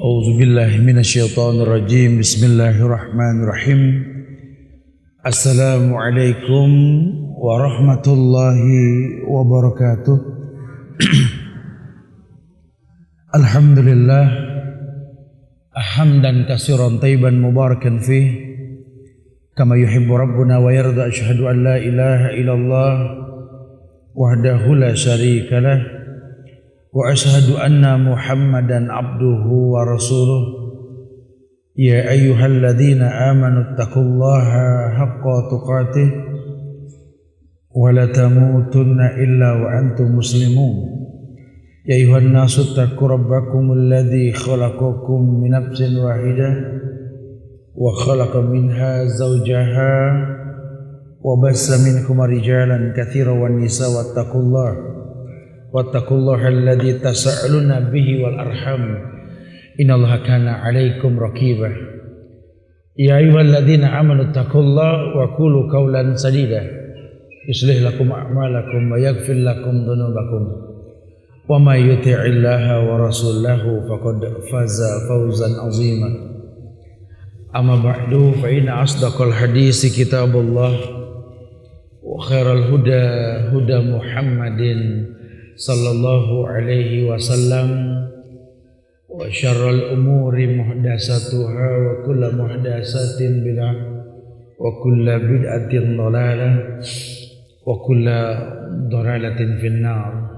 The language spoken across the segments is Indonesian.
A'udzubillahi minasyaitonirrajim. Bismillahirrahmanirrahim. Assalamualaikum warahmatullahi wabarakatuh. Alhamdulillah hamdan katsiran thayyiban mubarakan fih kama yuhibbu rabbuna wa yarda. Asyhadu an la ilaha illallah wahdahu la syarika lah wa asyhadu anna Muhammadan abduhu wa rasuluh. Ya ayyuhalladzina amanu taqullaha haqqa tuqatih wa la tamutunna illa wa antum muslimun. Ya ayyuhan nasu taqu rabbakumul ladzi khalaqakum min nafsin wahidah wa khalaqa minha zawjaha wa bassa minhum rijalan katsiran wan nisaa wattaqullaha alladzi tasaaluna bihi wal arham innallaha kana 'alaikum raqiba. Ya ayyuhalladzina amanu taqullaha wa qulu qawlan sadida yuslih lakum a'malakum wa yaghfir lakum dhunubakum wa may yuti'illaha wa rasulahu faqad faza fawzan 'azima. Amma ba'du fa inna asdaqal hadisi kitabullah wa khairal huda huda Muhammadin sallallahu alaihi wasallam wa syarral umuri muhdatsatuha wa kullu muhdatsatin bid'ah wa kullu bid'atin dhalalah wa kullu dhalalatin finnar.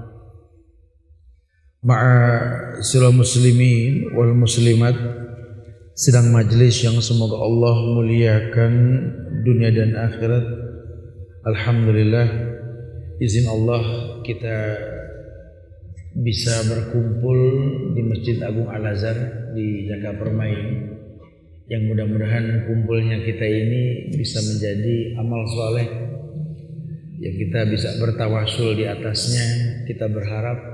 Ma'asyiral muslimin wal muslimat, sidang majelis yang semoga Allah muliakan dunia dan akhirat. Alhamdulillah, izin Allah kita bisa berkumpul di Masjid Agung Al-Azhar di Jakarta Permai, yang mudah-mudahan kumpulnya kita ini bisa menjadi amal soleh yang kita bisa bertawasul di atasnya. Kita berharap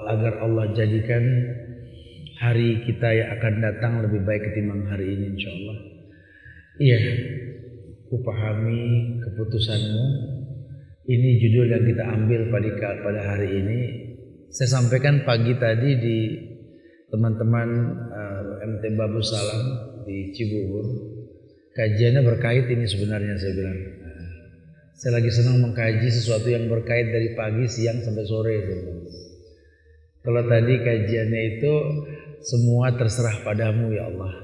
agar Allah jadikan hari kita yang akan datang lebih baik ketimbang hari ini, insyaallah. Iya, ku pahami keputusanmu. Ini judul yang kita ambil pada hari ini. Saya sampaikan pagi tadi di teman-teman MT Babus Salam di Cibubur. Kajiannya berkait ini sebenarnya, saya bilang. Saya lagi senang mengkaji sesuatu yang berkait dari pagi, siang sampai sore. Kalau tadi kajiannya itu semua terserah padamu ya Allah.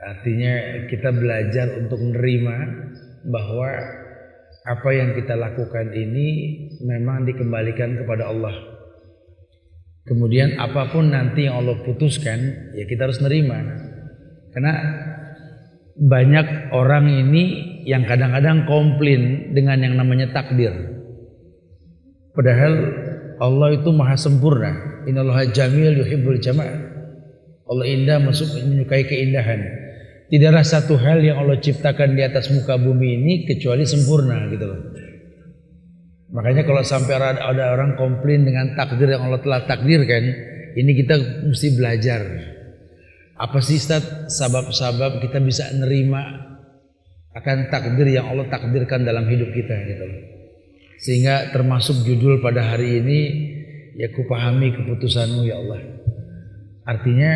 Artinya kita belajar untuk menerima bahwa apa yang kita lakukan ini memang dikembalikan kepada Allah. Kemudian apapun nanti yang Allah putuskan, ya kita harus nerima. Karena banyak orang ini yang kadang-kadang komplain dengan yang namanya takdir. Padahal Allah itu maha sempurna. Innallaha jamil yuhibbul jamal. Allah indah, menyukai keindahan. Tidak ada satu hal yang Allah ciptakan di atas muka bumi ini kecuali sempurna, gitu loh. Makanya kalau sampai ada orang komplain dengan takdir yang Allah telah takdirkan, ini kita mesti belajar. Apa sih Ustaz sabab-sabab kita bisa nerima akan takdir yang Allah takdirkan dalam hidup kita, gitu loh. Sehingga termasuk judul pada hari ini, ya kupahami keputusanmu ya Allah. Artinya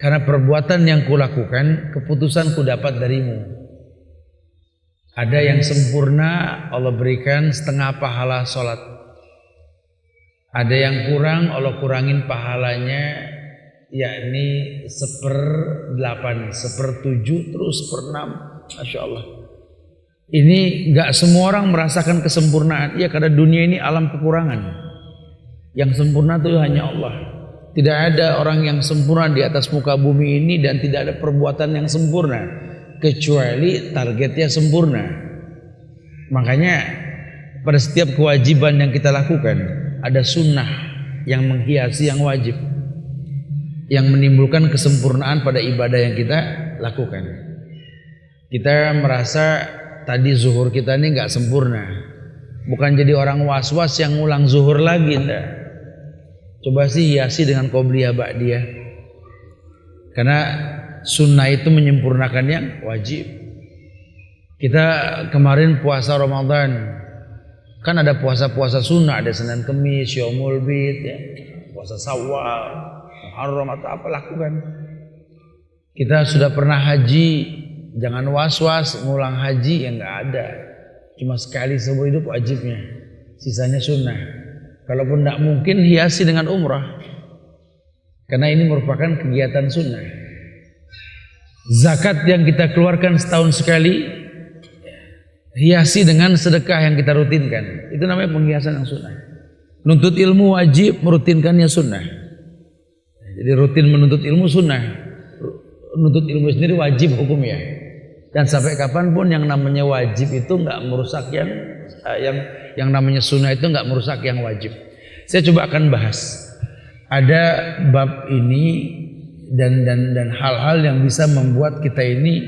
karena perbuatan yang kulakukan, keputusan ku dapat darimu. Ada yang sempurna, Allah berikan setengah pahala sholat. Ada yang kurang, Allah kurangin pahalanya, yakni 1/8, 1/7, terus 1/6. Masya Allah. Ini gak semua orang merasakan kesempurnaan. Ya, karena dunia ini alam kekurangan. Yang sempurna itu hanya Allah. Tidak ada orang yang sempurna di atas muka bumi ini, dan tidak ada perbuatan yang sempurna kecuali targetnya sempurna. Makanya pada setiap kewajiban yang kita lakukan ada sunnah yang menghiasi yang wajib, yang menimbulkan kesempurnaan pada ibadah yang kita lakukan. Kita merasa tadi zuhur kita ini gak sempurna, bukan jadi orang was-was yang ngulang zuhur lagi, enggak. Coba sih hiasi dengan qobliyah ba'diyah. Karena sunnah itu menyempurnakan yang wajib. Kita kemarin puasa Ramadan, kan ada puasa-puasa sunnah, ada Senin Kemis, Yaumul Bid, ya. puasa Syawal, Muharram atau apa, lakukan. Kita sudah pernah haji, jangan was-was ngulang haji, yang nggak ada. Cuma sekali seumur hidup wajibnya, sisanya sunnah. Kalaupun tidak mungkin, hiasi dengan umrah, karena ini merupakan kegiatan sunnah. Zakat yang kita keluarkan setahun sekali, hiasi dengan sedekah yang kita rutinkan. Itu namanya penghiasan yang sunnah. Menuntut ilmu wajib, merutinkannya sunnah. Jadi rutin menuntut ilmu sunnah. Menuntut ilmu sendiri wajib hukumnya. Dan sampai kapanpun yang namanya wajib itu nggak merusak yang namanya sunnah itu nggak merusak yang wajib. Saya coba akan bahas. Ada bab ini dan hal-hal yang bisa membuat kita ini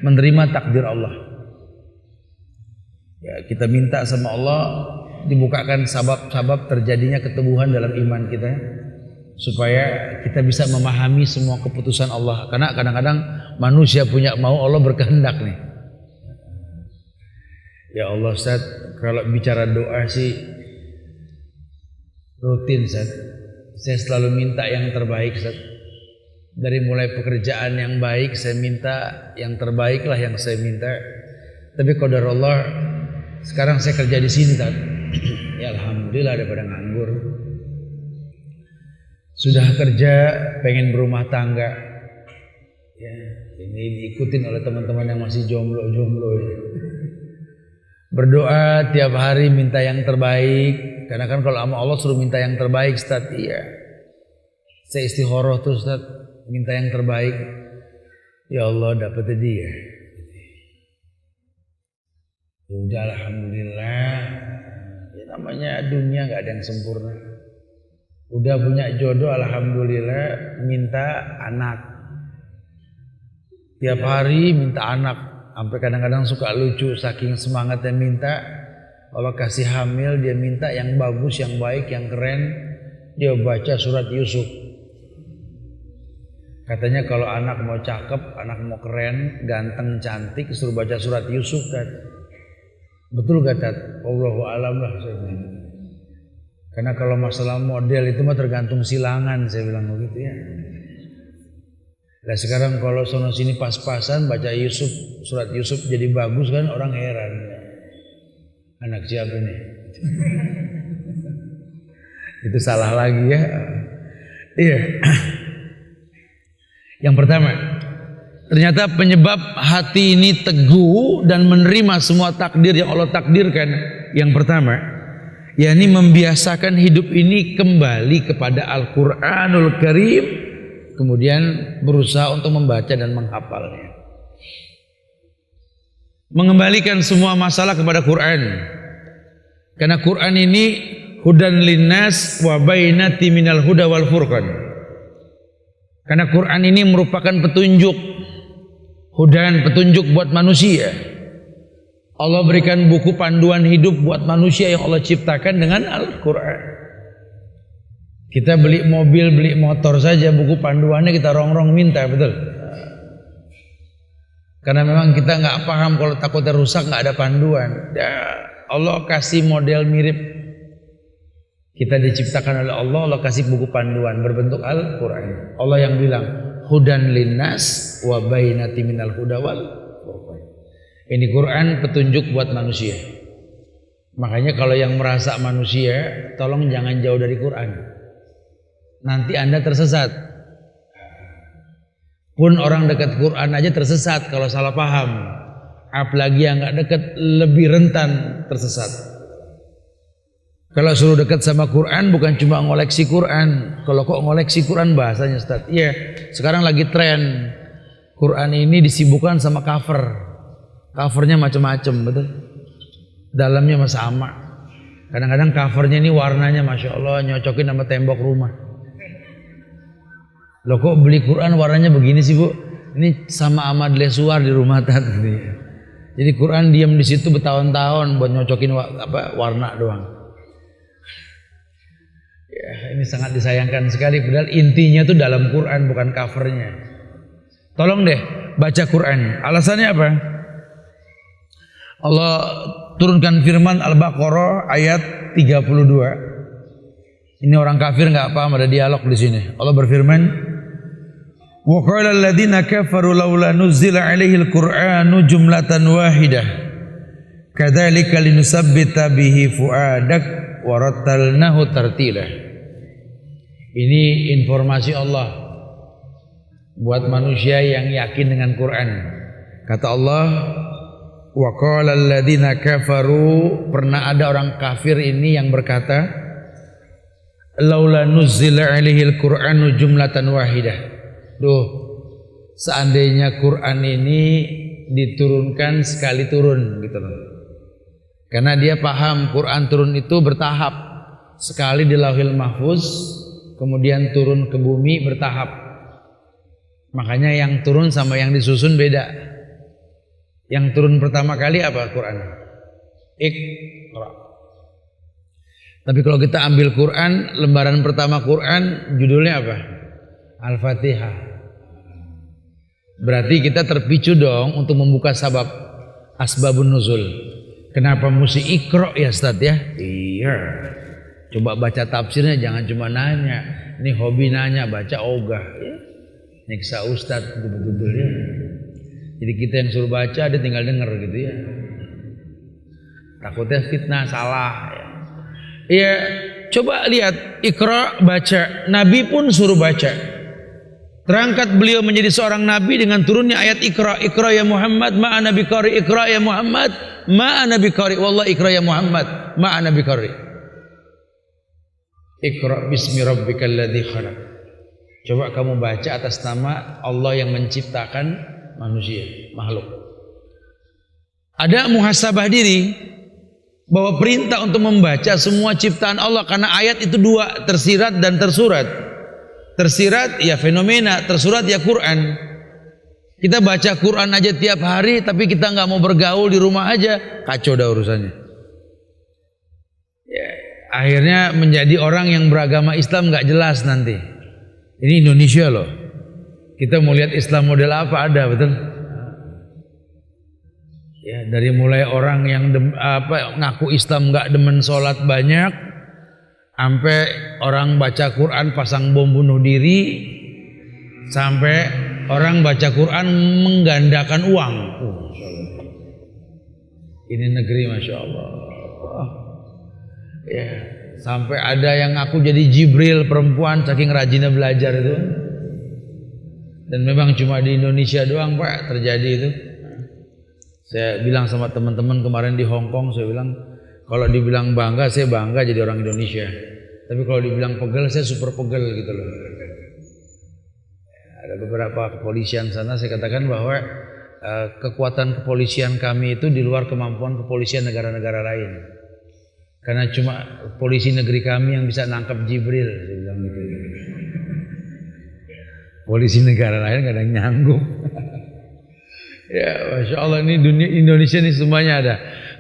menerima takdir Allah. Ya, kita minta sama Allah dibukakan sabab-sabab terjadinya keteguhan dalam iman kita, supaya kita bisa memahami semua keputusan Allah. Karena kadang-kadang manusia punya mau, Allah berkehendak nih. Ya Allah Ustaz, kalau bicara doa sih rutin Ustaz. Saya selalu minta yang terbaik Ustaz. Dari mulai pekerjaan yang baik saya minta yang terbaik lah yang saya minta. Tapi qadarullah sekarang saya kerja di sini Ustaz. Ya alhamdulillah daripada nganggur. Sudah kerja, pengen berumah tangga. Ya, ini diikutin oleh teman-teman yang masih jomblo-jomblo. Berdoa tiap hari minta yang terbaik. Karena kan kalau sama Allah suruh minta yang terbaik, Ustaz. Iya. Saya istikharah tuh, Ustaz, minta yang terbaik. Ya Allah, dapetnya dia. Udah alhamdulillah. Ya, namanya dunia nggak ada yang sempurna. Udah punya jodoh alhamdulillah, minta anak. Tiap hari minta anak, sampai kadang-kadang suka lucu saking semangatnya minta. Allah kasih hamil, dia minta yang bagus, yang baik, yang keren. Dia baca surat Yusuf. Katanya kalau anak mau cakep, anak mau keren, ganteng, cantik, suruh baca surat Yusuf kan. Betul gak Tat? Wallahu alam lah. Karena kalau masalah model itu mah tergantung silangan, saya bilang begitu ya. Nah sekarang kalau sono sini pas-pasan baca Yusuf, surat Yusuf jadi bagus kan, orang heran. Anak siapa nih? Itu salah lagi ya. Iya. Yang pertama, ternyata penyebab hati ini teguh dan menerima semua takdir yang Allah takdirkan. Yang pertama, yakni membiasakan hidup ini kembali kepada Al-Quranul Karim, kemudian berusaha untuk membaca dan menghafalnya. Mengembalikan semua masalah kepada Quran. Karena Quran ini hudan linnas wa bainati minal huda wal furqan. Karena Quran ini merupakan petunjuk, hudan, petunjuk buat manusia. Allah berikan buku panduan hidup buat manusia yang Allah ciptakan dengan Al-Quran. Kita beli mobil, beli motor saja, buku panduannya kita rongrong minta, betul? Karena memang kita nggak paham, kalau takutnya rusak nggak ada panduan. Ya, Allah kasih model mirip. Kita diciptakan oleh Allah, Allah kasih buku panduan berbentuk Al-Quran. Allah yang bilang, hudan linnas wa bainati minal huda wal furqan. Ini Quran petunjuk buat manusia. Makanya kalau yang merasa manusia, tolong jangan jauh dari Quran. Nanti Anda tersesat. Pun orang dekat Quran aja tersesat kalau salah paham. Apalagi yang nggak dekat lebih rentan tersesat. Kalau suruh dekat sama Quran bukan cuma ngoleksi Quran. Kalau kok ngoleksi Quran bahasanya Ustaz? Iya, sekarang lagi tren. Quran ini disibukkan sama cover. Covernya macam-macam, betul? Dalamnya masih sama. Kadang-kadang covernya ini warnanya Masya Allah nyocokin sama tembok rumah. Loh kok beli Quran warnanya begini sih Bu? Ini sama Ahmad Lesuar di rumah tadi. Jadi Quran diam di situ bertahun-tahun buat nyocokin warna doang. Ya, ini sangat disayangkan sekali. Padahal intinya tuh dalam Quran, bukan covernya. Tolong deh baca Quran. Alasannya apa? Allah turunkan firman Al-Baqarah ayat 32. Ini orang kafir nggak paham, ada dialog di sini. Allah berfirman, "Wa qala alladziina kafaru laula nuzzila 'alaihil Qur'anu jumlatan wahidah. Kadzalika linusabbita bihi fu'adak wa rattalnahu tartila." Ini informasi Allah buat manusia yang yakin dengan Quran. Kata Allah, "Wa qala alladziina kafaru," pernah ada orang kafir ini yang berkata, "Laula nuzzila 'alaihil Qur'anu jumlatan wahidah." Duh, seandainya Quran ini diturunkan sekali turun gitu loh. Karena dia paham Quran turun itu bertahap. Sekali di Lauhil Mahfuz, kemudian turun ke bumi bertahap. Makanya yang turun sama yang disusun beda. Yang turun pertama kali apa Quran? Iqra. Tapi kalau kita ambil Quran, lembaran pertama Quran judulnya apa? Al-Fatihah. Berarti kita terpicu dong untuk membuka asbabun nuzul. Kenapa mesti Iqra ya Ustaz ya? Iya. Coba baca tafsirnya, jangan cuma nanya. Ini hobi nanya, baca ogah. Ya. Nyiksa Ustaz betul-betul ya. Jadi kita yang suruh baca, dia tinggal denger gitu ya. Takutnya fitnah, salah ya. Ya, coba lihat Iqra, baca. Nabi pun suruh baca. Terangkat beliau menjadi seorang nabi dengan turunnya ayat Iqra. Iqra ya Muhammad, ma'ana biqari. Iqra ya Muhammad, ma'ana biqari. Wallah Iqra ya Muhammad, ma'ana biqari. Iqra bismi rabbikal ladzi khalaq. Coba kamu baca atas nama Allah yang menciptakan manusia, makhluk. Ada muhasabah diri bahwa perintah untuk membaca semua ciptaan Allah, karena ayat itu dua, tersirat dan tersurat. Tersirat ya fenomena, tersurat ya Quran. Kita baca Quran aja tiap hari, tapi kita nggak mau bergaul di rumah aja, kacau dah urusannya. Ya, akhirnya menjadi orang yang beragama Islam nggak jelas nanti. Ini Indonesia loh. Kita mau lihat Islam model apa ada, betul? Ya, dari mulai orang yang ngaku Islam nggak demen sholat banyak, sampai orang baca Quran pasang bom bunuh diri, sampai orang baca Quran menggandakan uang. Ini negeri Masya Allah. Ya, sampai ada yang ngaku jadi Jibril perempuan saking rajinnya belajar itu. Dan memang cuma di Indonesia doang Pak terjadi itu. Saya bilang sama teman-teman kemarin di Hong Kong, saya bilang kalau dibilang bangga, saya bangga jadi orang Indonesia. Tapi kalau dibilang pegel, saya super pegel gitu loh. Ada beberapa kepolisian sana, saya katakan bahwa kekuatan kepolisian kami itu di luar kemampuan kepolisian negara-negara lain. Karena cuma polisi negeri kami yang bisa nangkap Jibril, saya bilang gitu. Polisi negara lain kadang nyanggup. Ya, Masya Allah, ini dunia Indonesia ini semuanya ada.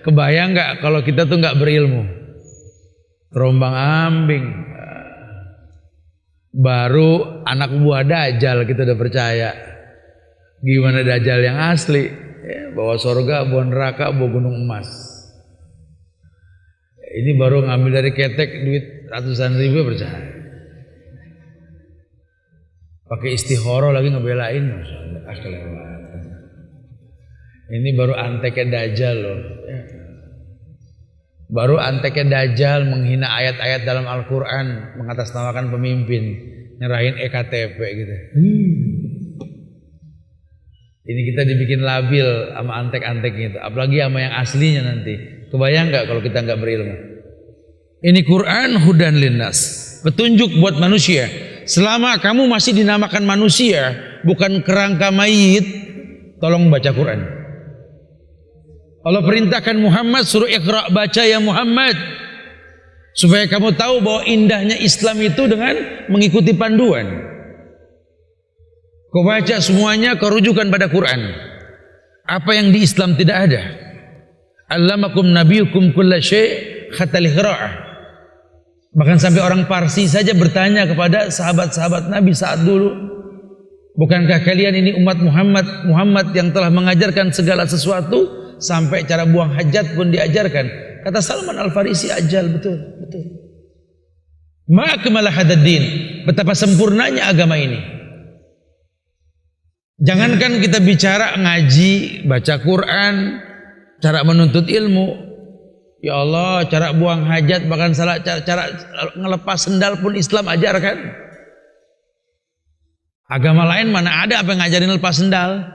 Kebayang nggak kalau kita tuh nggak berilmu, terombang ambing, baru anak buah Dajjal kita udah percaya. Gimana Dajjal yang asli? Ya, bawa surga, bawa neraka, bawa gunung emas. Ini baru ngambil dari ketek duit ratusan ribu percaya. Pakai istihoro lagi ngebelain, Masya Allah. Ini baru anteknya Dajjal loh. Baru anteknya Dajjal menghina ayat-ayat dalam Al-Quran, mengatasnamakan pemimpin, nyerahin EKTP gitu. Ini kita dibikin labil sama antek-antek gitu, apalagi sama yang aslinya nanti. Kebayang nggak kalau kita nggak berilmu? Ini Quran hudan linnas, petunjuk buat manusia. Selama kamu masih dinamakan manusia, bukan kerangka mayit, tolong baca Quran. Allah perintahkan Muhammad, suruh Iqra, baca ya Muhammad, supaya kamu tahu bahwa indahnya Islam itu dengan mengikuti panduan. Kau baca semuanya, kau rujukan pada Quran. Apa yang di Islam tidak ada. Allamakum nabiyukum kulla syai' khatal qira'ah. Bahkan sampai orang Parsi saja bertanya kepada sahabat-sahabat Nabi saat dulu, bukankah kalian ini umat Muhammad yang telah mengajarkan segala sesuatu? Sampai cara buang hajat pun diajarkan. Kata Salman Al-Farisi, ajal, betul. Ma akmala hadzal din. Betapa sempurnanya agama ini. Jangankan kita bicara ngaji, baca Quran, cara menuntut ilmu. Ya Allah, cara buang hajat, bahkan salah cara ngelepas sendal pun Islam ajarkan. Agama lain mana ada apa yang ngajarin lepas sendal?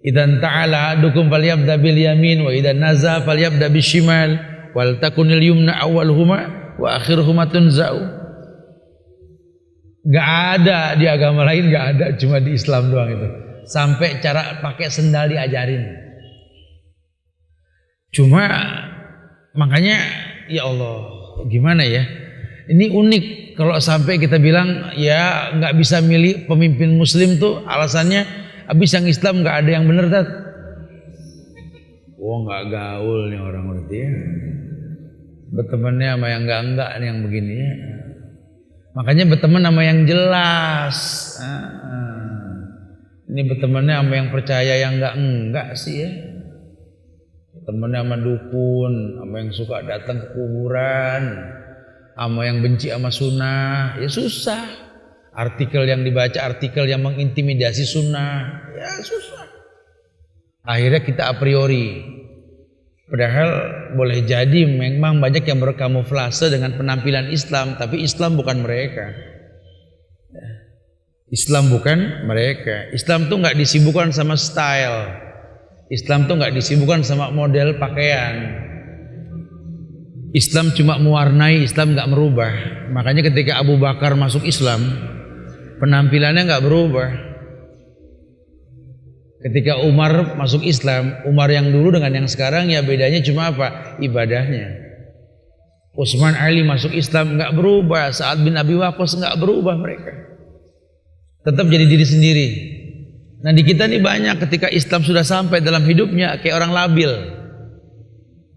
Idzan ta'ala adukum falyabda bil yamin wa idzan naza falyabda bishimal wal takunil yumna awwaluhuma wa akhiruhuma tunza'u. Gak ada di agama lain, gak ada, cuma di Islam doang itu. Sampai cara pakai sendal diajarin. Cuma makanya ya Allah, gimana ya? Ini unik kalau sampai kita bilang ya nggak bisa milih pemimpin Muslim tuh alasannya habis yang Islam nggak ada yang benar tat. Oh nggak gaul nih orang berarti ya. Bertemannya sama yang enggak nih yang begini ya. Makanya berteman sama yang jelas. Ini bertemannya sama yang percaya yang enggak sih ya. Temennya sama dukun, sama yang suka datang ke kuburan, sama yang benci sama sunnah, ya susah. Artikel yang dibaca, artikel yang mengintimidasi sunnah, ya susah. Akhirnya kita a priori. Padahal boleh jadi memang banyak yang berkamuflase dengan penampilan Islam, tapi Islam bukan mereka. Islam bukan mereka. Islam tuh nggak disibukkan sama style. Islam tuh nggak disibukkan sama model pakaian. Islam cuma mewarnai, Islam nggak merubah. Makanya ketika Abu Bakar masuk Islam, penampilannya nggak berubah. Ketika Umar masuk Islam, Umar yang dulu dengan yang sekarang ya bedanya cuma apa? Ibadahnya. Utsman, Ali masuk Islam nggak berubah. Sa'ad bin Abi Waqqas nggak berubah mereka. Tetap jadi diri sendiri. Nah di kita nih banyak ketika Islam sudah sampai dalam hidupnya kayak orang labil,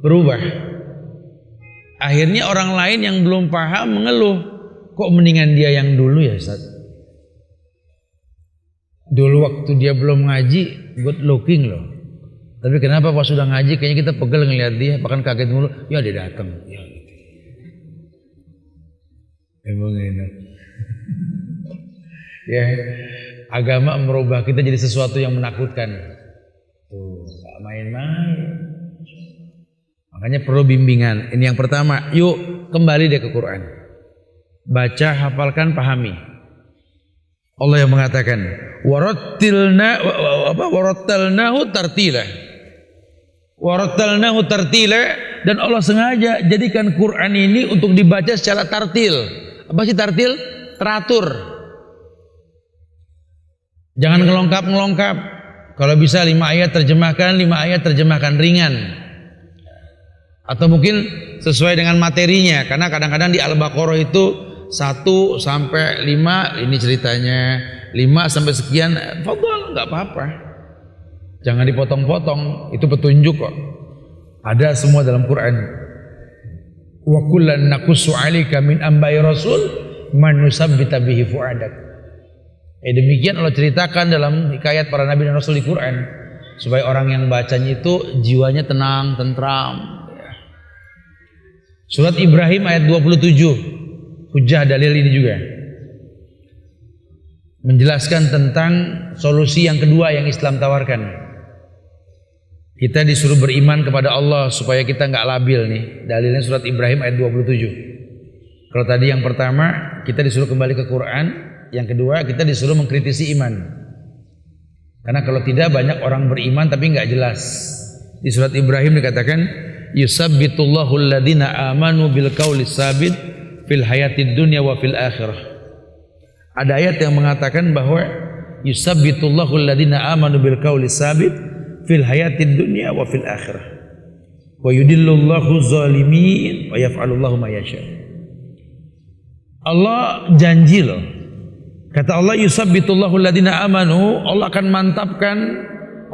berubah. Akhirnya orang lain yang belum paham mengeluh, kok mendingan dia yang dulu ya Ustaz. Dulu waktu dia belum ngaji good looking loh, tapi kenapa pas sudah ngaji kayaknya kita pegel ngeliat dia, bahkan kaget mulu, ya dia datang. Ya, gitu. Emang enak. Ya. Agama merubah kita jadi sesuatu yang menakutkan. Tuh, gak main-main. Makanya perlu bimbingan. Ini yang pertama. Yuk kembali deh ke Quran. Baca, hafalkan, pahami. Allah yang mengatakan, warattalnahu tartila. Warattalnahu tartila, dan Allah sengaja jadikan Quran ini untuk dibaca secara tartil. Apa sih tartil? Teratur. Jangan ngelongkap-ngelongkap. Kalau bisa 5 ayat terjemahkan, 5 ayat terjemahkan ringan. Atau mungkin sesuai dengan materinya. Karena kadang-kadang di Al-Baqarah itu 1 sampai 5 ini ceritanya, 5 sampai sekian, fadhal, enggak apa-apa. Jangan dipotong-potong, itu petunjuk kok. Ada semua dalam Quran. Wa kullan naqussu 'alaika min ambai rasul man nusabbita bihi fu'adak. Demikian Allah ceritakan dalam hikayat para nabi dan rasul di Quran supaya orang yang bacanya itu jiwanya tenang, tentram. Surat Ibrahim ayat 27, hujjah dalil ini juga menjelaskan tentang solusi yang kedua yang Islam tawarkan. Kita disuruh beriman kepada Allah supaya kita nggak labil nih. Dalilnya surat Ibrahim ayat 27. Kalau tadi yang pertama kita disuruh kembali ke Quran. Yang kedua kita disuruh mengkritisi iman. Karena kalau tidak banyak orang beriman tapi nggak jelas. Di surat Ibrahim dikatakan yusabbitullahu alladhina amanu bil qauli sabit fil hayatid dunya wa fil akhirah. Ada ayat yang mengatakan bahwa yusabbitullahu alladhina amanu bil qauli sabit fil hayatid dunya wa fil akhirah. Wa yudillullahu zalimin wa yaf'alullahu ma yasha. Allah janji loh. Kata Allah yusabbitullahu alladhina amanu, Allah akan mantapkan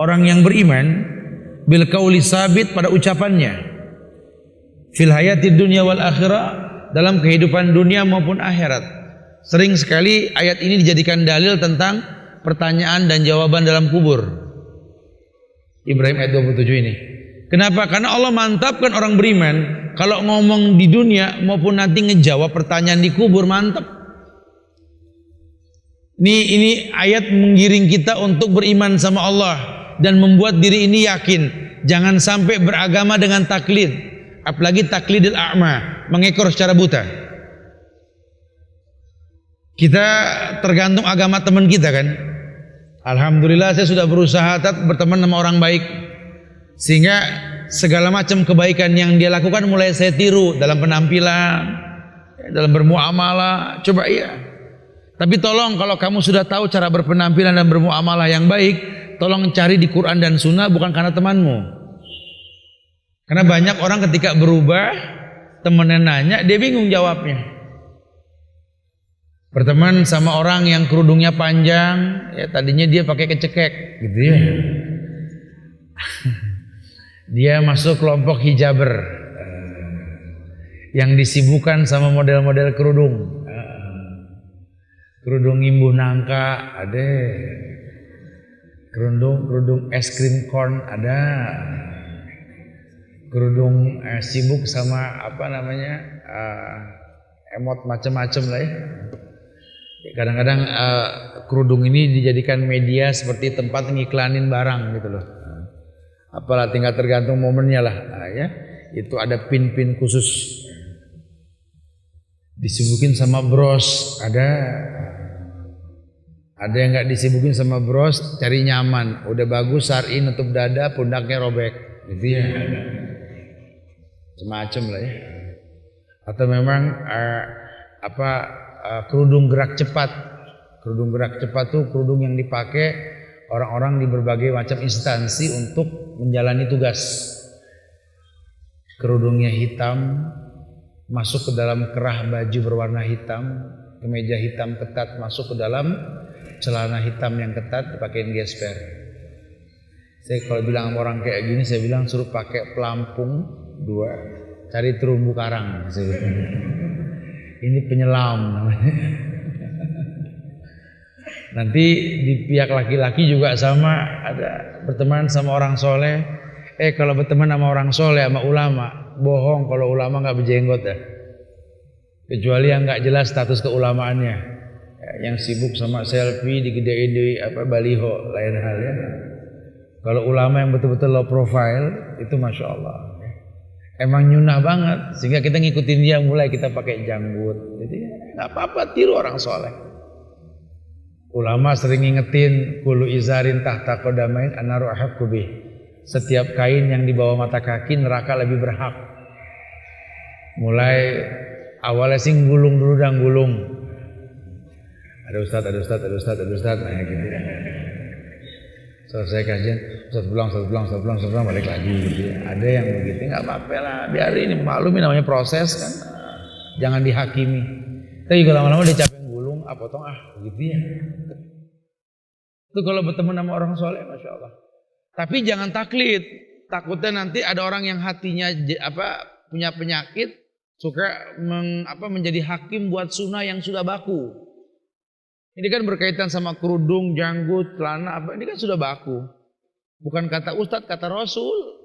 orang yang beriman bil qauli sabit pada ucapannya fil hayatid dunya wal akhirah, dalam kehidupan dunia maupun akhirat. Sering sekali ayat ini dijadikan dalil tentang pertanyaan dan jawaban dalam kubur. Ibrahim ayat 27 ini. Kenapa? Karena Allah mantapkan orang beriman Kalau ngomong di dunia maupun nanti ngejawab pertanyaan di kubur, mantap. Ini ayat menggiring kita untuk beriman sama Allah dan membuat diri ini yakin. Jangan sampai beragama dengan taklid, apalagi taklidil a'ma, mengekor secara buta. Kita tergantung agama teman kita kan. Alhamdulillah saya sudah berusaha berteman sama orang baik, sehingga segala macam kebaikan yang dia lakukan mulai saya tiru dalam penampilan, dalam bermuamalah. Coba iya. Tapi tolong kalau kamu sudah tahu cara berpenampilan dan bermuamalah yang baik, tolong cari di Quran dan Sunnah, bukan karena temanmu. Karena banyak orang ketika berubah, temennya nanya, dia bingung jawabnya. Berteman sama orang yang kerudungnya panjang, ya tadinya dia pakai kecekek, gitu ya. Dia masuk kelompok hijaber, yang disibukkan sama model-model kerudung. Kerudung imbuh nangka ada, kerudung es krim corn ada, kerudung sibuk sama apa namanya emot macam-macam lah ya. Kadang-kadang kerudung ini dijadikan media seperti tempat ngiklanin barang gitu loh. Apalah tinggal tergantung momennya lah, ya. Itu ada pin-pin khusus, disibukin sama bros ada yang nggak disibukin sama bros, cari nyaman, udah bagus syar'i nutup dada, pundaknya robek, gitu ya. Semacam lah ya. Atau memang kerudung gerak cepat. Kerudung gerak cepat tuh kerudung yang dipakai orang-orang di berbagai macam instansi untuk menjalani tugas. Kerudungnya hitam, masuk ke dalam kerah baju berwarna hitam, kemeja hitam ketat masuk ke dalam celana hitam yang ketat, dipakein gesper. Saya kalau bilang sama orang kayak gini, saya bilang suruh pakai pelampung 2, cari terumbu karang. Ini penyelam namanya. Nanti di pihak laki-laki juga sama, ada berteman sama orang soleh. Kalau berteman sama orang soleh, sama ulama, bohong kalau ulama nggak berjenggot ya. Kecuali yang nggak jelas status keulamaannya. Yang sibuk sama selfie digedein di baliho, lain hal ya. Kalau ulama yang betul-betul low profile itu masya Allah, emang nyunah banget, sehingga kita ngikutin dia, mulai kita pakai janggut. Jadi nggak apa-apa, tiru orang soleh. Ulama sering ngingetin kullu izarin tahta qadamain annaru ahaqqu bih. Setiap kain yang di bawah mata kaki neraka lebih berhak. Mulai awalnya sih gulung dulu dan gulung. Ada ustad, nah gitu ya. Selesai kajian, ustad pulang, balik lagi gitu ya. Ada yang begitu, nggak apa-apa lah, biarin, ini maklumi, namanya proses kan. Jangan dihakimi. Tapi kalau lama-lama dia capek gulung, potong begitu ya. Itu kalau bertemu sama orang soleh, masya Allah. Tapi jangan taklid. Takutnya nanti ada orang yang hatinya punya penyakit, suka menjadi hakim buat sunnah yang sudah baku. Ini kan berkaitan sama kerudung, janggut, celana ini kan sudah baku. Bukan kata ustadz, kata Rasul.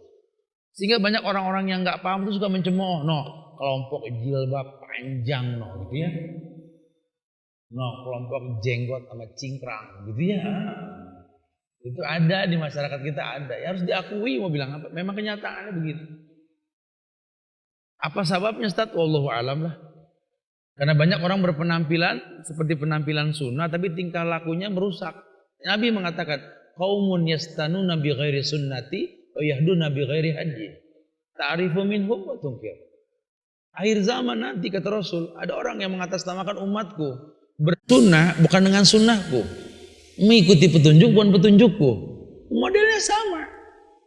Sehingga banyak orang-orang yang nggak paham itu suka mencemooh. Kelompok jilbab panjang, gitu ya. Kelompok jenggot sama cingkrang, gitu ya. Itu ada di masyarakat kita, ada. Ya harus diakui, mau bilang apa? Memang kenyataannya begitu. Apa sebabnya Ustaz? Wallahu a'lam lah. Karena banyak orang berpenampilan seperti penampilan sunnah, tapi tingkah lakunya merusak. Nabi mengatakan, qaumun yastanuna bi ghairi sunnati wa yahduna bi ghairi hadi. Ta'rifu minhum wa tunkir. Akhir zaman nanti kata Rasul, ada orang yang mengatasnamakan umatku, bersunnah bukan dengan sunnahku, mengikuti petunjuk bukan petunjukku. Modelnya sama.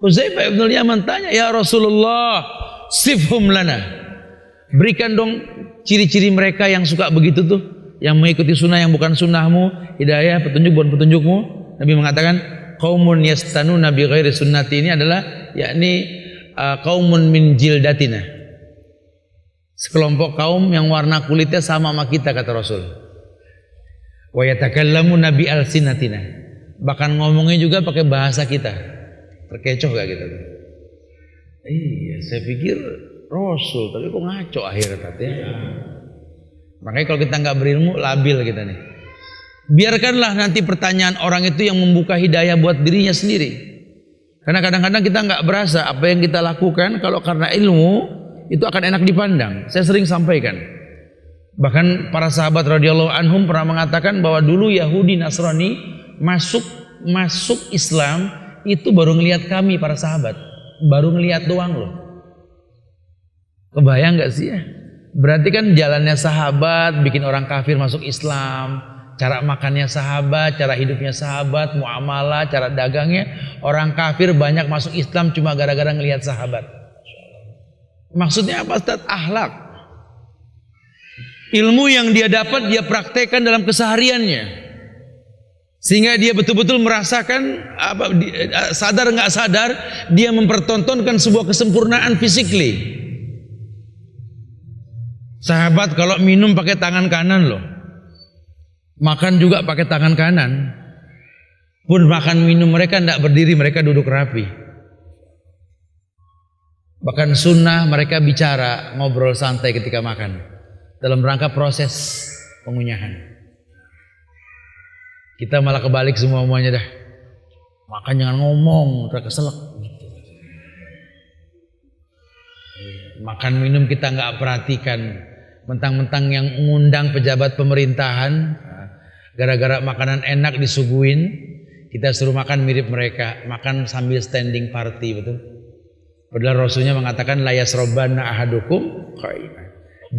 Hudzaifah bin Yaman tanya, ya Rasulullah, sifhum lana. Berikan dong ciri-ciri mereka yang suka begitu tuh, yang mengikuti sunnah yang bukan sunnahmu, hidayah, petunjuk bukan petunjukmu. Nabi mengatakan, qaumun yastanuna bi ghairi sunnati, ini adalah yakni qaumun min jildatina. Sekelompok kaum yang warna kulitnya sama kita kata Rasul. Wa yatakallamuna bi alsinatina. Bahkan ngomongnya juga pakai bahasa kita. Terkecoh gak gitu? Iya, saya pikir Rasul, tapi kok ngaco akhirnya Tat ya. Makanya kalau kita nggak berilmu, labil kita nih. Biarkanlah nanti pertanyaan orang itu yang membuka hidayah buat dirinya sendiri. Karena kadang-kadang kita nggak berasa apa yang kita lakukan kalau karena ilmu itu akan enak dipandang. Saya sering sampaikan. Bahkan para sahabat radhiyallahu anhum pernah mengatakan bahwa dulu Yahudi Nasrani masuk Islam itu baru ngelihat kami para sahabat, baru ngelihat doang loh. Kebayang nggak sih ya? Berarti kan jalannya sahabat bikin orang kafir masuk Islam, cara makannya sahabat, cara hidupnya sahabat, muamalah, cara dagangnya orang kafir banyak masuk Islam cuma gara-gara ngelihat sahabat. Maksudnya apa Ustaz? Akhlak. Ilmu yang dia dapat dia praktekkan dalam kesehariannya, sehingga dia betul-betul merasakan sadar nggak sadar dia mempertontonkan sebuah kesempurnaan physically. Sahabat kalau minum pakai tangan kanan loh, makan juga pakai tangan kanan. Pun makan minum mereka tidak berdiri, mereka duduk rapi. Bahkan sunnah mereka bicara, ngobrol santai ketika makan, dalam rangka proses pengunyahan. Kita malah kebalik semuanya dah. Makan jangan ngomong, udah keselak. Makan minum kita nggak perhatikan, mentang-mentang yang mengundang pejabat pemerintahan, gara-gara makanan enak disuguhin, kita suruh makan mirip mereka, makan sambil standing party, betul? Padahal Rasulnya mengatakan la yasrobanna ahadukum qaiman.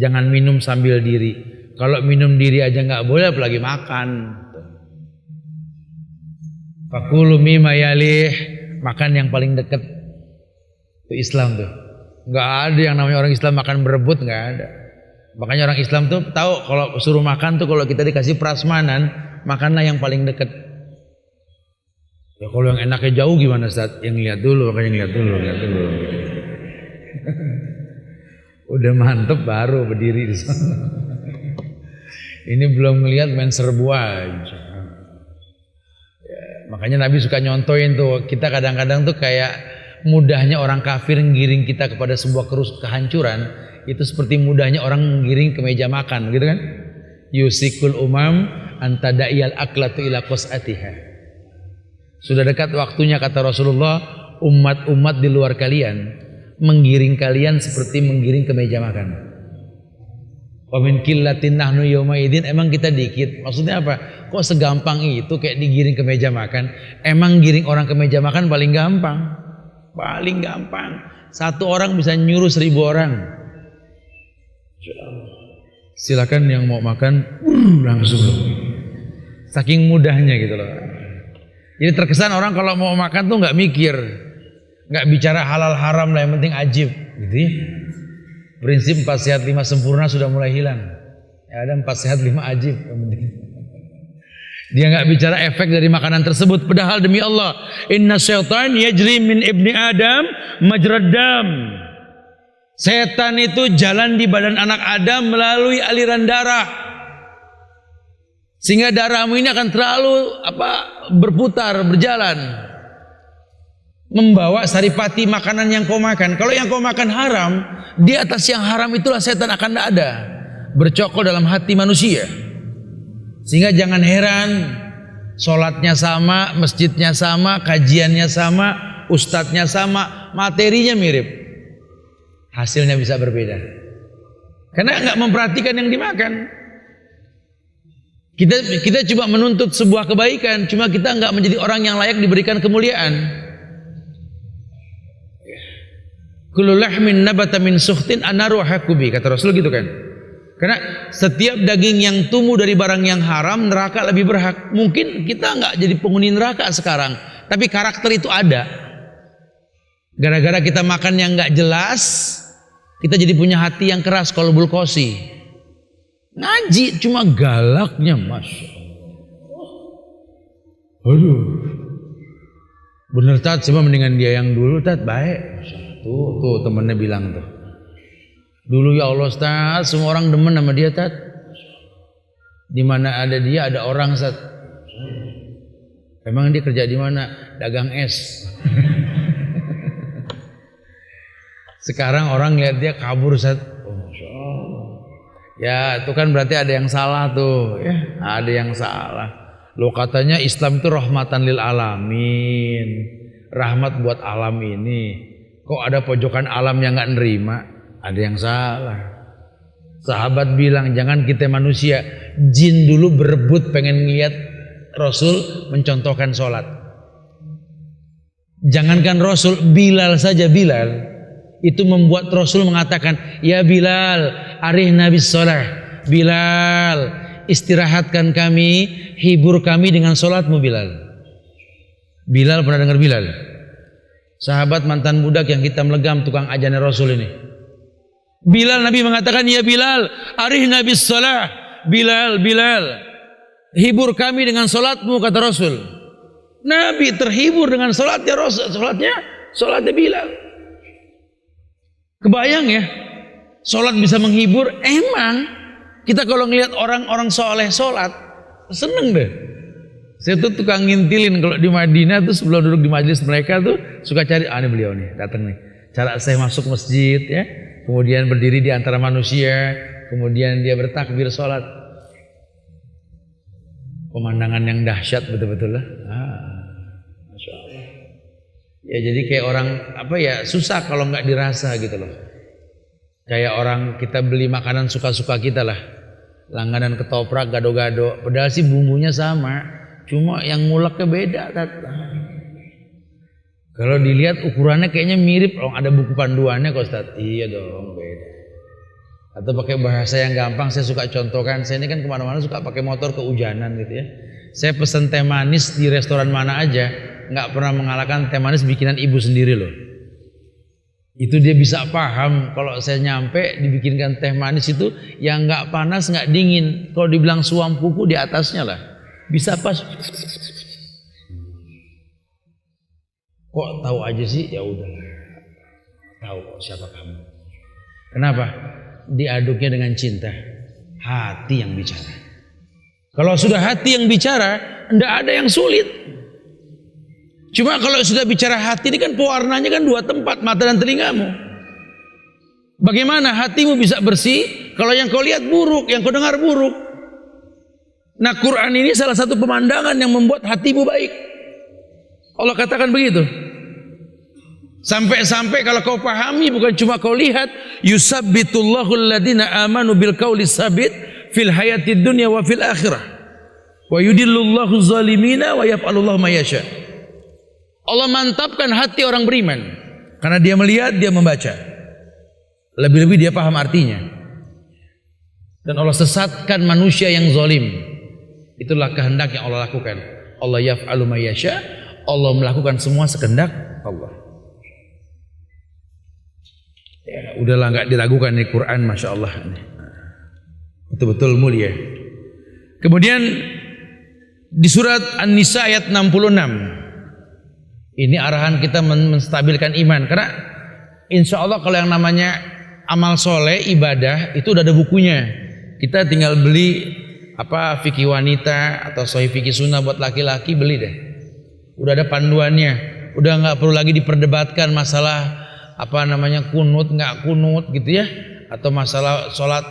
Jangan minum sambil diri. Kalau minum diri aja nggak boleh, apalagi makan. Fakulu mimma yalih, makan yang paling dekat. Itu Islam tuh. Nggak ada yang namanya orang Islam makan berebut, nggak ada. Makanya orang Islam tuh tahu kalau suruh makan tuh kalau kita dikasih prasmanan, makanlah yang paling dekat. Ya kalau yang enaknya jauh gimana Ustaz? Yang lihat dulu, makanya lihat dulu. Udah mantep baru berdiri di sana. Ini belum ngelihat main serbu aja. Ya, makanya Nabi suka nyontoin tuh, kita kadang-kadang tuh kayak mudahnya orang kafir ngiring kita kepada sebuah kehancuran, itu seperti mudahnya orang menggiring ke meja makan, gitu kan? Yusikul umam antada'iyal aklatu ila qas'atiha. Sudah dekat waktunya kata Rasulullah, umat-umat di luar kalian menggiring kalian seperti menggiring ke meja makan. Wa min qillatin nahnu yauma idzin, emang kita dikit. Maksudnya apa? Kok segampang itu kayak digiring ke meja makan? Emang giring orang ke meja makan paling gampang. Paling gampang. Satu orang bisa nyuruh 1000 orang. Silakan yang mau makan langsung. Saking mudahnya gitu loh. Jadi terkesan orang kalau mau makan tuh nggak mikir, nggak bicara halal haram lah, yang penting ajib, gitu ya. Prinsip 4 sehat 5 sempurna sudah mulai hilang. Ya ada 4 sehat 5 ajib, yang penting. Dia nggak bicara efek dari makanan tersebut. Padahal demi Allah, inna syaitan yajri min ibni Adam majrad dam. Setan itu jalan di badan anak Adam melalui aliran darah. Sehingga darahmu ini akan terlalu berputar, berjalan, membawa saripati makanan yang kau makan. Kalau yang kau makan haram, di atas yang haram itulah setan akan ada, bercokol dalam hati manusia. Sehingga jangan heran, sholatnya sama, masjidnya sama, kajiannya sama, ustadznya sama, materinya mirip, hasilnya bisa berbeda. Karena nggak memperhatikan yang dimakan. Kita cuma menuntut sebuah kebaikan, cuma kita nggak menjadi orang yang layak diberikan kemuliaan. Kullu lahmin nabata min sukhtin anaru hakubi, kata Rasul gitu kan. Karena setiap daging yang tumbuh dari barang yang haram, neraka lebih berhak. Mungkin kita nggak jadi penghuni neraka sekarang, tapi karakter itu ada. Gara-gara kita makan yang nggak jelas, kita jadi punya hati yang keras, qalbul qasi. Ngaji cuma galaknya, Masya Allah. Aduh, bener Tat, coba mendingan dia yang dulu Tat, baik. Tuh temennya bilang tuh, dulu ya Allah Tat, semua orang demen sama dia Tat. Di mana ada dia ada orang Tat. Emang dia kerja di mana? Dagang es. Sekarang orang lihat dia kabur Ustaz. Oh, Masya Allah. Ya itu kan berarti ada yang salah tuh ya. Ada yang salah. Lo katanya Islam itu rahmatan lil alamin, rahmat buat alam ini. Kok ada pojokan alam yang nggak nerima? Ada yang salah. Sahabat bilang jangan kita manusia, jin dulu berebut pengen lihat Rasul mencontohkan sholat. Jangankan Rasul, Bilal saja Bilal itu membuat Rasul mengatakan, ya Bilal, arihna bis sholah. Bilal, istirahatkan kami, hibur kami dengan sholatmu Bilal. Bilal pernah dengar Bilal? Sahabat mantan budak yang hitam legam tukang ajannya Rasul ini. Bilal, Nabi mengatakan, ya Bilal, arihna bis sholah. Bilal, Bilal, hibur kami dengan sholatmu, kata Rasul. Nabi terhibur dengan sholatnya Rasul, sholatnya Bilal. Kebayang ya, sholat bisa menghibur. Emang kita kalau ngelihat orang-orang soleh sholat seneng deh. Saya tuh tukang ngintilin kalau di Madinah tuh sebelum duduk di majelis mereka tuh suka cari, ini beliau nih datang nih. Cara saya masuk masjid ya, kemudian berdiri di antara manusia, kemudian dia bertakbir sholat. Pemandangan yang dahsyat betul-betul lah. Masya Allah. Ya jadi kayak orang susah kalau nggak dirasa gitu loh. Kayak orang kita beli makanan suka-suka kita lah, langganan ketoprak, gado-gado, padahal sih bumbunya sama. Cuma yang nguleknya beda. Kalau dilihat ukurannya kayaknya mirip, ada buku panduannya kok Ustaz. Iya dong, beda. Atau pakai bahasa yang gampang, saya suka contohkan. Saya ini kan kemana-mana suka pakai motor kehujanan gitu ya. Saya pesen teh manis di restoran mana aja, nggak pernah mengalahkan teh manis bikinan ibu sendiri loh. Itu dia bisa paham kalau saya nyampe dibikinkan teh manis itu yang nggak panas nggak dingin. Kalau dibilang suam kuku di atasnya lah. Bisa pas. Kok tahu aja sih? Ya udahlah. Tahu kok siapa kamu. Kenapa? Diaduknya dengan cinta. Hati yang bicara. Kalau sudah hati yang bicara, enggak ada yang sulit. Cuma kalau sudah bicara hati ini kan pewarnanya kan dua tempat, mata dan telingamu. Bagaimana hatimu bisa bersih kalau yang kau lihat buruk, yang kau dengar buruk? Nah, Quran ini salah satu pemandangan yang membuat hatimu baik. Allah katakan begitu. Sampai-sampai kalau kau pahami bukan cuma kau lihat, yusabbitullahu alladhina amanu bil qauli sabit fil hayatid dunya wa fil akhirah. Wa yudillullahu zalimina wa yaf'alullahu ma yasha. Allah mantapkan hati orang beriman karena dia melihat, dia membaca. Lebih-lebih dia paham artinya. Dan Allah sesatkan manusia yang zalim. Itulah kehendak yang Allah lakukan. Allah yaf'alu ma yasha. Allah melakukan semua sekehendak Allah. Ya, udahlah nggak diragukan nih Quran, Masya Allah. Betul-betul mulia. Kemudian di surat An-Nisa ayat 66. Ini arahan kita menstabilkan iman. Karena insya Allah kalau yang namanya amal soleh, ibadah itu udah ada bukunya. Kita tinggal beli fikih wanita atau sahih fikih sunnah buat laki-laki, beli deh. Udah ada panduannya. Udah nggak perlu lagi diperdebatkan masalah kunut nggak kunut gitu ya, atau masalah sholat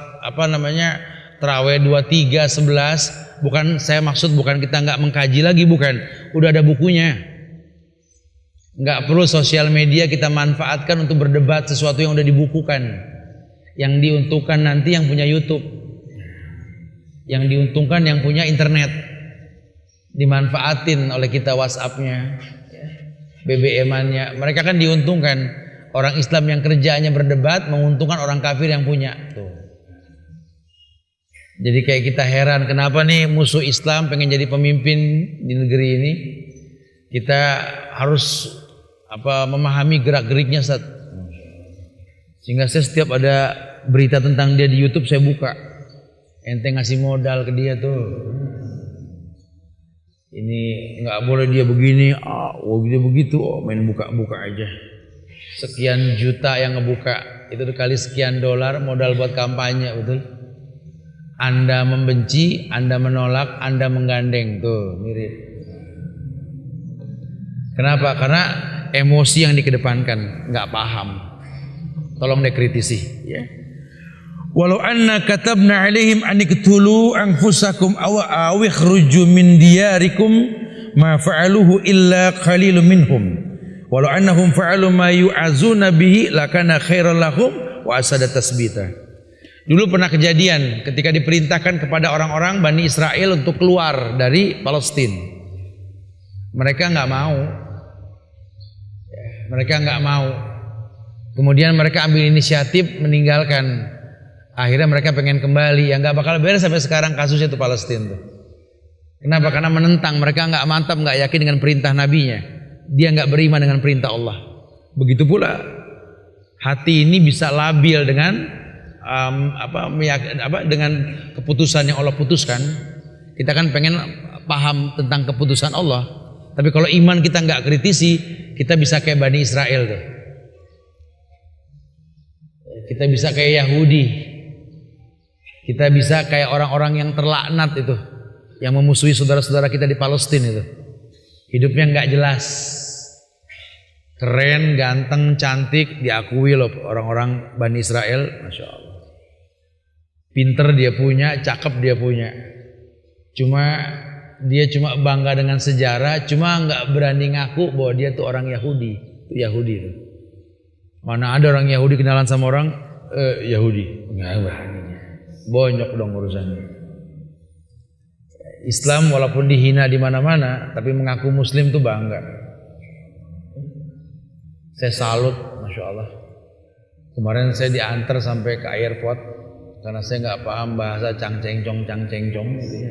tarawih 2, 3, 11. Bukan, saya maksud bukan kita nggak mengkaji lagi, bukan. Udah ada bukunya. Nggak perlu sosial media kita manfaatkan untuk berdebat sesuatu yang udah dibukukan. Yang diuntungkan nanti yang punya YouTube. Yang diuntungkan yang punya internet, dimanfaatin oleh kita WhatsApp-nya, BBM-annya. Mereka kan diuntungkan. Orang Islam yang kerjanya berdebat menguntungkan orang kafir yang punya. Tuh. Jadi kayak kita heran kenapa nih musuh Islam pengen jadi pemimpin di negeri ini. Kita harus memahami gerak-geriknya Ustaz. Sehingga saya setiap ada berita tentang dia di YouTube saya buka. Ente ngasih modal ke dia tuh. Ini nggak boleh dia begini, dia begitu, main buka-buka aja. Sekian juta yang ngebuka, itu kali sekian dolar modal buat kampanye, betul? Anda membenci, Anda menolak, Anda menggandeng, tuh mirip. Kenapa? Karena emosi yang dikedepankan, nggak paham. Tolong dikritisi, ya. Walau anna katabna alaihim an iqtulu anfusakum aw ikhruju min diyarikum ma fa'aluhu illa qalilun minhum. Walau annahum fa'alu ma yu'azuna bihi lakana khairan lahum wa asada tasbita. Dulu pernah kejadian ketika diperintahkan kepada orang-orang Bani Israel untuk keluar dari Palestina. Mereka nggak mau. Mereka nggak mau. Kemudian mereka ambil inisiatif meninggalkan. Akhirnya mereka pengen kembali. Yang nggak bakal beres sampai sekarang kasusnya itu Palestina tuh. Kenapa? Karena menentang. Mereka nggak mantap, nggak yakin dengan perintah nabinya. Dia nggak beriman dengan perintah Allah. Begitu pula hati ini bisa labil dengan dengan keputusan yang Allah putuskan. Kita kan pengen paham tentang keputusan Allah. Tapi kalau iman kita nggak kritisi, kita bisa kayak Bani Israel tuh. Kita bisa kayak Yahudi. Kita bisa kayak orang-orang yang terlaknat itu, yang memusuhi saudara-saudara kita di Palestina itu. Hidupnya nggak jelas. Keren, ganteng, cantik, diakui loh orang-orang Bani Israel, Masya Allah. Pinter dia punya, cakep dia punya. Dia cuma bangga dengan sejarah, cuma nggak berani ngaku bahwa dia tuh orang Yahudi. Itu Yahudi itu. Mana ada orang Yahudi kenalan sama orang Yahudi? Nggak berani. Bonyok dong urusannya. Islam walaupun dihina di mana-mana, tapi mengaku Muslim tuh bangga. Saya salut, Masya Allah. Kemarin saya diantar sampai ke airport karena saya nggak paham bahasa cangcengcong gitu ya.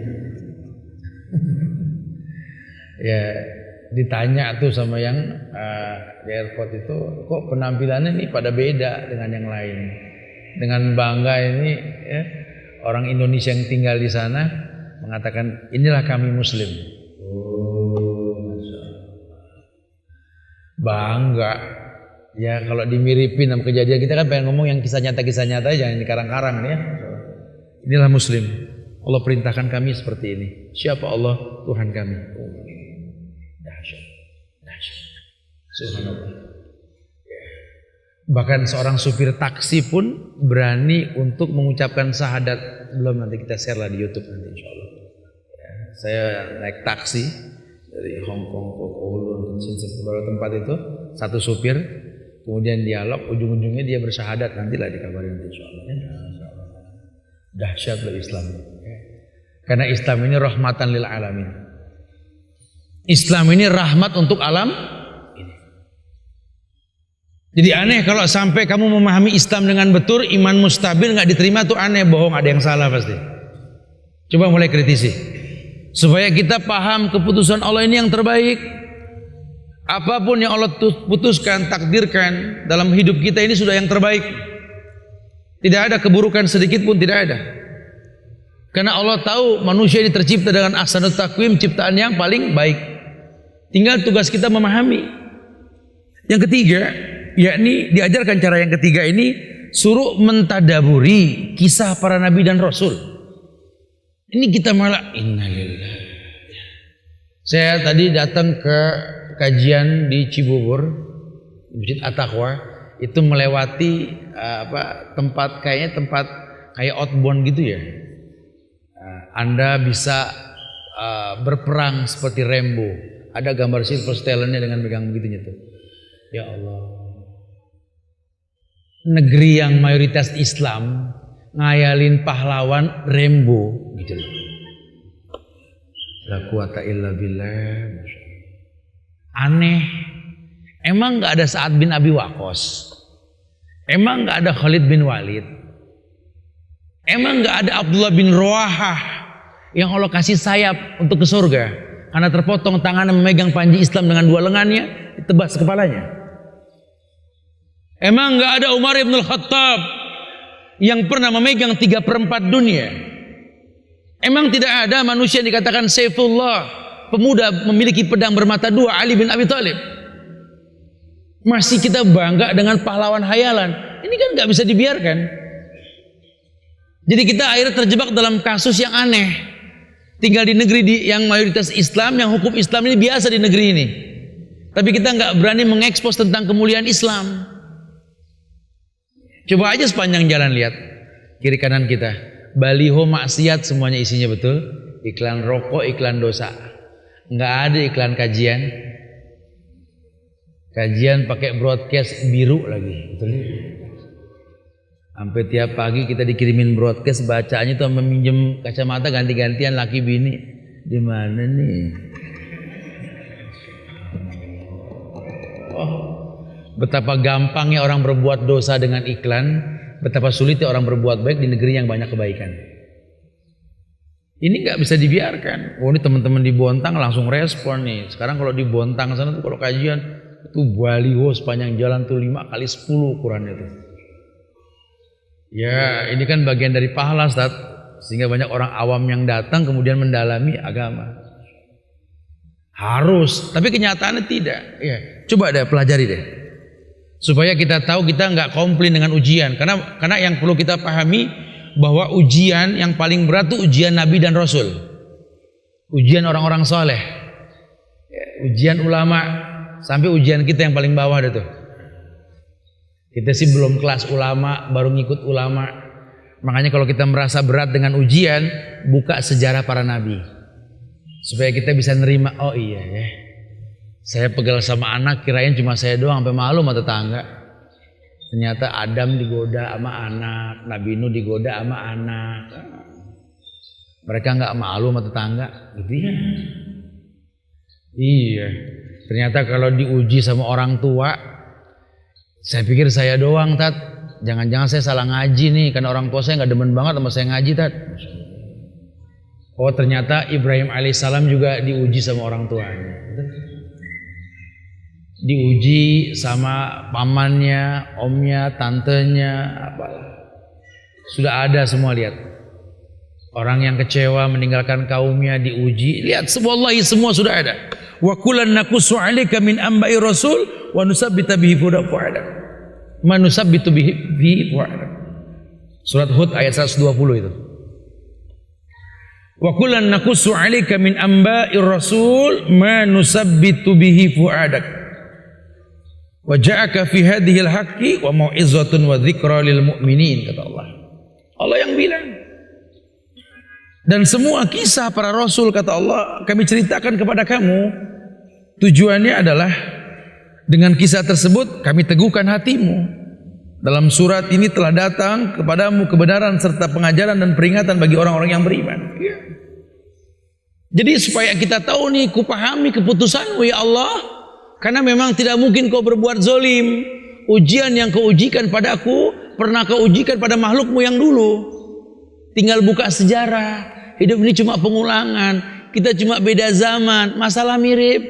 Ya ditanya tuh sama yang di airport itu, kok penampilannya ini pada beda dengan yang lain. Dengan bangga ini ya, orang Indonesia yang tinggal di sana mengatakan inilah kami Muslim. Bangga. Ya kalau dimiripin sama kejadian, kita kan pengen ngomong yang kisah nyata jangan dikarang-karang ya. Inilah Muslim. Allah perintahkan kami seperti ini. Siapa Allah? Tuhan kami. Dahsyat. Subhanallah. Bahkan seorang supir taksi pun berani untuk mengucapkan syahadat. Belum, nanti kita share lah di YouTube nanti insya Allah. Ya, saya naik taksi dari Hong Kong ke Kowloon ke beberapa tempat itu, satu supir, kemudian dialog, ujung-ujungnya dia bersyahadat, nantilah dikabarin nanti insya Allah. Ya. Dahsyat loh Islam. Ya. Karena Islam ini rahmatan lil alamin. Islam ini rahmat untuk alam. Jadi aneh kalau sampai kamu memahami Islam dengan betul, iman mustabil nggak diterima tuh aneh, bohong, ada yang salah pasti. Coba mulai kritisi, supaya kita paham keputusan Allah ini yang terbaik. Apapun yang Allah putuskan, takdirkan dalam hidup kita ini sudah yang terbaik. Tidak ada keburukan sedikit pun, tidak ada. Karena Allah tahu manusia ini tercipta dengan ahsanut taqwim, ciptaan yang paling baik. Tinggal tugas kita memahami. Yang ketiga, yakni diajarkan cara yang ketiga ini, suruh mentadaburi kisah para nabi dan rasul. Ini kita malah innalillah. Saya tadi datang ke kajian di Cibubur, Masjid At-Taqwa, itu melewati tempat kayak outbound gitu ya. Anda bisa berperang seperti Rambo. Ada gambar Sylvester Stallone dengan megang begitunya tuh. Ya Allah. Negeri yang mayoritas Islam ngayalin pahlawan Rambo gitu loh. La quwata illa billah. Aneh. Emang nggak ada Sa'ad bin Abi Waqqas? Emang nggak ada Khalid bin Walid? Emang nggak ada Abdullah bin Rawahah yang Allah kasih sayap untuk ke surga karena terpotong tangannya memegang panji Islam dengan dua lengannya, ditebas kepalanya? Emang nggak ada Umar ibn al-Khattab yang pernah memegang 3/4 dunia? Emang tidak ada manusia yang dikatakan Saifullah, pemuda memiliki pedang bermata dua, Ali bin Abi Thalib? Masih kita bangga dengan pahlawan hayalan. Ini kan nggak bisa dibiarkan. Jadi kita akhirnya terjebak dalam kasus yang aneh. Tinggal di negeri yang mayoritas Islam, yang hukum Islam ini biasa di negeri ini. Tapi kita nggak berani mengekspos tentang kemuliaan Islam. Coba aja sepanjang jalan lihat kiri kanan kita, baliho maksiat semuanya isinya betul, iklan rokok, iklan dosa. Nggak ada iklan kajian. Kajian pakai broadcast biru lagi, betul. Sampai tiap pagi kita dikirimin broadcast, bacaannya tuh meminjam kacamata ganti-gantian laki bini. Di mana nih? Oh, betapa gampangnya orang berbuat dosa dengan iklan, betapa sulitnya orang berbuat baik di negeri yang banyak kebaikan. Ini nggak bisa dibiarkan. Oh, ini teman-teman di Bontang langsung respon nih. Sekarang kalau di Bontang sana tuh kalau kajian itu baliho sepanjang jalan tuh 5 kali 10 ukurannya tuh. Ya, ini kan bagian dari pahala, Ustaz. Sehingga banyak orang awam yang datang kemudian mendalami agama. Harus, tapi kenyataannya tidak. Ya, coba deh pelajari deh. Supaya kita tahu kita nggak komplain dengan ujian. Karena yang perlu kita pahami bahwa ujian yang paling berat itu ujian Nabi dan Rasul. Ujian orang-orang soleh. Ya, ujian ulama sampai ujian kita yang paling bawah ada tuh. Kita sih belum kelas ulama, baru ngikut ulama. Makanya kalau kita merasa berat dengan ujian, buka sejarah para nabi. Supaya kita bisa nerima, oh iya ya. Saya pegal sama anak, kirain cuma saya doang, sampai malu sama tetangga. Ternyata Adam digoda sama anak, Nabi Nuh digoda sama anak. Mereka nggak malu sama tetangga, gitu ya. Iya. Ternyata kalau diuji sama orang tua, saya pikir saya doang, Tat. Jangan-jangan saya salah ngaji nih, karena orang tua saya nggak demen banget sama saya ngaji, Tat. Oh, ternyata Ibrahim alaihissalam juga diuji sama orang tuanya. Diuji sama pamannya, omnya, tantenya, apalah. Sudah ada semua, lihat. Orang yang kecewa meninggalkan kaumnya diuji, lihat wallahi semua sudah ada. Wa kullan naqussu 'alaika min amba'i rasul wa nusabbitu bihi fu'adak. Ma nusabbitu bihi fu'adak. Surat Hud ayat 120 itu. Wa kullan naqussu 'alaika min amba'i rasul ma nusabbitu bihi fu'adak. Wa ja'aka fi hadhil haqqi wa mau'izatun wa dzikra lil mu'minin, kata Allah. Allah yang bilang. Dan semua kisah para rasul, kata Allah, kami ceritakan kepada kamu. Tujuannya adalah dengan kisah tersebut kami teguhkan hatimu. Dalam surat ini telah datang kepadamu kebenaran serta pengajaran dan peringatan bagi orang-orang yang beriman. Ya. Jadi supaya kita tahu nih, kupahami keputusanmu ya Allah, karena memang tidak mungkin kau berbuat zolim. Ujian yang kau ujikan padaku pernah kau ujikan pada makhlukmu yang dulu. Tinggal buka sejarah. Hidup ini cuma pengulangan. Kita cuma beda zaman. Masalah mirip.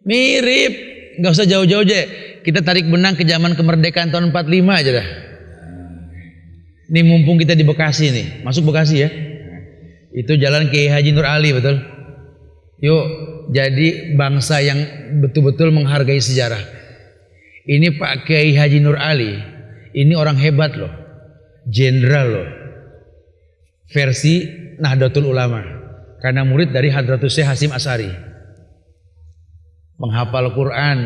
Mirip. Gak usah jauh-jauh aja. Kita tarik benang ke zaman kemerdekaan tahun 45 aja dah. Ini mumpung kita di Bekasi nih. Masuk Bekasi ya. Itu jalan Kiai Haji Nur Ali, betul? Yuk, jadi bangsa yang betul-betul menghargai sejarah. Ini Pak Kiai Haji Nur Ali. Ini orang hebat loh, jenderal loh, versi Nahdlatul Ulama, karena murid dari Hadratus Syekh Hasyim Asy'ari, menghafal Quran.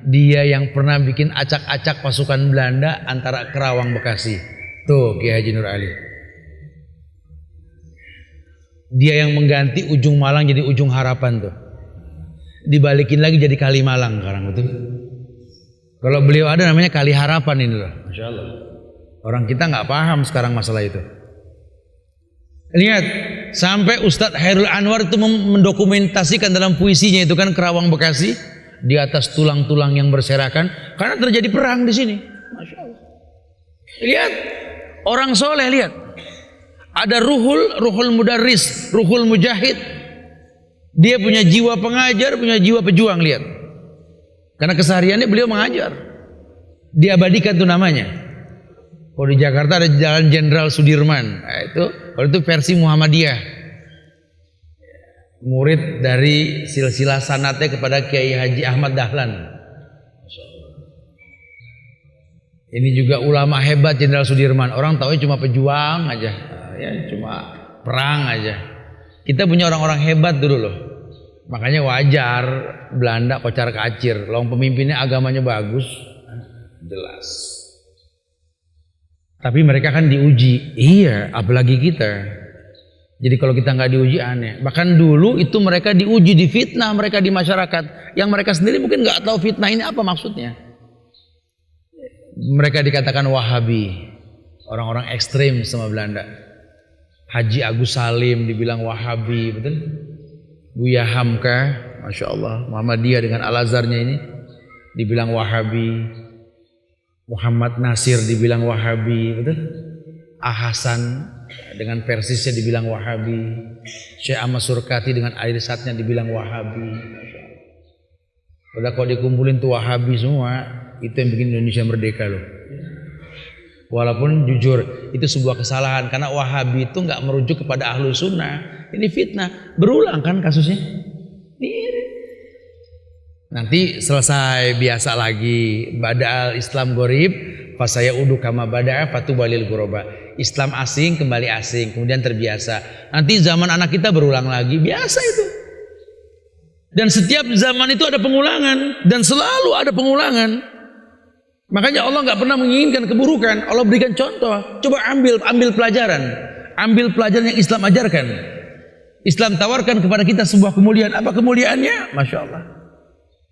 Dia yang pernah bikin acak-acak pasukan Belanda antara Kerawang Bekasi. Tuh Kiai Haji Nur Ali. Dia yang mengganti ujung Malang jadi ujung Harapan tuh, dibalikin lagi jadi Kalimalang sekarang betul. Kalau beliau ada namanya Kali Harapan ini loh. Masya Allah. Orang kita nggak paham sekarang masalah itu. Lihat, sampai Ustadz Hairul Anwar itu mendokumentasikan dalam puisinya itu kan Kerawang Bekasi, di atas tulang-tulang yang berserakan karena terjadi perang di sini. Masya Allah. Lihat, orang soleh lihat. Ada ruhul mudarris, ruhul mujahid. Dia punya jiwa pengajar, punya jiwa pejuang, lihat. Karena kesehariannya beliau mengajar. Diabadikan tuh namanya. Kalau di Jakarta ada Jalan Jenderal Sudirman. Nah, kalau itu versi Muhammadiyah. Murid dari silsilah sanate kepada Kiai Haji Ahmad Dahlan. Ini juga ulama hebat Jenderal Sudirman. Orang tahu cuma pejuang aja. Ya, cuma perang aja. Kita punya orang-orang hebat dulu loh. Makanya wajar Belanda kocar kacir. Long pemimpinnya agamanya bagus. jelas. Tapi mereka kan diuji. Iya, apalagi kita. Jadi kalau kita nggak diuji aneh. Bahkan dulu itu mereka diuji, difitnah mereka di masyarakat. Yang mereka sendiri mungkin nggak tahu fitnah ini apa maksudnya. Mereka dikatakan Wahabi, orang-orang ekstrim sama Belanda. Haji Agus Salim dibilang Wahabi, betul? Buya Hamka, Masya Allah, Muhammadiyah dengan Al-Azharnya ini dibilang Wahabi. Muhammad Nasir dibilang Wahabi, betul? Ahasan dengan Persisnya dibilang Wahabi. Syekh Ahmad Surkati dengan Airsatnya dibilang Wahabi. Padahal kalau dikumpulin tuh Wahabi semua, itu yang bikin Indonesia merdeka loh. Walaupun jujur itu sebuah kesalahan karena Wahabi itu nggak merujuk kepada ahlu sunnah. Ini fitnah, berulang kan kasusnya. Nanti selesai biasa lagi badal Islam gorib, pas saya udu kama bada'a fatubalil guroba. Islam asing kembali asing, kemudian terbiasa. Nanti zaman anak kita berulang lagi, biasa itu. Dan setiap zaman itu ada pengulangan dan selalu ada pengulangan. Makanya Allah nggak pernah menginginkan keburukan. Allah berikan contoh. Coba ambil pelajaran, ambil pelajaran yang Islam ajarkan. Islam tawarkan kepada kita sebuah kemuliaan. Apa kemuliaannya? Masya Allah.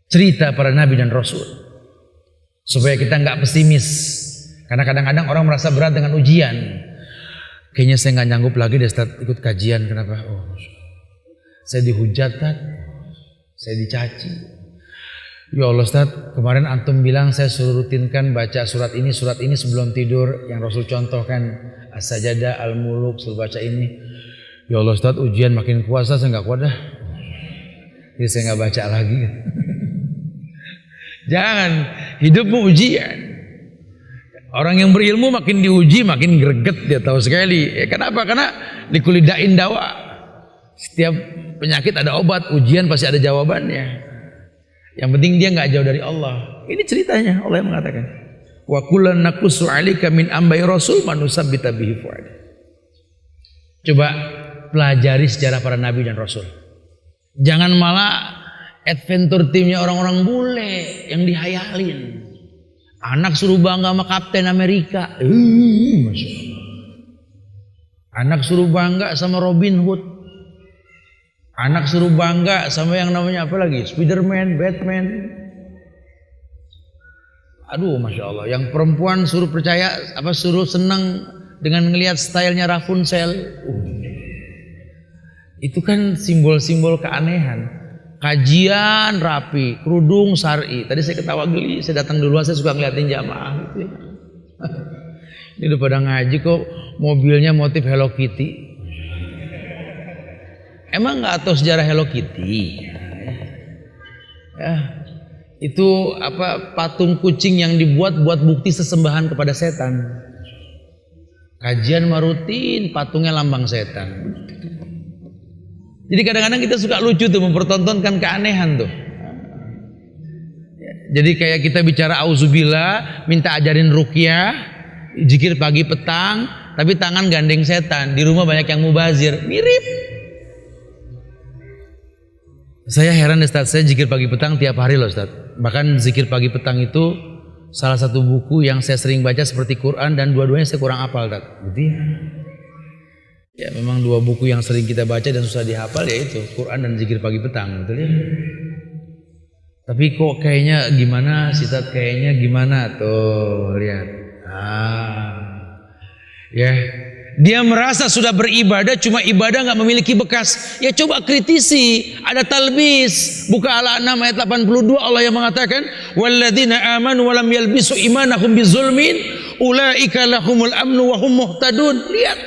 Cerita para nabi dan rasul supaya kita nggak pesimis, karena kadang-kadang orang merasa berat dengan ujian. Kayaknya saya nggak nyanggup lagi deh Ustaz ikut kajian. Kenapa? Saya dihujat Ustaz, saya dicaci. Ya Allah Ustaz, kemarin antum bilang saya suruh rutinkan baca surat ini sebelum tidur yang Rasul contohkan, As-Sajadah, Al-Muluk, suruh baca ini. Ya Allah Ustaz, ujian makin kuat, saya nggak kuat dah, jadi saya nggak baca lagi. Jangan, hidupmu ujian. Orang yang berilmu makin diuji makin greget, dia tahu sekali. Kenapa? Karena dikulidain dawa. Setiap penyakit ada obat, ujian pasti ada jawabannya. Yang penting dia nggak jauh dari Allah. Ini ceritanya Allah yang mengatakan. Wa kullan naqussu 'alaika min ambai rasul manusabbita bihi fuad. Coba pelajari sejarah para nabi dan rasul. Jangan malah adventure timnya orang-orang bule yang dihayalin. Anak suruh bangga sama Kapten Amerika. Masya Allah. Anak suruh bangga sama Robin Hood. Anak suruh bangga sama yang namanya apa lagi? Spiderman, Batman. Aduh, Masya Allah. Yang perempuan suruh percaya, suruh senang dengan ngelihat stylenya Rapunzel. Itu kan simbol-simbol keanehan. Kajian rapi, kerudung syar'i. Tadi saya ketawa geli, saya datang duluan, saya suka ngeliatin jamaah gitu ya. Ini udah pada ngaji kok mobilnya motif Hello Kitty. Emang nggak tahu sejarah Hello Kitty? Ya, itu patung kucing yang dibuat buat bukti sesembahan kepada setan. Kajian marutin, patungnya lambang setan. Jadi kadang-kadang kita suka lucu tuh mempertontonkan keanehan tuh. Jadi kayak kita bicara auzubillah, minta ajarin ruqyah, zikir pagi petang, tapi tangan gandeng setan. Di rumah banyak yang mubazir, mirip. Saya heran Ustaz, saya zikir pagi petang tiap hari loh Ustaz. Bahkan zikir pagi petang itu salah satu buku yang saya sering baca seperti Quran, dan dua-duanya saya kurang hafal Ustaz. Gitu ya, memang dua buku yang sering kita baca dan susah dihafal, yaitu Quran dan zikir pagi petang, betul ya? Tapi kok kayaknya gimana sih Ustaz, kayaknya gimana tuh, lihat. Ya. Dia merasa sudah beribadah, cuma ibadah nggak memiliki bekas. Ya coba kritisi, ada talbis. Buka Al-An'am ayat 82, Allah yang mengatakan, "Walladzina amanu wa lam yalbisu imanahum bizulmin, ulaika lahumul amnu wa hum muhtadun." Lihat.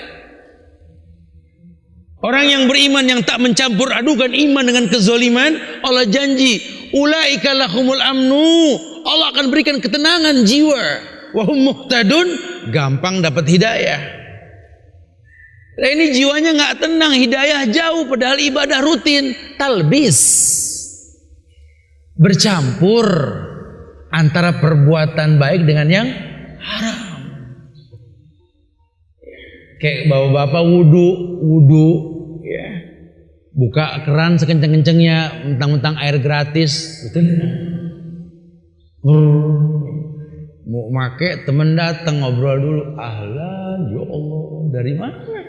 Orang yang beriman yang tak mencampur adukan iman dengan kezoliman, Allah janji, ulaika lahumul amnu. Allah akan berikan ketenangan jiwa. Wa hum muhtadun, gampang dapat hidayah. Nah, ini jiwanya nggak tenang, hidayah jauh, padahal ibadah rutin, talbis, bercampur antara perbuatan baik dengan yang haram. Kayak bapak-bapak wudu, ya, buka keran sekenceng-kencengnya, mentang-mentang air gratis, betul? Mau make temen datang ngobrol dulu. Ahlan, ya Allah, dari mana?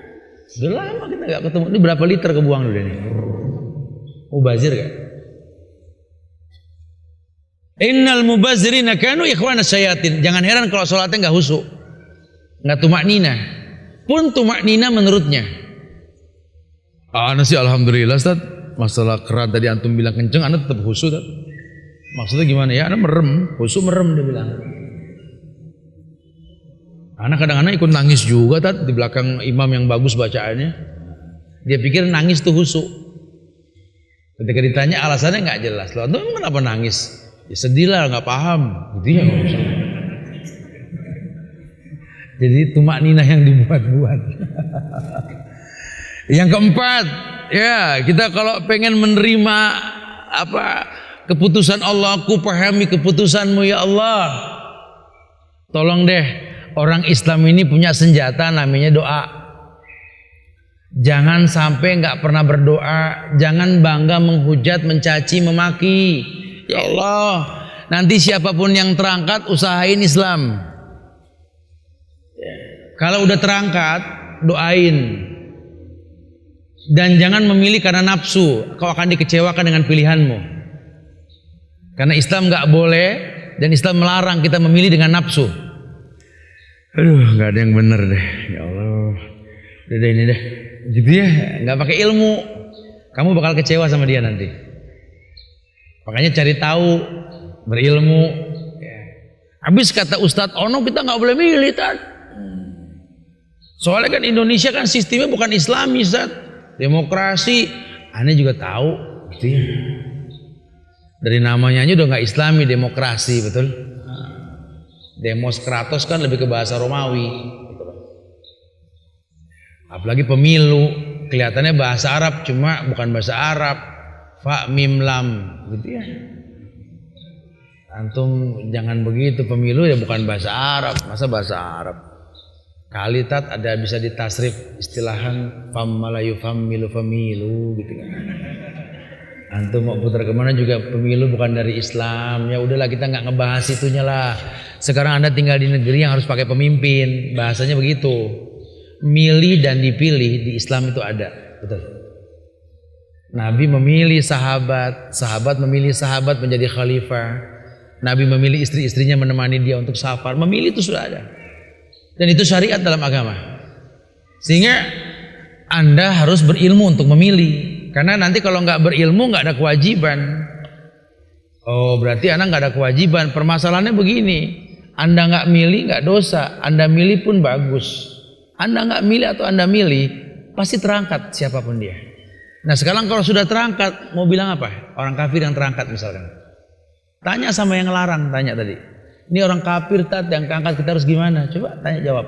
Sudah lama kita gak ketemu. Ini berapa liter kebuang dulu nih? Mubazir gak? Innal mubazirina kanu ikhwana syayatin. Jangan heran kalau sholatnya gak khusyuk, gak tumaknina. Pun tumaknina menurutnya. Ana sih alhamdulillah Ustaz. Masalah kerat tadi antum bilang kenceng, ana tetap khusyuk Ustaz. Maksudnya gimana ya? Ana merem, khusyuk merem dia bilang. Ana kadang-kadang ikut nangis juga Ustaz di belakang imam yang bagus bacaannya. Dia pikir nangis tuh khusyuk. Ketika ditanya alasannya nggak jelas. Loh, antum kenapa nangis? Ya sedih lah, nggak paham. Gitu ya. Jadi tumakninah yang dibuat-buat. Yang keempat, ya kita kalau pengen menerima keputusan Allah, aku pahami keputusanmu ya Allah. Tolong deh, orang Islam ini punya senjata namanya doa. Jangan sampai nggak pernah berdoa, jangan bangga menghujat, mencaci, memaki. Ya Allah, nanti siapapun yang terangkat usahain Islam. Kalau udah terangkat, doain. Dan jangan memilih karena nafsu, kau akan dikecewakan dengan pilihanmu. Karena Islam nggak boleh dan Islam melarang kita memilih dengan nafsu. Aduh, nggak ada yang bener deh. Ya Allah, udah deh ini deh. Gitu ya, nggak pakai ilmu, kamu bakal kecewa sama dia nanti. Makanya cari tahu, berilmu. Habis kata Ustadz Ono kita nggak boleh milih, Tad. Soalnya kan Indonesia kan sistemnya bukan Islami, Ustadz. Demokrasi, aneh juga tahu, gitu ya. Dari namanya aja udah nggak Islami, demokrasi, betul? Demos Kratos kan lebih ke bahasa Romawi. Apalagi pemilu, kelihatannya bahasa Arab, cuma bukan bahasa Arab. Fa mim lam, gitu ya. Antum jangan begitu, pemilu ya bukan bahasa Arab, masa bahasa Arab. Kalitat ada bisa ditasrif istilahan famalayu familu familu gitu kan. Antum mau putar kemana juga pemilu bukan dari Islam. Ya udahlah kita nggak ngebahas itunya lah. Sekarang Anda tinggal di negeri yang harus pakai pemimpin, bahasanya begitu. Milih dan dipilih di Islam itu ada, betul. Nabi memilih sahabat, sahabat memilih sahabat menjadi khalifah. Nabi memilih istri-istrinya menemani dia untuk safar. Memilih itu sudah ada. Dan itu syariat dalam agama. Sehingga Anda harus berilmu untuk memilih. Karena nanti kalau nggak berilmu nggak ada kewajiban. Oh berarti Anda nggak ada kewajiban. Permasalahannya begini, Anda nggak milih nggak dosa, Anda milih pun bagus. Anda nggak milih atau Anda milih pasti terangkat siapapun dia. Nah sekarang kalau sudah terangkat mau bilang apa? Orang kafir yang terangkat misalkan. Tanya sama yang larang, tanya tadi. Ini orang kafir Tat yang keangkat kita harus gimana? Coba tanya jawab.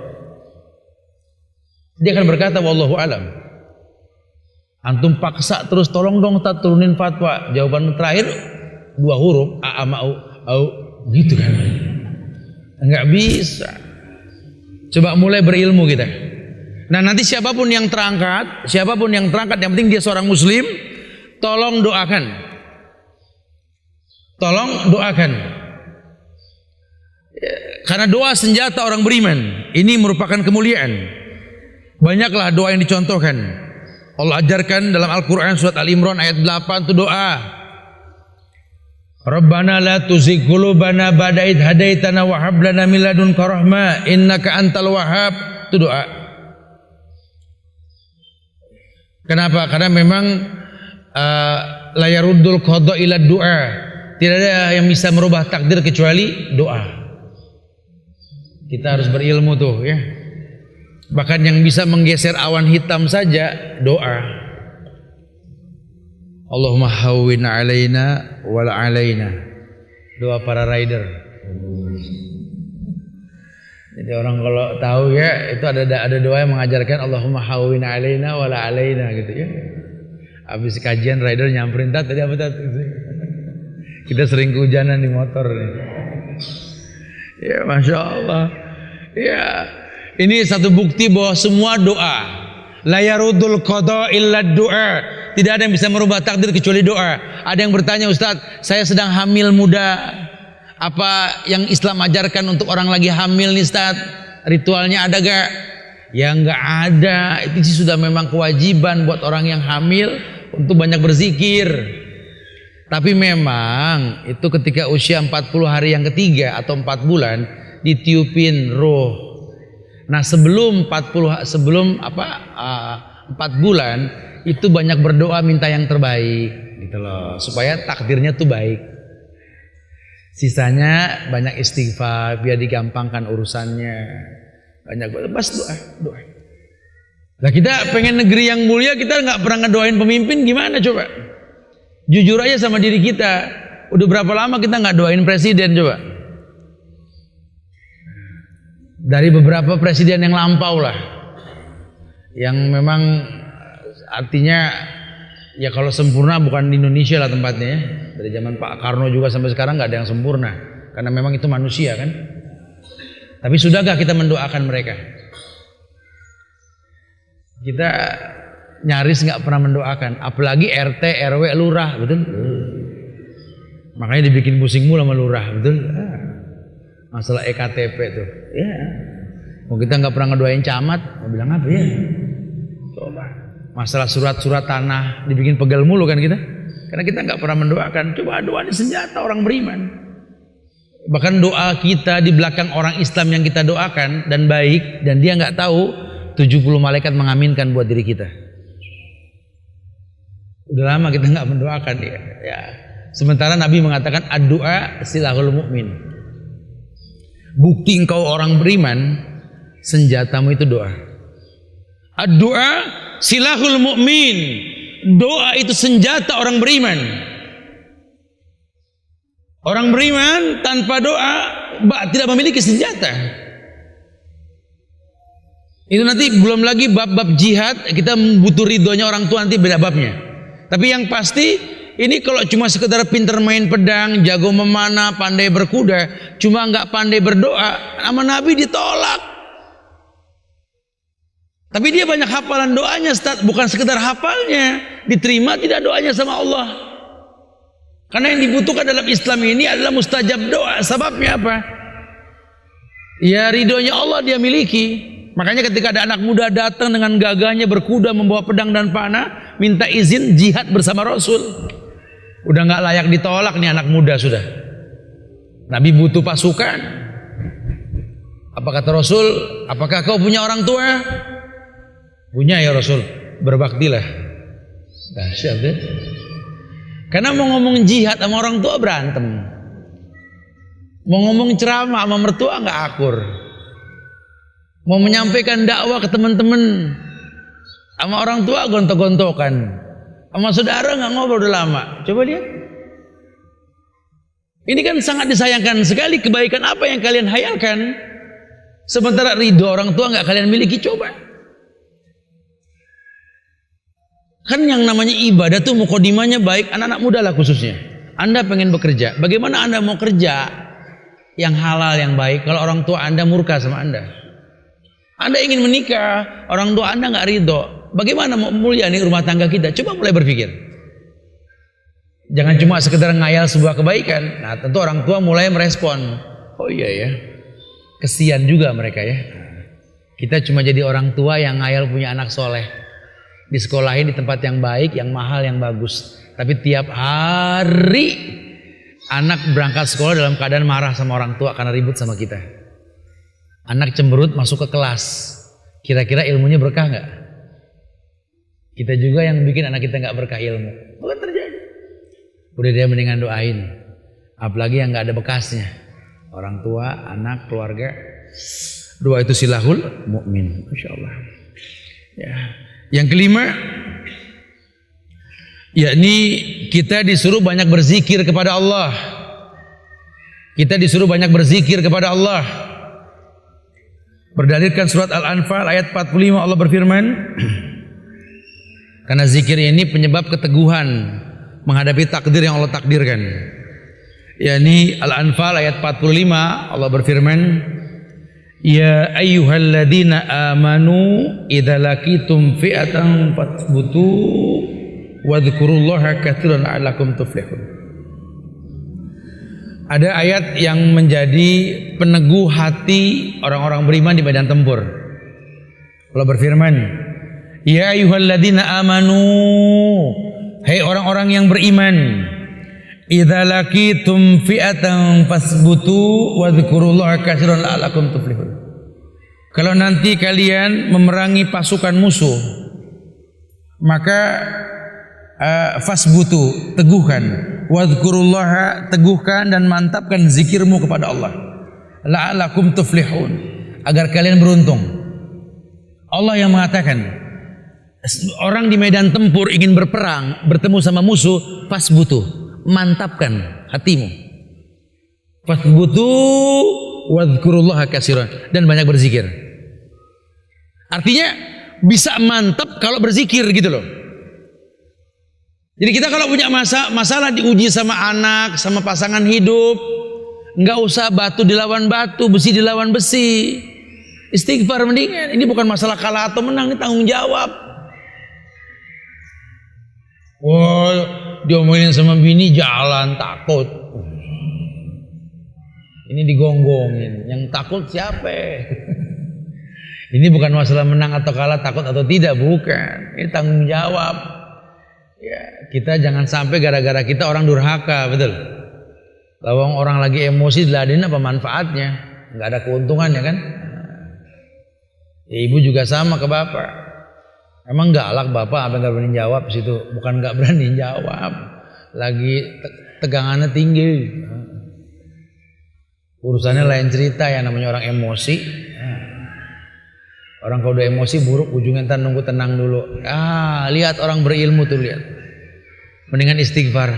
Dia akan berkata wallahu alam. Antum paksa terus tolong dong Tat turunin fatwa. Jawaban terakhir 2 huruf a mau au gitu kan. Enggak bisa. Coba mulai berilmu kita. Nah, nanti siapapun yang terangkat yang penting dia seorang muslim, tolong doakan. Tolong doakan. Karena doa senjata orang beriman. Ini merupakan kemuliaan. Banyaklah doa yang dicontohkan. Allah ajarkan dalam Al-Quran surat Al-Imran ayat 8 itu doa. Rabbana la tuzigh qulubana ba'da idh hadaitana wa hab lana min ladunka rahmah innaka antal wahhab. Itu doa. Kenapa? Karena memang la yaruddul qada ila du'a. Tidak ada yang bisa merubah takdir kecuali doa. Kita harus berilmu tuh ya. Bahkan yang bisa menggeser awan hitam saja doa. Allahumma hawwin alaina wala alaina. Doa para rider. Jadi orang kalau tahu ya itu ada doa yang mengajarkan Allahumma hawwin alaina wala alaina gitu ya. Habis kajian rider nyamperin Tat tadi apa Tat? Kita sering kehujanan di motor nih. Ya Masya Allah. Ya ini satu bukti bahwa semua doa la yarudul qada illa doa. Tidak ada yang bisa merubah takdir kecuali doa. Ada yang bertanya Ustaz, saya sedang hamil muda. Apa yang Islam ajarkan untuk orang lagi hamil nih Ustaz? Ritualnya ada gak? Ya nggak ada. Itu sih sudah memang kewajiban buat orang yang hamil untuk banyak berzikir. Tapi memang itu ketika usia 40 hari yang ketiga atau 4 bulan ditiupin roh. Nah sebelum 4 bulan itu banyak berdoa minta yang terbaik gitu loh, supaya takdirnya tuh baik. Sisanya banyak istighfar biar digampangkan urusannya. Banyak bas doa. Nah kita pengen negeri yang mulia, kita nggak pernah ngedoain pemimpin, gimana coba? Jujur aja sama diri kita. Udah berapa lama kita nggak doain presiden coba? Dari beberapa presiden yang lampau lah, yang memang artinya ya kalau sempurna bukan di Indonesia lah tempatnya ya. Dari zaman Pak Karno juga sampai sekarang nggak ada yang sempurna, karena memang itu manusia kan. Tapi sudahkah kita mendoakan mereka? Kita nyaris nggak pernah mendoakan, apalagi RT, RW, lurah, betul? Makanya dibikin pusing mulu sama lurah, betul? Masalah EKTP tuh, ya. Mau kita nggak pernah ngedoain camat, mau bilang apa ya? Coba. Masalah surat-surat tanah dibikin pegel mulu kan kita, karena kita nggak pernah mendoakan. Coba doa ini senjata orang beriman. Bahkan doa kita di belakang orang Islam yang kita doakan dan baik, dan dia nggak tahu, 70 malaikat mengaminkan buat diri kita. Udah lama kita nggak mendoakan dia. Ya. Sementara Nabi mengatakan ad-du'a silahul mu'min. Bukti engkau orang beriman, senjatamu itu doa. Ad-du'a silahul mu'min. Doa itu senjata orang beriman. Orang beriman tanpa doa tidak memiliki senjata. Itu nanti belum lagi bab-bab jihad, kita butuh ridhonya orang tua, nanti beda babnya. Tapi yang pasti ini kalau cuma sekedar pinter main pedang, jago memanah, pandai berkuda, cuma nggak pandai berdoa, sama Nabi ditolak. Tapi dia banyak hafalan doanya, Ustaz. Bukan sekedar hafalnya, diterima tidak doanya sama Allah. Karena yang dibutuhkan dalam Islam ini adalah mustajab doa. Sebabnya apa? Ya ridhonya Allah dia miliki. Makanya ketika ada anak muda datang dengan gagahnya berkuda membawa pedang dan panah, minta izin jihad bersama Rasul. Udah nggak layak ditolak nih anak muda sudah. Nabi butuh pasukan. Apa kata Rasul? Apakah kau punya orang tua? Punya ya Rasul. Berbaktilah. Dahsyat ya. Karena mau ngomong jihad sama orang tua berantem. Mau ngomong ceramah sama mertua nggak akur. Mau menyampaikan dakwah ke teman-teman sama orang tua gontok-gontokan. Sama saudara nggak ngobrol udah lama. Coba lihat. Ini kan sangat disayangkan sekali, kebaikan apa yang kalian hayalkan, sementara ridho orang tua nggak kalian miliki. Coba. Kan yang namanya ibadah tuh mukadimahnya baik, anak-anak muda lah khususnya. Anda pengen bekerja, bagaimana Anda mau kerja yang halal, yang baik, kalau orang tua Anda murka sama Anda? Anda ingin menikah, orang tua Anda nggak ridho, bagaimana mau mulia nih rumah tangga kita? Coba mulai berpikir. Jangan cuma sekedar ngayal sebuah kebaikan. Nah tentu orang tua mulai merespon, oh iya ya, kesian juga mereka ya. Kita cuma jadi orang tua yang ngayal punya anak soleh, disekolahin di tempat yang baik, yang mahal, yang bagus. Tapi tiap hari anak berangkat sekolah dalam keadaan marah sama orang tua karena ribut sama kita. Anak cemberut masuk ke kelas, kira-kira ilmunya berkah nggak? Kita juga yang bikin anak kita nggak berkah ilmu. Bukan terjadi. Udah dia mendingan doain. Apalagi yang nggak ada bekasnya. Orang tua, anak, keluarga. Doa itu silahul mukmin. Masya Allah. Ya. Yang kelima, yakni kita disuruh banyak berzikir kepada Allah. Kita disuruh banyak berzikir kepada Allah. Berdalilkan surat Al-Anfal ayat 45, Allah berfirman, karena zikir ini penyebab keteguhan menghadapi takdir yang Allah takdirkan. Yakni Al-Anfal ayat 45, Allah berfirman, ya ayyuhalladzina amanu idza laqitum fi'atan fathbutu wadhkurullaha katsiran la'allakum tuflihun. Ada ayat yang menjadi peneguh hati orang-orang beriman di medan tempur. Allah berfirman, ya ayyuhalladzina amanu, hai orang-orang yang beriman, idza laqitum fi'atan fasbutu wadhkurullaha katsiran la'allakum tuflihun. Kalau nanti kalian memerangi pasukan musuh, maka fasbutu, teguhkan, wadhkurullaha, teguhkan dan mantapkan zikirmu kepada Allah, la'allakum tuflihun, agar kalian beruntung. Allah yang mengatakan, orang di medan tempur ingin berperang, bertemu sama musuh, fasbutu, mantapkan hatimu, fasbutu wadhkurullaha katsiran, dan banyak berzikir. Artinya bisa mantap kalau berzikir gitu loh. Jadi kita kalau punya masalah diuji sama anak, sama pasangan hidup, nggak usah batu dilawan batu, besi dilawan besi. Istighfar mendingan. Ini bukan masalah kalah atau menang, ini tanggung jawab. Wah, diomongin sama bini jalan takut. Ini digonggongin. Yang takut siapa? Ini bukan masalah menang atau kalah, takut atau tidak, bukan. Ini tanggung jawab. Ya, kita jangan sampai gara-gara kita orang durhaka, betul. Lawang orang lagi emosi diladenin apa manfaatnya? Nggak ada keuntungannya kan? Ya, ibu juga sama ke bapak. Emang galak bapak apa nggak berani jawab situ? Bukan nggak berani jawab, lagi tegangannya tinggi. Urusannya lain cerita ya, namanya orang emosi. Orang kalau udah emosi buruk, ujungnya ntar nunggu tenang dulu. Lihat orang berilmu tuh, lihat. Mendingan istighfar.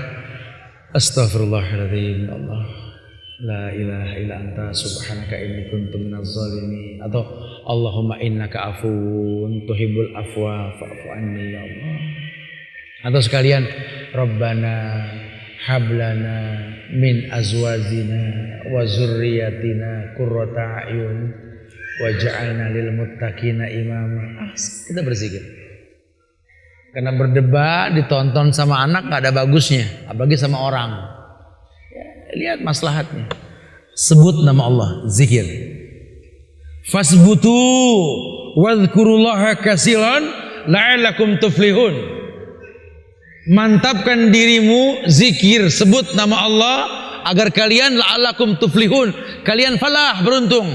Astaghfirullahaladzim, ya Allah. La ilaha illa anta subhanaka inni kuntu minaz zalimin. Atau Allahumma innaka afuwun tuhibbul afwa fa'fu anni ya Allah. Atau sekalian, Rabbana hablana min azwajina wa zurriyatina qurrata a'yun waj'alna lil muttaqina imama. Kita berzikir. Karena berdebat ditonton sama anak gak ada bagusnya, apalagi sama orang. Ya, lihat maslahatnya. Sebut nama Allah, zikir. Fasbutu wadhkurullaha katsiran la'allakum tuflihun. Mantapkan dirimu, zikir, sebut nama Allah agar kalian la'allakum tuflihun, kalian falah, beruntung.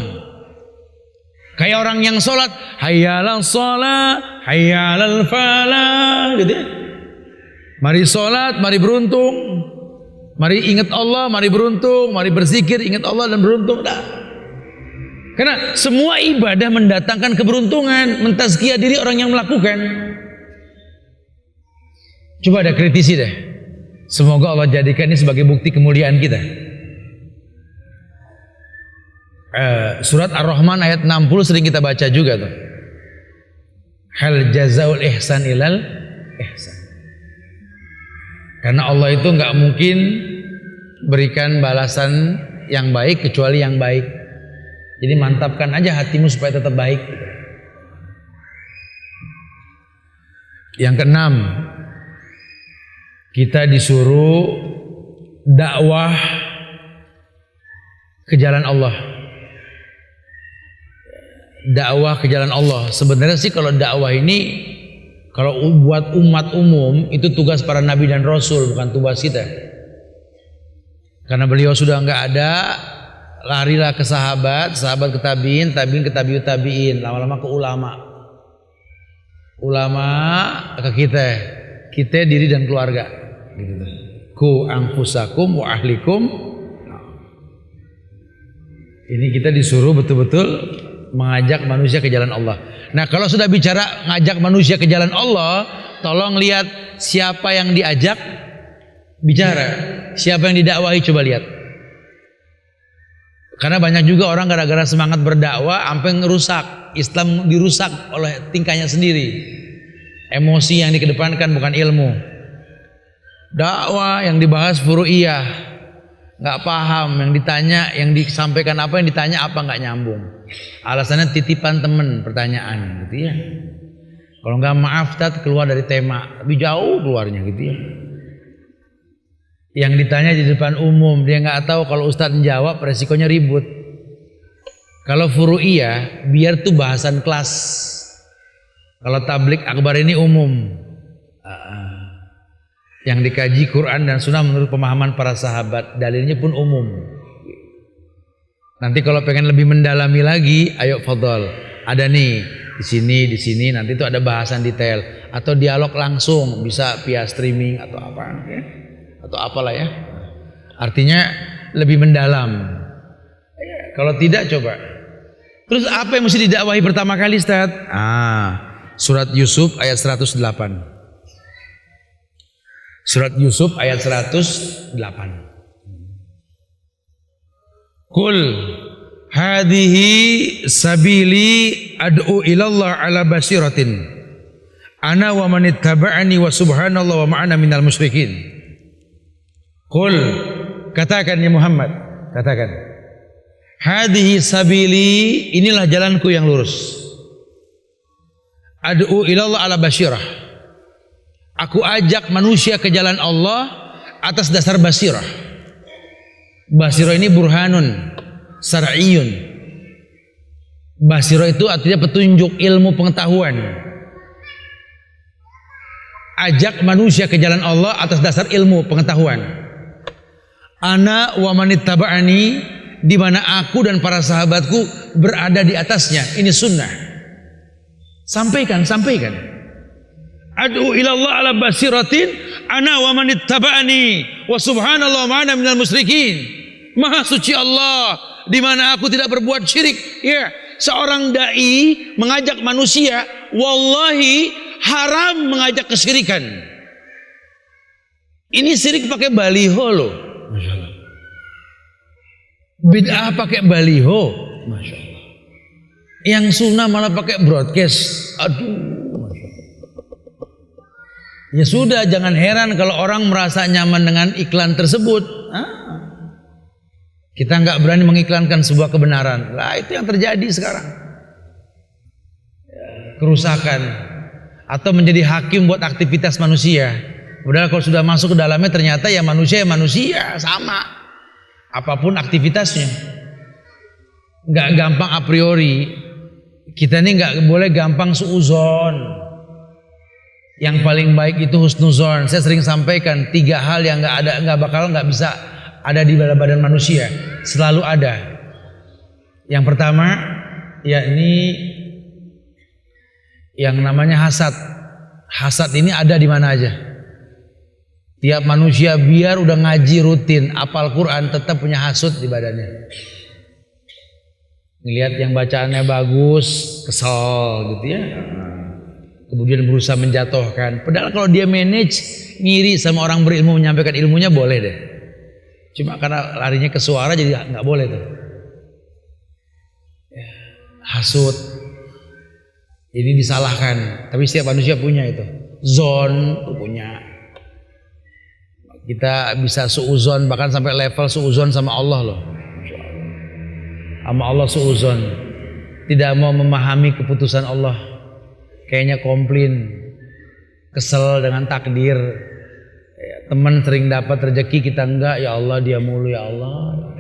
Kayak orang yang sholat, hayyalal sholat, hayyalal falah, gitu ya. Mari sholat, mari beruntung. Mari ingat Allah, mari beruntung. Mari berzikir, ingat Allah dan beruntung. Dah. Karena semua ibadah mendatangkan keberuntungan, mentazkiyah diri orang yang melakukan. Coba ada kritisi deh. Semoga Allah jadikan ini sebagai bukti kemuliaan kita. Surat Ar-Rahman ayat 60 sering kita baca juga tuh. Hal jazaul ihsan ilal ihsan. Karena Allah itu nggak mungkin berikan balasan yang baik kecuali yang baik. Jadi mantapkan aja hatimu supaya tetap baik. Yang keenam, kita disuruh dakwah ke jalan Allah. Dakwah ke jalan Allah. Sebenarnya sih kalau dakwah ini, kalau buat umat umum itu tugas para nabi dan rasul, bukan tugas kita. Karena beliau sudah nggak ada, larilah ke sahabat, sahabat ke tabiin, tabiin ke tabiut tabiin, lama-lama ke ulama, ulama ke kita diri dan keluarga. Gitu. Ku anfusakum wa ahlikum. Ini kita disuruh betul-betul mengajak manusia ke jalan Allah. Nah, kalau sudah bicara ngajak manusia ke jalan Allah, tolong lihat siapa yang diajak bicara, siapa yang didakwahi, coba lihat. Karena banyak juga orang gara-gara semangat berdakwah sampai ngerusak, Islam dirusak oleh tingkahnya sendiri. Emosi yang dikedepankan bukan ilmu. Dakwah yang dibahas furu'iyah, nggak paham, yang ditanya, yang disampaikan apa, yang ditanya apa, nggak nyambung. Alasannya titipan temen pertanyaan, gitu ya. Kalau nggak maaf, keluar dari tema, lebih jauh keluarnya, gitu ya. Yang ditanya di depan umum, dia nggak tahu kalau Ustadz jawab resikonya ribut. Kalau furu'iyah, biar tuh bahasan kelas. Kalau tablik akbar ini umum. Yang dikaji Quran dan Sunnah menurut pemahaman para sahabat, dalilnya pun umum. Nanti kalau pengen lebih mendalami lagi, ayo fadhol. Ada nih di sini nanti itu ada bahasan detail atau dialog langsung, bisa via streaming atau apa ya. Atau apalah ya. Artinya lebih mendalam. Kalau tidak coba. Terus apa yang mesti didakwahi pertama kali, Ustaz? Surat Yusuf ayat 108. Surat Yusuf ayat 108. Qul hadhihi sabili ad'u ilallah ala basiratin ana wa man ittaba'ani wa subhanallah wa ma'ana minal musyrikin. Qul, katakan ya Muhammad, katakan. Hadhihi sabili, inilah jalanku yang lurus. Ad'u ilallah ala basyirah. Aku ajak manusia ke jalan Allah atas dasar basirah. Basirah ini burhanun syar'iyyun. Basirah itu artinya petunjuk, ilmu, pengetahuan. Ajak manusia ke jalan Allah atas dasar ilmu, pengetahuan. Ana wa manittaba'ani, di mana aku dan para sahabatku berada di atasnya. Ini sunnah. Sampaikan. Ad'u ilallah ala basiratin ana wa manittaba'ani wa subhanallah wa ma'ana minal musyrikin. Maha suci Allah, di mana aku tidak berbuat syirik. Ya, seorang dai mengajak manusia, wallahi haram mengajak kesyirikan. Ini syirik pakai baliho loh. Masya Allah. Bid'ah pakai baliho, Masya Allah. Yang sunnah malah pakai broadcast. Aduh, Masya Allah. Ya sudah, jangan heran kalau orang merasa nyaman dengan iklan tersebut. Kita nggak berani mengiklankan sebuah kebenaran. Lah itu yang terjadi sekarang. Kerusakan atau menjadi hakim buat aktivitas manusia. Padahal kalau sudah masuk ke dalamnya ternyata ya manusia sama, apapun aktivitasnya. Nggak gampang a priori. Kita ini nggak boleh gampang suuzon. Yang paling baik itu husnuzon. Saya sering sampaikan 3 hal yang nggak bisa ada di badan manusia, selalu ada. Yang pertama, yakni yang namanya hasad. Hasad ini ada di mana aja. Tiap manusia biar udah ngaji rutin, apal Quran, tetap punya hasud di badannya. Ngelihat yang bacaannya bagus, kesel gitu ya. Kemudian berusaha menjatuhkan. Padahal kalau dia manage, ngiri sama orang berilmu menyampaikan ilmunya boleh deh. Cuma karena larinya ke suara jadi nggak boleh tuh. Hasud. Ini disalahkan. Tapi setiap manusia punya itu. Zon punya. Kita bisa suuzon, bahkan sampai level suuzon sama Allah loh. Sama Allah suuzon. Tidak mau memahami keputusan Allah. Kayaknya komplain. Kesel dengan takdir. Teman sering dapat rezeki, kita enggak. Ya Allah, dia mulu, ya Allah.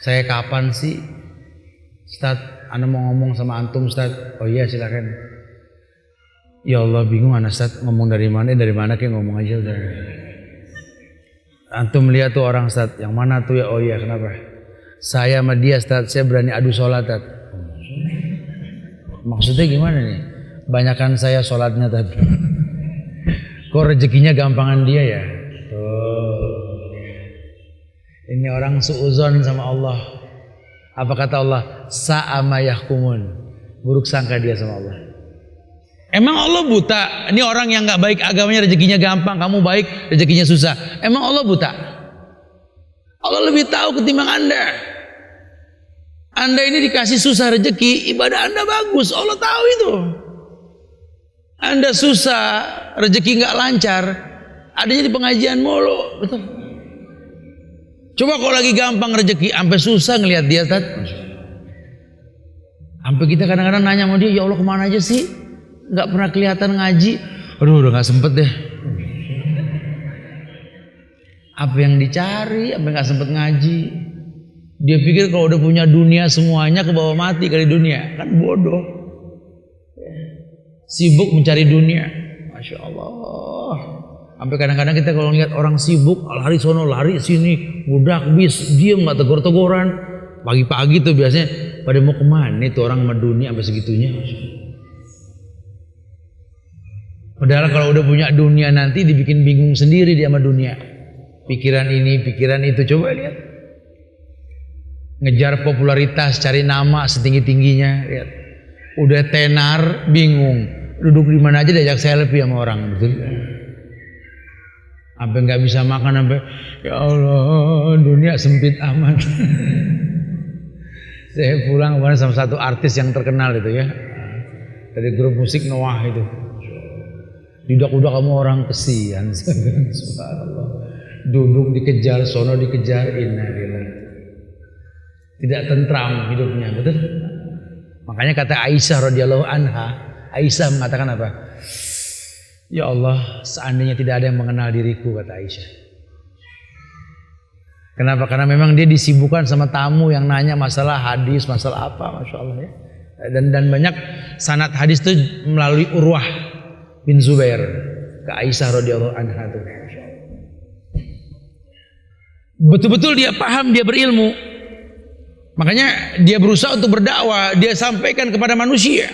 Saya kapan sih? Ustaz, Anda mau ngomong sama antum, Ustaz. Oh iya, silakan. Ya Allah, bingung anak Ustaz ngomong dari mana kayak ngomong aja udah. Antum lihat tuh orang Ustaz, yang mana tuh ya? Oh iya, kenapa? Saya sama dia Ustaz, saya berani adu sholat Ustaz. Maksudnya gimana nih? Banyakan saya sholatnya Ustaz. Kok rezekinya gampangan dia ya? Tuh. Ini orang suuzon sama Allah. Apa kata Allah? Sa'ama yahkumun. Buruk sangka dia sama Allah. Emang Allah buta? Ini orang yang gak baik agamanya rezekinya gampang, kamu baik rezekinya susah. Emang Allah buta? Allah lebih tahu ketimbang Anda. Anda ini dikasih susah rezeki, ibadah Anda bagus, Allah tahu itu. Anda susah, rezeki gak lancar, adanya di pengajian mulu, betul. Coba kalau lagi gampang rezeki, sampai susah ngelihat dia, sampai kita kadang-kadang nanya sama dia, ya Allah kemana aja sih? Nggak pernah kelihatan ngaji. Aduh, udah nggak sempet deh. Apa yang dicari, apa yang nggak sempat ngaji. Dia pikir kalau udah punya dunia semuanya kebawa mati kali dunia, kan bodoh. Sibuk mencari dunia, masya Allah. Sampai kadang-kadang kita kalau lihat orang sibuk, lari sono, lari sini, budak bis, diem nggak tegur-teguran. Pagi-pagi tuh biasanya pada mau kemana tuh orang sama dunia sampai segitunya. Padahal kalau udah punya dunia nanti dibikin bingung sendiri dia sama dunia. Pikiran ini, pikiran itu, coba lihat. Ngejar popularitas, cari nama setinggi-tingginya, lihat. Udah tenar, bingung. Duduk di mana aja diajak selfie sama orang, betul? Sampai nggak bisa makan, sampai ya Allah, dunia sempit amat. Saya pulang kemarin sama satu artis yang terkenal itu ya, dari grup musik Noah itu. Didak-udak kamu orang, kesian. Subhanallah. Duduk dikejar, sono dikejar, innalillahi. Tidak tentram hidupnya, betul? Makanya kata Aisyah radhiyallahu anha, Aisyah mengatakan apa? Ya Allah, seandainya tidak ada yang mengenal diriku, kata Aisyah. Kenapa? Karena memang dia disibukkan sama tamu yang nanya masalah hadis, masalah apa, masya Allah ya. Dan banyak sanad hadis itu melalui Urwah bin Zubair ke Aisyah radhiyallahu anha itu. Betul-betul dia paham, dia berilmu. Makanya dia berusaha untuk berdakwah, dia sampaikan kepada manusia.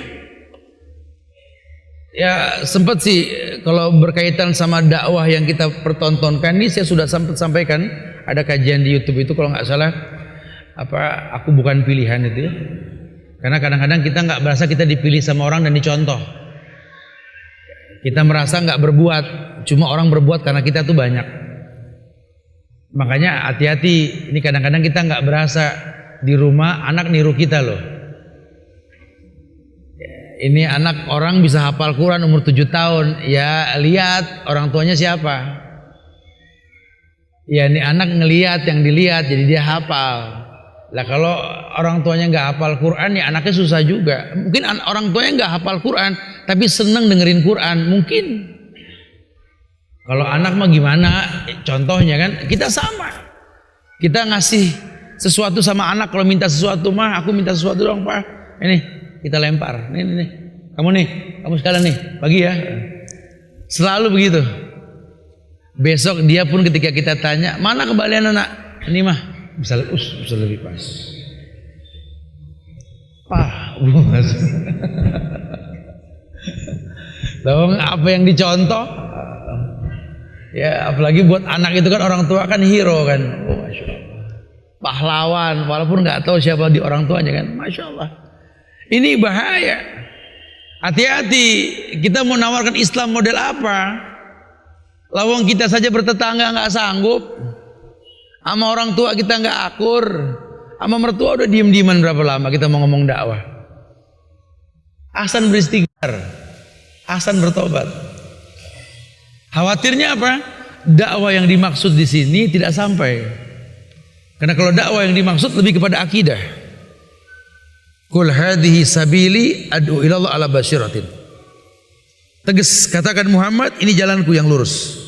Ya sempat sih kalau berkaitan sama dakwah yang kita pertontonkan ini, saya sudah sempat sampaikan, ada kajian di YouTube itu kalau nggak salah apa, aku bukan pilihan itu ya. Karena kadang-kadang kita nggak merasa kita dipilih sama orang dan dicontoh. Kita merasa nggak berbuat, cuma orang berbuat karena kita tuh banyak. Makanya hati-hati, ini kadang-kadang kita nggak berasa di rumah anak niru kita loh. Ini anak orang bisa hafal Quran umur 7 tahun, ya lihat orang tuanya siapa. Ya ini anak ngelihat yang dilihat jadi dia hafal. Lah kalau orang tuanya nggak hafal Quran ya anaknya susah juga. Mungkin orang tuanya nggak hafal Quran tapi seneng dengerin Quran, mungkin. Kalau anak mah gimana? Contohnya kan kita sama. Kita ngasih sesuatu sama anak, kalau minta sesuatu mah aku minta sesuatu dong Pak. Ini kita lempar. Nih. Kamu sekalian nih, bagi ya. Selalu begitu. Besok dia pun ketika kita tanya, "Mana kembalian anak?" Ini mah bisa lebih pas. Dong apa yang dicontoh? Ya apalagi buat anak itu kan orang tua kan hero kan. Oh, Masya Allah. Pahlawan walaupun nggak tahu siapa di orang tuanya kan. Masya Allah. Ini bahaya. Hati-hati. Kita mau nawarkan Islam model apa? Lawang kita saja bertetangga nggak sanggup. Sama orang tua kita nggak akur. Sama mertua udah diem-dieman berapa lama kita mau ngomong dakwah. Ahsan beristighfar. Ahsan bertobat. Khawatirnya apa? Dakwah yang dimaksud di sini tidak sampai. Karena kalau dakwah yang dimaksud lebih kepada akidah. Qul hadhihi sabili ad'u ilallah ala basyiratin. Tegas katakan Muhammad, ini jalanku yang lurus.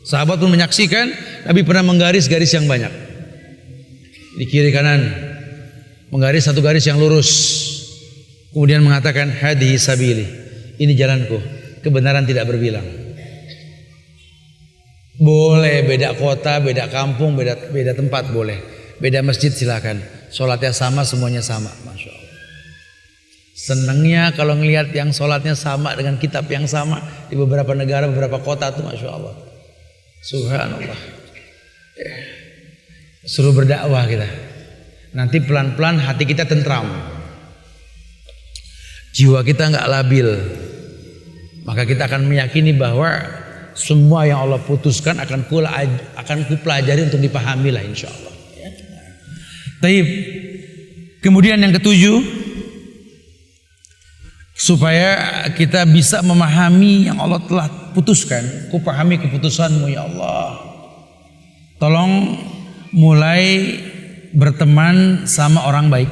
Sahabat pun menyaksikan Nabi pernah menggaris garis yang banyak. Di kiri kanan menggaris satu garis yang lurus. Kemudian mengatakan hadhihi sabili. Ini jalanku. Kebenaran tidak berbilang. Boleh beda kota, beda kampung, beda tempat boleh. Beda masjid silakan. Sholatnya sama, semuanya sama. Masya Allah. Senangnya kalau ngelihat yang sholatnya sama dengan kitab yang sama di beberapa negara, beberapa kota tuh, Masya Allah. Subhanallah. Suruh berdakwah kita. Nanti pelan-pelan hati kita tentram. Jiwa kita nggak labil. Maka kita akan meyakini bahwa semua yang Allah putuskan akan kupelajari untuk dipahami lah insya Allah. Taib. Kemudian yang ketujuh, supaya kita bisa memahami yang Allah telah putuskan. Kupahami keputusanmu ya Allah. Tolong mulai berteman sama orang baik.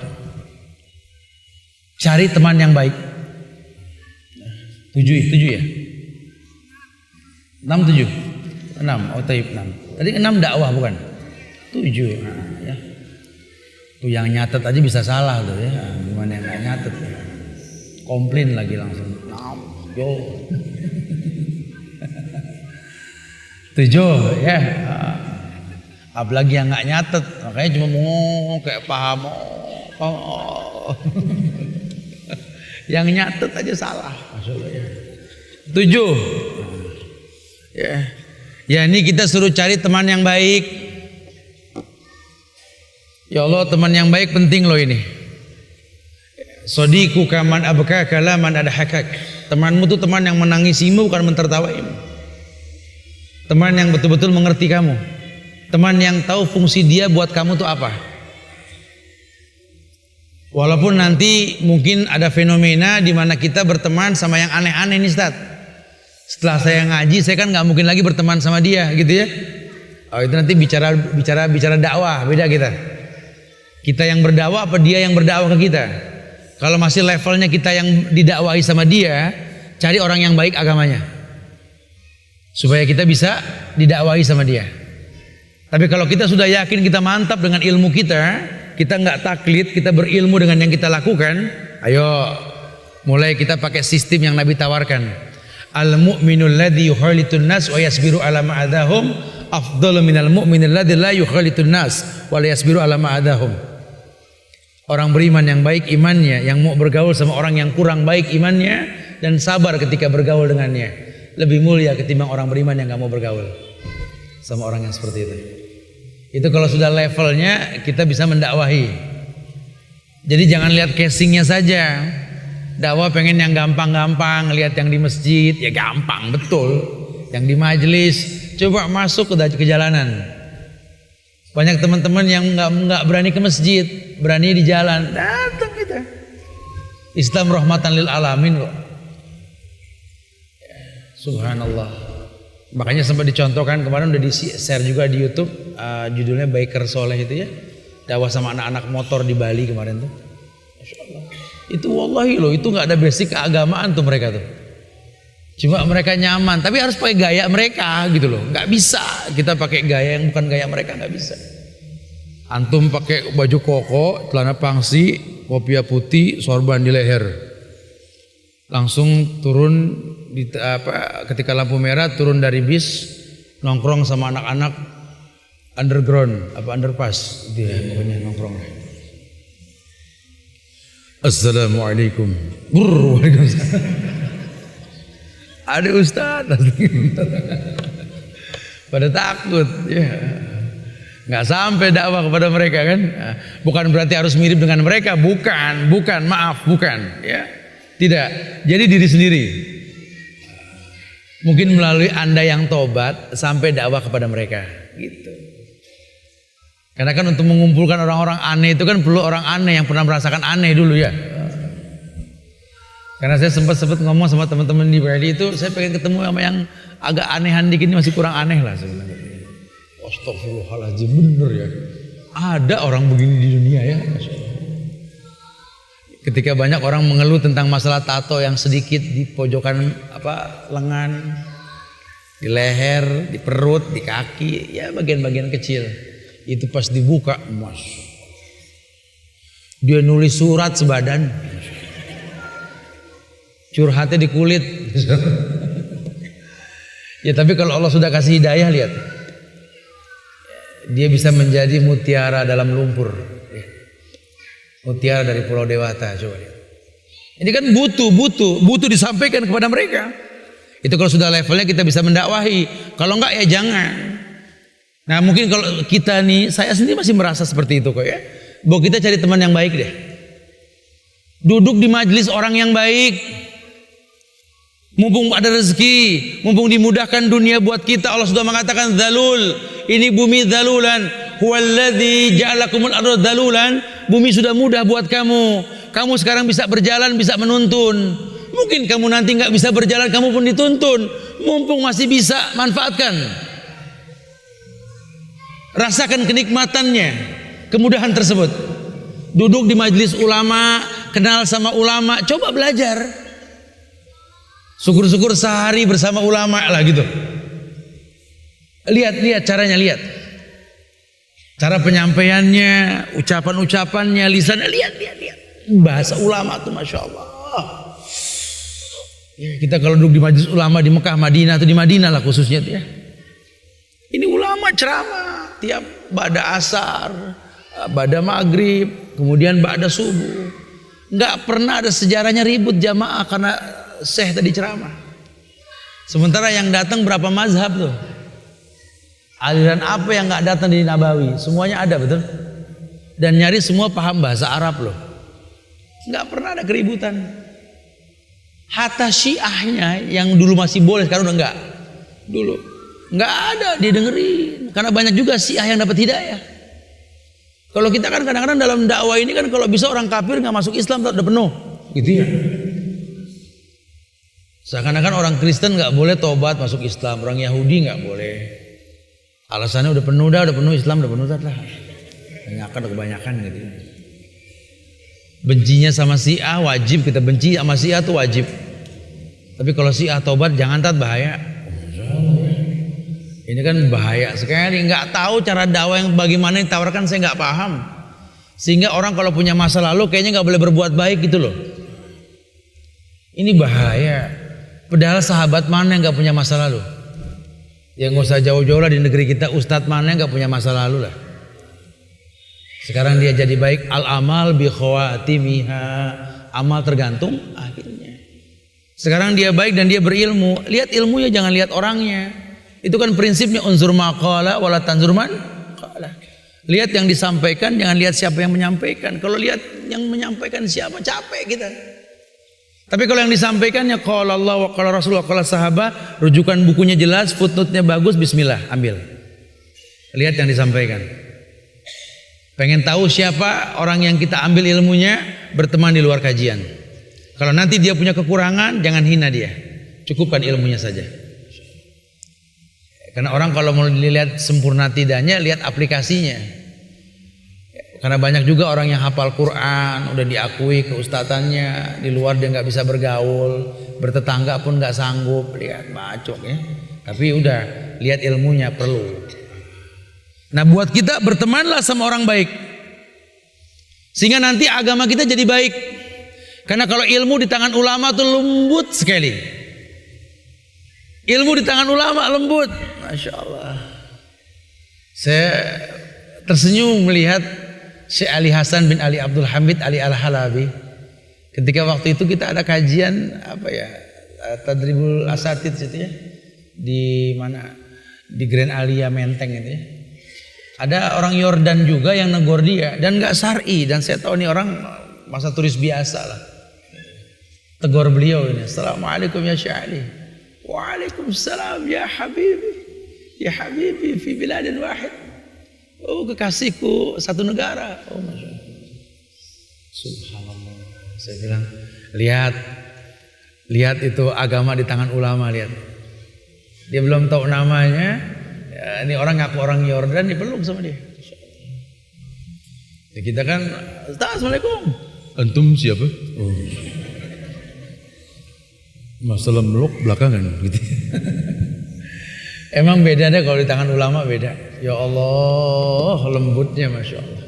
Cari teman yang baik. 7 ya? 6, 7. 6. Oh taib 6. Tadi 6 dakwah bukan? 7. Nah, ya. Tuh yang nyatet aja bisa salah tuh ya. Gimana yang nggak nyatet ya? Komplain lagi langsung. 6. Yo. 7 ya. Apalagi yang nggak nyatet, makanya cuma mau kayak paham. Yang nyatet aja salah. Maksudnya. 7. Ya. Ya ini kita suruh cari teman yang baik. Ya Allah, teman yang baik penting loh ini. Sodiku kaman abka kalaman ada hakak. Temanmu tuh teman yang menangisimu bukan mentertawaimu. Teman yang betul-betul mengerti kamu. Teman yang tahu fungsi dia buat kamu tuh apa. Walaupun nanti mungkin ada fenomena di mana kita berteman sama yang aneh-aneh nih Ustaz. Setelah saya ngaji, saya kan nggak mungkin lagi berteman sama dia, gitu ya. Oh itu nanti bicara dakwah, beda kita. Kita yang berdakwah apa dia yang berdakwah ke kita? Kalau masih levelnya kita yang didakwahi sama dia, cari orang yang baik agamanya, supaya kita bisa didakwahi sama dia. Tapi kalau kita sudah yakin kita mantap dengan ilmu kita nggak taklid, kita berilmu dengan yang kita lakukan, ayo mulai kita pakai sistem yang Nabi tawarkan. Al-mu'minul ladzi yukhalitun nas wa yasbiru ala ma'adahum afdalu minal mu'minil ladzi la yukhalitun nas wa la yasbiru ala ma'adahum. Orang beriman yang baik imannya, yang mau bergaul sama orang yang kurang baik imannya dan sabar ketika bergaul dengannya, lebih mulia ketimbang orang beriman yang nggak mau bergaul sama orang yang seperti itu. Itu kalau sudah levelnya kita bisa mendakwahi. Jadi jangan lihat casingnya saja. Dakwah pengen yang gampang-gampang, lihat yang di masjid ya gampang betul. Yang di majelis coba masuk ke jalanan. Banyak teman-teman yang nggak berani ke masjid, berani di jalan. Datang kita. Islam rahmatan lil alamin kok. Subhanallah. Makanya sempat dicontohkan kemarin udah di-share juga di YouTube, judulnya Biker Soleh itu ya. Dakwah sama anak-anak motor di Bali kemarin tuh. Masya Allah. Itu wallahi loh, itu nggak ada basic keagamaan tuh mereka tuh. Cuma mereka nyaman, tapi harus pakai gaya mereka gitu loh. Nggak bisa kita pakai gaya yang bukan gaya mereka, nggak bisa. Antum pakai baju koko, celana pangsi, kopiah putih, sorban di leher. Langsung turun ketika lampu merah turun dari bis, nongkrong sama anak-anak underground underpass dia pokoknya nongkrong. Assalamualaikum. Waalaikumsalam. Ada ustaz pada takut ya. Nggak sampai dakwah kepada mereka kan. Bukan berarti harus mirip dengan mereka, bukan maaf ya. Tidak, jadi diri sendiri. Mungkin melalui Anda yang tobat sampai dakwah kepada mereka gitu. Karena kan untuk mengumpulkan orang-orang aneh itu kan perlu orang aneh yang pernah merasakan aneh dulu ya. Karena saya sempat ngomong sama teman-teman di Bali itu, saya pengen ketemu sama yang agak anehan dikit, ini masih kurang aneh lah sebenarnya. Astagfirullahaladzim, bener ya. Ada orang begini di dunia ya. Ketika banyak orang mengeluh tentang masalah tato yang sedikit di pojokan lengan, di leher, di perut, di kaki, ya bagian-bagian kecil. Itu pas dibuka, mas, dia nulis surat sebadan, curhatnya di kulit. Ya tapi kalau Allah sudah kasih hidayah, lihat, dia bisa menjadi mutiara dalam lumpur. Mutiara dari Pulau Dewata, coba lihat. Ini kan butuh disampaikan kepada mereka. Itu kalau sudah levelnya kita bisa mendakwahi. Kalau enggak ya jangan. Nah mungkin kalau kita nih, saya sendiri masih merasa seperti itu kok ya. Bahwa kita cari teman yang baik deh. Duduk di majelis orang yang baik. Mumpung ada rezeki, mumpung dimudahkan dunia buat kita. Allah sudah mengatakan zalul, ini bumi zalulan. Huwallazi ja'alakumul arda zalulan. Bumi sudah mudah buat kamu. Kamu sekarang bisa berjalan, bisa menuntun. Mungkin kamu nanti nggak bisa berjalan, kamu pun dituntun. Mumpung masih bisa, manfaatkan. Rasakan kenikmatannya, kemudahan tersebut. Duduk di majelis ulama, kenal sama ulama, coba belajar. Syukur-syukur sehari bersama ulama lah gitu. Lihat caranya, lihat. Cara penyampaiannya, ucapan-ucapannya, lisannya, lihat. Bahasa ulama tuh Masya Allah. Ya, kita kalau duduk di majelis ulama di Mekah, Madinah atau di Madinah lah khususnya tuh ya. Ini ulama ceramah tiap ba'da asar, ba'da maghrib, kemudian ba'da subuh. Nggak pernah ada sejarahnya ribut jamaah karena syekh tadi ceramah. Sementara yang datang berapa mazhab tuh? Aliran apa yang nggak datang di Nabawi? Semuanya ada, betul? Dan nyaris semua paham bahasa Arab loh. Nggak pernah ada keributan. Hatta Syiahnya yang dulu masih boleh, sekarang udah nggak. Dulu nggak ada didengerin karena banyak juga Syiah yang dapat hidayah. Kalau kita kan kadang-kadang dalam dakwah ini kan kalau bisa orang kafir nggak masuk Islam udah penuh, gitu ya. Seakan-akan orang Kristen nggak boleh tobat masuk Islam, orang Yahudi nggak boleh. Alasannya udah penuh Islam udah penuh lah. Kebanyakan gitu. Bencinya sama Syiah wajib, kita benci sama Syiah tuh wajib. Tapi kalau Syiah tobat jangan, tat bahaya. Ini kan bahaya sekali, nggak tahu cara dakwah yang bagaimana ditawarkan, saya nggak paham. Sehingga orang kalau punya masa lalu kayaknya nggak boleh berbuat baik gitu loh. Ini bahaya. Padahal sahabat mana yang nggak punya masa lalu? Ya nggak usah jauh-jauh lah di negeri kita, ustadz mana yang nggak punya masa lalu lah. Sekarang dia jadi baik, al-amal bi khawatimiha, amal tergantung akhirnya. Sekarang dia baik dan dia berilmu, lihat ilmunya jangan lihat orangnya. Itu kan prinsipnya unzur maqala wala tanzur man qala. Lihat yang disampaikan, jangan lihat siapa yang menyampaikan. Kalau lihat yang menyampaikan siapa, capek kita. Tapi kalau yang disampaikannya qala Allah wa qala Rasul wa qala sahabat, rujukan bukunya jelas, footnote-nya bagus, bismillah, ambil. Lihat yang disampaikan. Pengen tahu siapa orang yang kita ambil ilmunya, berteman di luar kajian. Kalau nanti dia punya kekurangan, jangan hina dia. Cukupkan ilmunya saja. Karena orang kalau mau dilihat sempurna tidaknya, lihat aplikasinya. Karena banyak juga orang yang hafal Quran, udah diakui keustatannya, di luar dia nggak bisa bergaul, bertetangga pun nggak sanggup, lihat bacok ya. Tapi udah lihat ilmunya perlu. Nah buat kita bertemanlah sama orang baik, sehingga nanti agama kita jadi baik. Karena kalau ilmu di tangan ulama tuh lembut sekali. Ilmu di tangan ulama lembut, Masya Allah. Saya tersenyum melihat Syekh Ali Hasan bin Ali Abdul Hamid Ali Al-Halabi. Ketika waktu itu kita ada kajian Tadribul Asatid situ ya, di mana, di Grand Alia Menteng itu ya. Ada orang Yordan juga yang negor dia dan nggak syar'i, dan saya tahu ini orang masa turis biasa lah. Tegur beliau ini, Assalamualaikum ya Syekh Ali. Waalaikumsalam ya Habibi fi biladin wahid. Oh kekasihku satu negara. Oh Masya Allah. Subhanallah. Saya bilang, lihat itu agama di tangan ulama, lihat. Dia belum tahu namanya. Ya, ini orang ngaku orang Yordan, dipeluk sama dia. Ya, kita kan, Assalamualaikum. Antum siapa? Oh. Masalah meluk belakangan gitu. Emang beda deh kalau di tangan ulama, beda. Ya Allah, lembutnya Masya Allah.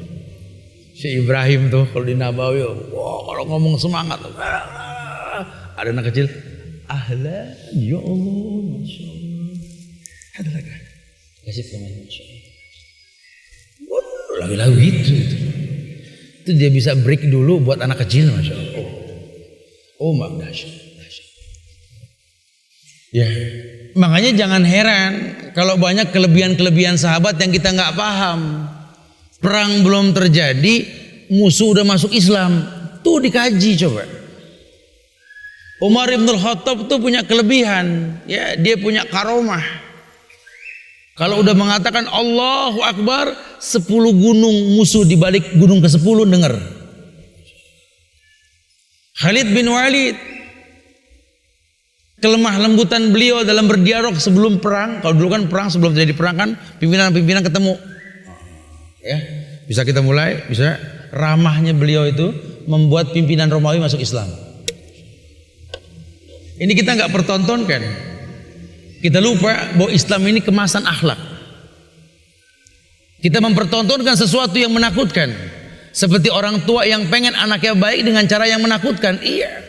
Si Ibrahim tuh kalau di Nabawi, wah kalau ngomong semangat, ada anak kecil, ahlan, ya Allah, Masya Allah. Ada lagi. Kasih teman Masya Allah. Lagu-lagu itu dia bisa break dulu buat anak kecil Masya Allah. Oh dahsyat. Ya, makanya jangan heran kalau banyak kelebihan-kelebihan sahabat yang kita nggak paham. Perang belum terjadi, musuh udah masuk Islam. Tuh dikaji coba. Umar ibn Khattab tuh punya kelebihan, ya dia punya karomah. Kalau udah mengatakan Allahu Akbar, 10 gunung musuh di balik gunung ke-10 dengar. Khalid bin Walid, kelemah lembutan beliau dalam berdialog sebelum perang. Kalau dulu kan perang, sebelum terjadi perang kan pimpinan-pimpinan ketemu. Ya, bisa kita mulai, bisa. Ramahnya beliau itu membuat pimpinan Romawi masuk Islam. Ini kita nggak pertontonkan. Kita lupa bahwa Islam ini kemasan akhlak. Kita mempertontonkan sesuatu yang menakutkan. Seperti orang tua yang pengen anaknya baik dengan cara yang menakutkan. Iya.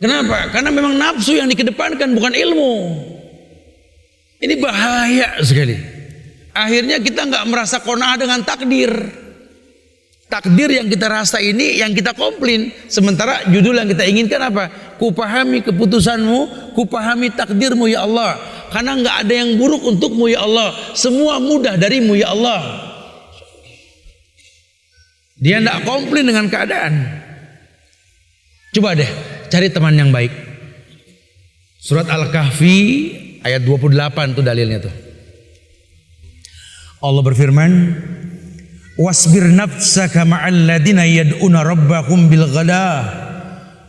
Kenapa? Karena memang nafsu yang dikedepankan, bukan ilmu. Ini bahaya sekali. Akhirnya kita nggak merasa qanaah dengan takdir. Takdir yang kita rasa ini yang kita komplain. Sementara judul yang kita inginkan apa? Kupahami keputusanmu, kupahami takdirmu ya Allah. Karena nggak ada yang buruk untukmu ya Allah. Semua mudah darimu ya Allah. Dia nggak komplain dengan keadaan. Coba deh cari teman yang baik. Surat Al-Kahfi ayat 28 tuh dalilnya tuh. Allah berfirman, wasbir nafsaka ma'al ladina yad'una rabbahum bil ghada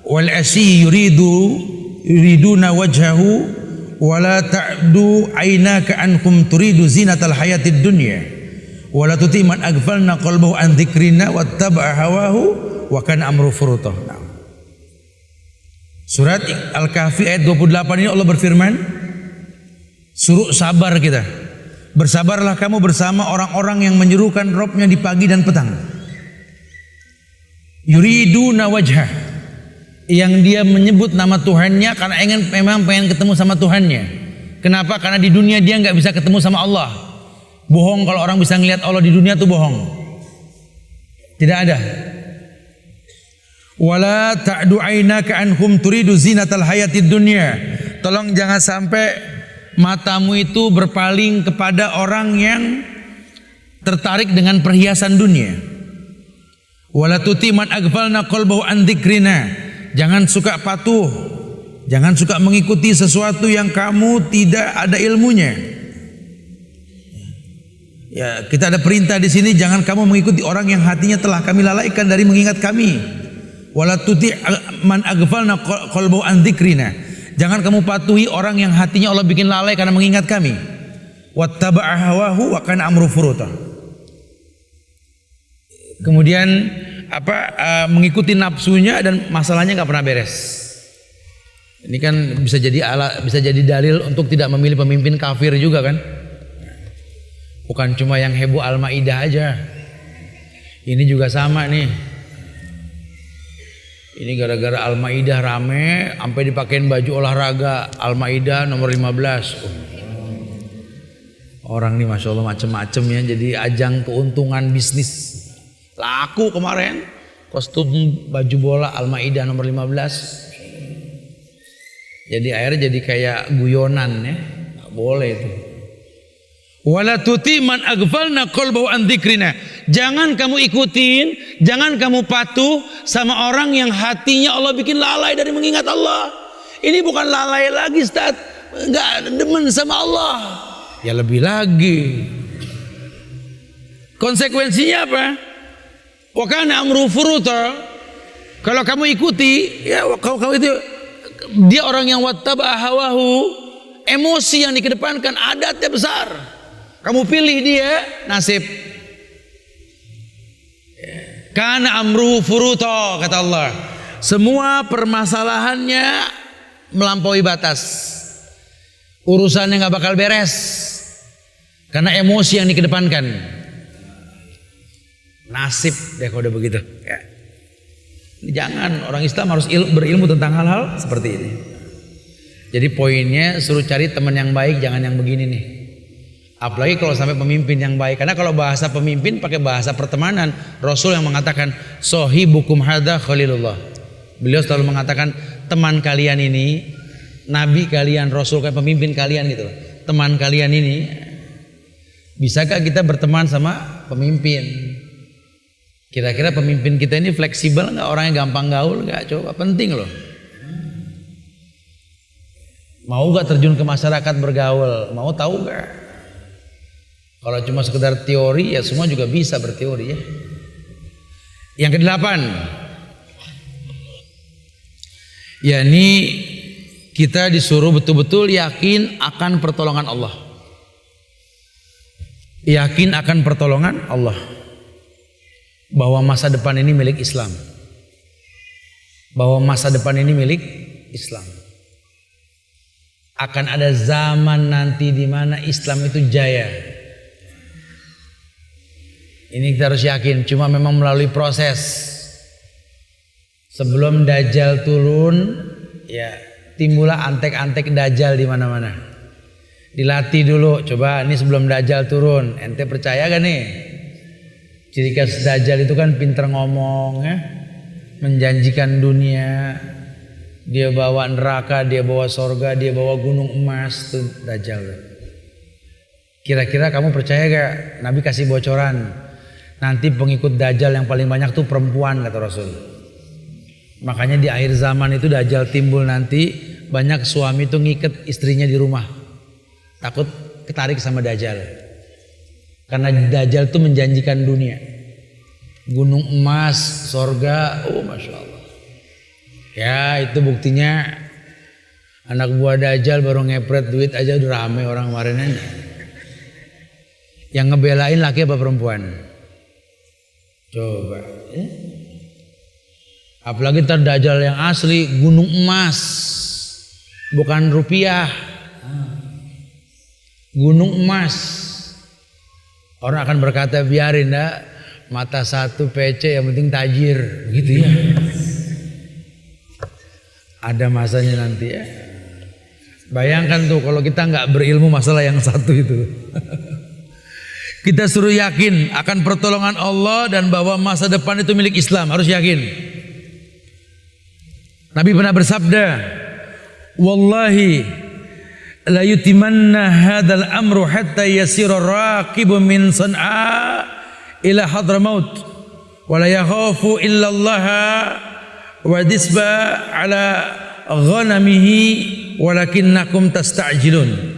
wal asi yuriduna wajhahu wala ta'du aynaka anhum turidu zinatal hayatid dunya wala tuti man aghfalna qalbahu an dzikrina wattaba'a hawahu wa kana amru furuta. Surat Al-Kahfi ayat 28 ini Allah berfirman, suruh sabar kita. Bersabarlah kamu bersama orang-orang yang menyerukan Robnya di pagi dan petang. Yuriduna wajhah, yang dia menyebut nama Tuhannya karena memang pengen ketemu sama Tuhannya. Kenapa? Karena di dunia dia nggak bisa ketemu sama Allah. Bohong kalau orang bisa ngelihat Allah di dunia tuh bohong. Tidak ada. Wala ta'du aynaka anhum turidu zinatal hayatid dunya. Tolong jangan sampai matamu itu berpaling kepada orang yang tertarik dengan perhiasan dunia. Wala tuti man aghfalna qalbahu an dzikrina. Jangan suka patuh, jangan suka mengikuti sesuatu yang kamu tidak ada ilmunya. Ya, kita ada perintah di sini, jangan kamu mengikuti orang yang hatinya telah kami lalaikan dari mengingat kami. Wala tuti man aghfalna qalbahu an dzikrina. Jangan kamu patuhi orang yang hatinya Allah bikin lalai karena mengingat kami. Wattaba'a hawahu wa kana amru furuta. Kemudian mengikuti nafsunya dan masalahnya nggak pernah beres. Ini kan bisa jadi dalil untuk tidak memilih pemimpin kafir juga kan? Bukan cuma yang heboh Al-Maidah aja. Ini juga sama nih. Ini gara-gara Al-Maidah rame, sampai dipakein baju olahraga Al-Maidah nomor 15. Orang nih Masya Allah macem-macem ya, jadi ajang keuntungan bisnis. Laku kemarin, kostum baju bola Al-Maidah nomor 15. Jadi akhirnya jadi kayak guyonan ya, nggak boleh itu. Wala tuti man aghfalna qalbahu an dzikrina. Jangan kamu ikutin, jangan kamu patuh sama orang yang hatinya Allah bikin lalai dari mengingat Allah. Ini bukan lalai lagi, Ustaz. Enggak demen sama Allah. Ya lebih lagi. Konsekuensinya apa? Wa kana amru furuta. Kalau kamu ikuti, ya kamu itu dia orang yang wattaba hawahu, emosi yang dikedepankan, adatnya besar. Kamu pilih dia, nasib. Kana amru furuta, kata Allah. Semua permasalahannya melampaui batas. Urusannya nggak bakal beres karena emosi yang dikedepankan. Nasib deh kalau udah begitu. Ya. Jangan, orang Islam harus berilmu tentang hal-hal seperti ini. Jadi poinnya suruh cari teman yang baik, jangan yang begini nih. Apalagi kalau sampai pemimpin yang baik. Karena kalau bahasa pemimpin pakai bahasa pertemanan, Rasul yang mengatakan sohibukum hadza khalilullah. Beliau selalu mengatakan teman kalian ini, nabi kalian, Rasul kayak pemimpin kalian gitu loh. Teman kalian ini, bisakah kita berteman sama pemimpin? Kira-kira pemimpin kita ini fleksibel nggak? Orangnya gampang gaul nggak? Coba, penting loh. Mau nggak terjun ke masyarakat bergaul? Mau tahu nggak? Kalau cuma sekedar teori ya semua juga bisa berteori ya. Yang kedelapan, yakni kita disuruh betul-betul yakin akan pertolongan Allah. Yakin akan pertolongan Allah. Bahwa masa depan ini milik Islam. Bahwa masa depan ini milik Islam. akan ada zaman nanti di mana Islam itu jaya. Ini kita harus yakin, cuma memang melalui proses. Sebelum Dajjal turun, ya timbullah antek-antek Dajjal di mana-mana. Dilatih dulu, coba ini sebelum Dajjal turun, ente percaya gak nih? Ciri khas Dajjal itu kan pinter ngomong, ya, menjanjikan dunia, dia bawa neraka, dia bawa sorga, dia bawa gunung emas, tuh Dajjal. Kira-kira kamu percaya gak? Nabi kasih bocoran. Nanti pengikut Dajjal yang paling banyak tuh perempuan, kata Rasul. Makanya di akhir zaman itu Dajjal timbul nanti, banyak suami tuh ngikat istrinya di rumah, takut ketarik sama Dajjal. Karena Dajjal tuh menjanjikan dunia, gunung emas, sorga, oh masya Allah. Ya itu buktinya anak buah Dajjal baru ngepret duit aja udah rame orang kemarin. Yang ngebelain laki apa perempuan? Coba, apalagi ntar Dajjal yang asli gunung emas, bukan rupiah, gunung emas. Orang akan berkata biarin dah, mata satu PC yang penting tajir, gitu ya. Ada masanya nanti ya. Bayangkan tuh kalau kita nggak berilmu masalah yang satu itu. Kita suruh yakin akan pertolongan Allah dan bahwa masa depan itu milik Islam, harus yakin. Nabi pernah bersabda, wallahi la yutimanna hadzal amru hatta yasira raqibu min San'a ila Hadramaut wa la yakhafu illa Allah wa disba ala ghanamihi walakinnakum tasta'jilun.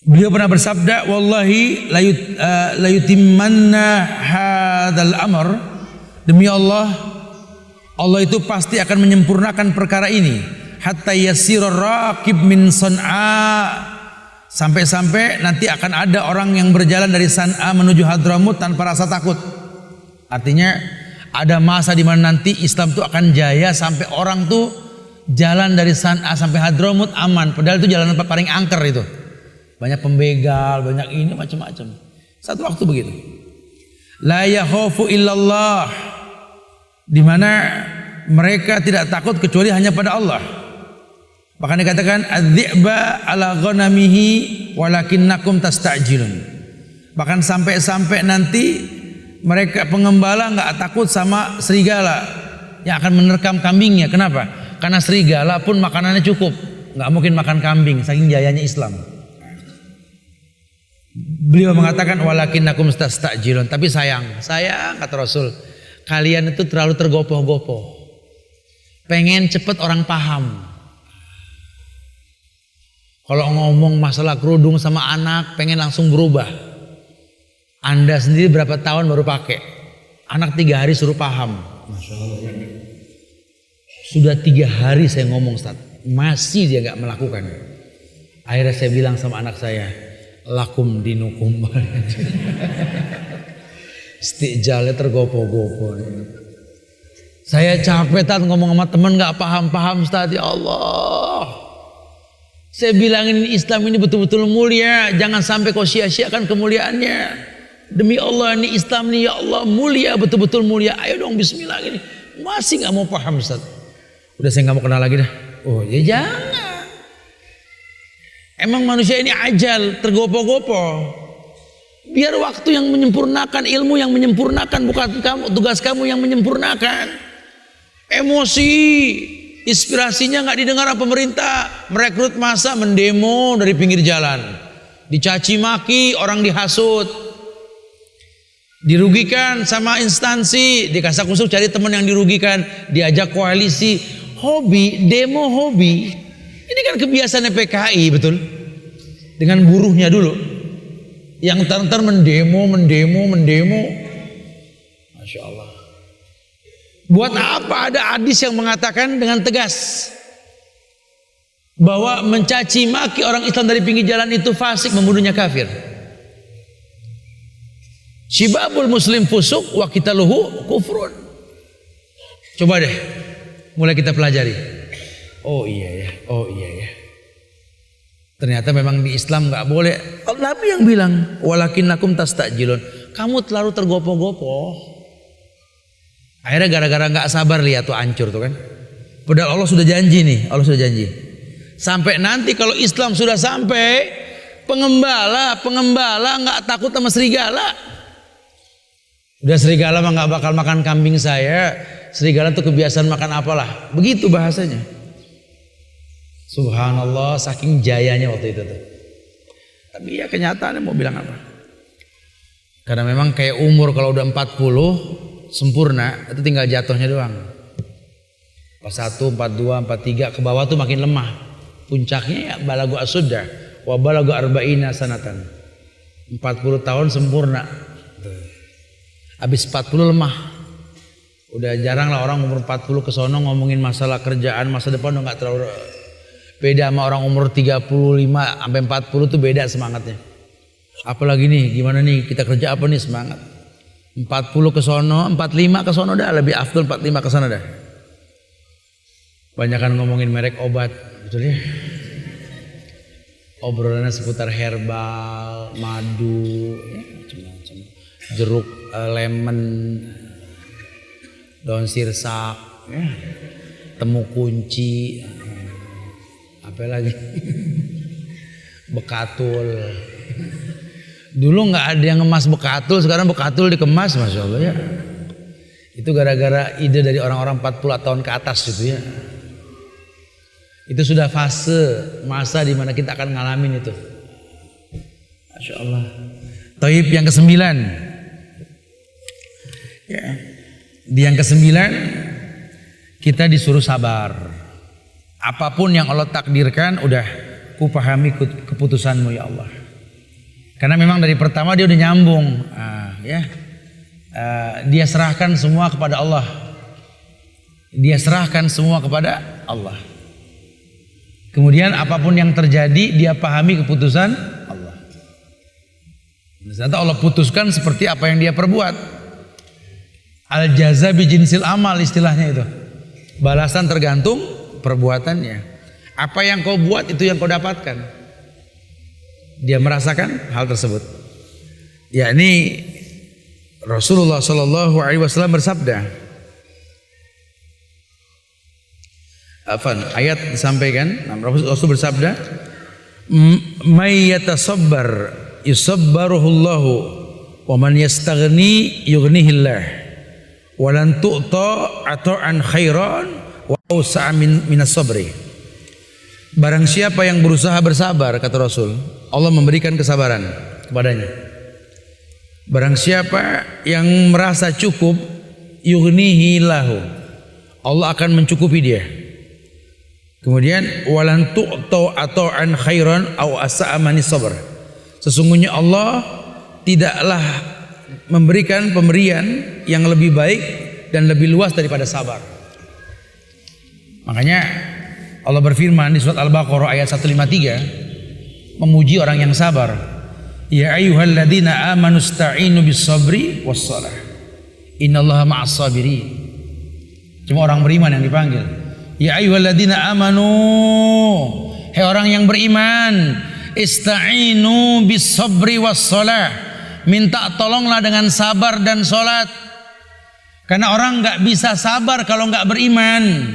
Beliau pernah bersabda, wallahi la yutimmanna hadzal amr, demi Allah, Allah itu pasti akan menyempurnakan perkara ini, hatta yasira raqib min San'a, sampai-sampai nanti akan ada orang yang berjalan dari San'a menuju Hadramut tanpa rasa takut. Artinya ada masa di mana nanti Islam itu akan jaya sampai orang tuh jalan dari San'a sampai Hadramut aman, padahal itu jalan paling angker itu. Banyak pembegal, banyak ini macam-macam. Satu waktu begitu. La yakhafu illallah, di mana mereka tidak takut kecuali hanya pada Allah. Bahkan dikatakan adz-dzi'ba ala ghanamihi walakinnakum tasta'jilun. Bahkan sampai-sampai nanti mereka pengembala nggak takut sama serigala yang akan menerkam kambingnya. Kenapa? Karena serigala pun makanannya cukup, nggak mungkin makan kambing, saking jayanya Islam. Beliau mengatakan walakinnakum tasta'jilun, tapi sayang kata Rasul, kalian itu terlalu tergopoh-gopoh, pengen cepet orang paham. Kalau ngomong masalah kerudung sama anak pengen langsung berubah. Anda sendiri berapa tahun baru pakai, anak 3 hari suruh paham. Masya Allah. Sudah 3 hari saya ngomong Ustaz, masih dia gak melakukan. Akhirnya saya bilang sama anak saya, lakum dinukum. Istijalnya tergopoh-gopoh. Saya capek Tat ngomong sama teman gak paham-paham Ustaz. Ya Allah, saya bilangin Islam ini betul-betul mulia, jangan sampai kau sia-siakan kemuliaannya. Demi Allah ini Islam ini ya Allah mulia, betul-betul mulia. Ayo dong bismillah gini. Masih gak mau paham Ustaz. Udah saya gak mau kenal lagi dah. Oh ya jangan. Emang manusia ini ajal, tergopoh-gopoh. Biar waktu yang menyempurnakan, ilmu yang menyempurnakan, bukan kamu, tugas kamu yang menyempurnakan. Emosi, inspirasinya nggak didengar sama pemerintah, merekrut massa mendemo dari pinggir jalan, dicaci maki, orang dihasut, dirugikan sama instansi, dikasak-kusuk cari teman yang dirugikan, diajak koalisi, hobi, demo hobi. Ini kan kebiasaan PKI, betul? Dengan buruhnya dulu, yang ntar mendemo. Masya Allah. Buat apa ada hadis yang mengatakan dengan tegas bahwa mencaci maki orang Islam dari pinggir jalan itu fasik, membunuhnya kafir. Syibabul muslim fusuk wa qitaluhu kufrun. Coba deh, mulai kita pelajari. Oh iya ya, oh iya ya. Ternyata memang di Islam nggak boleh. Nabi yang bilang, walakinnakum tastajilun. Kamu terlalu tergopoh-gopoh. Akhirnya gara-gara nggak sabar lihat tuh hancur tuh kan. Padahal Allah sudah janji nih, Allah sudah janji. Sampai nanti kalau Islam sudah sampai, pengembala nggak takut sama serigala. Udah serigala mah nggak bakal makan kambing saya. Serigala tuh kebiasaan makan apalah. Begitu bahasanya. Subhanallah, saking jayanya waktu itu tuh. Tapi ya kenyataannya mau bilang apa? Karena memang kayak umur kalau udah 40 sempurna, itu tinggal jatuhnya doang. 41, 42, 43 ke bawah tuh makin lemah. Puncaknya ya balagu asudda wa balagu arba'ina sanatan. 40 tahun sempurna. Habis 40 lemah. Udah jarang lah orang umur 40 ke sono ngomongin masalah kerjaan, masa depan udah enggak terlalu beda sama orang umur 35 sampai 40 tuh beda semangatnya. Apalagi nih, gimana nih kita kerja apa nih semangat. 40 ke sono, 45 ke sono dah lebih afdol 45 ke sono dah. Banyakan ngomongin merek obat, betul ya? Obrolannya seputar herbal, madu, ya, macam-macam. Jeruk, lemon, daun sirsak, ya, temu kunci, apa lagi? Bekatul. Dulu nggak ada yang ngemas bekatul, sekarang bekatul dikemas, masya Allah ya. Itu gara-gara ide dari orang-orang 40 tahun ke atas gitu ya. Itu sudah masa di mana kita akan ngalamin itu. Masya Allah. Taib yang ke-9. Ya. Di yang ke-9 kita disuruh sabar. Apapun yang Allah takdirkan, udah kupahami keputusanmu ya Allah. Karena memang dari pertama dia udah nyambung, dia serahkan semua kepada Allah. Dia serahkan semua kepada Allah. Kemudian apapun yang terjadi, dia pahami keputusan Allah. Ternyata Allah putuskan seperti apa yang dia perbuat. Al jaza bi jinsil amal istilahnya itu. Balasan tergantung perbuatannya. Apa yang kau buat itu yang kau dapatkan. Dia merasakan hal tersebut. Ya, ini Rasulullah Shallallahu Alaihi Wasallam bersabda. Ayat disampaikan. Rasul bersabda, "May yatasabbar yusabbaruhullahu, wa man yastaghni yughnihillah, wa lan tu'ta ata'an khairan wa awsa'a minas sabri." Barang siapa yang berusaha bersabar, kata Rasul, Allah memberikan kesabaran kepadanya. Barang siapa yang merasa cukup, yughnihillahu, Allah akan mencukupi dia. Kemudian walan tu'ta ata'an khairan aw asa'a manis sabr. Sesungguhnya Allah tidaklah memberikan pemberian yang lebih baik dan lebih luas daripada sabar. Makanya Allah berfirman di surat Al-Baqarah ayat 153 memuji orang yang sabar. Ya ayyuhalladzina amanu ista'inu bis-sabri was-shalah. Innallaha ma'as sabirin. Cuma orang beriman yang dipanggil. Ya ayyuhalladzina amanu, hai orang yang beriman, ista'inu bis-sabri was-shalah. Minta tolonglah dengan sabar dan salat. Karena orang enggak bisa sabar kalau enggak beriman.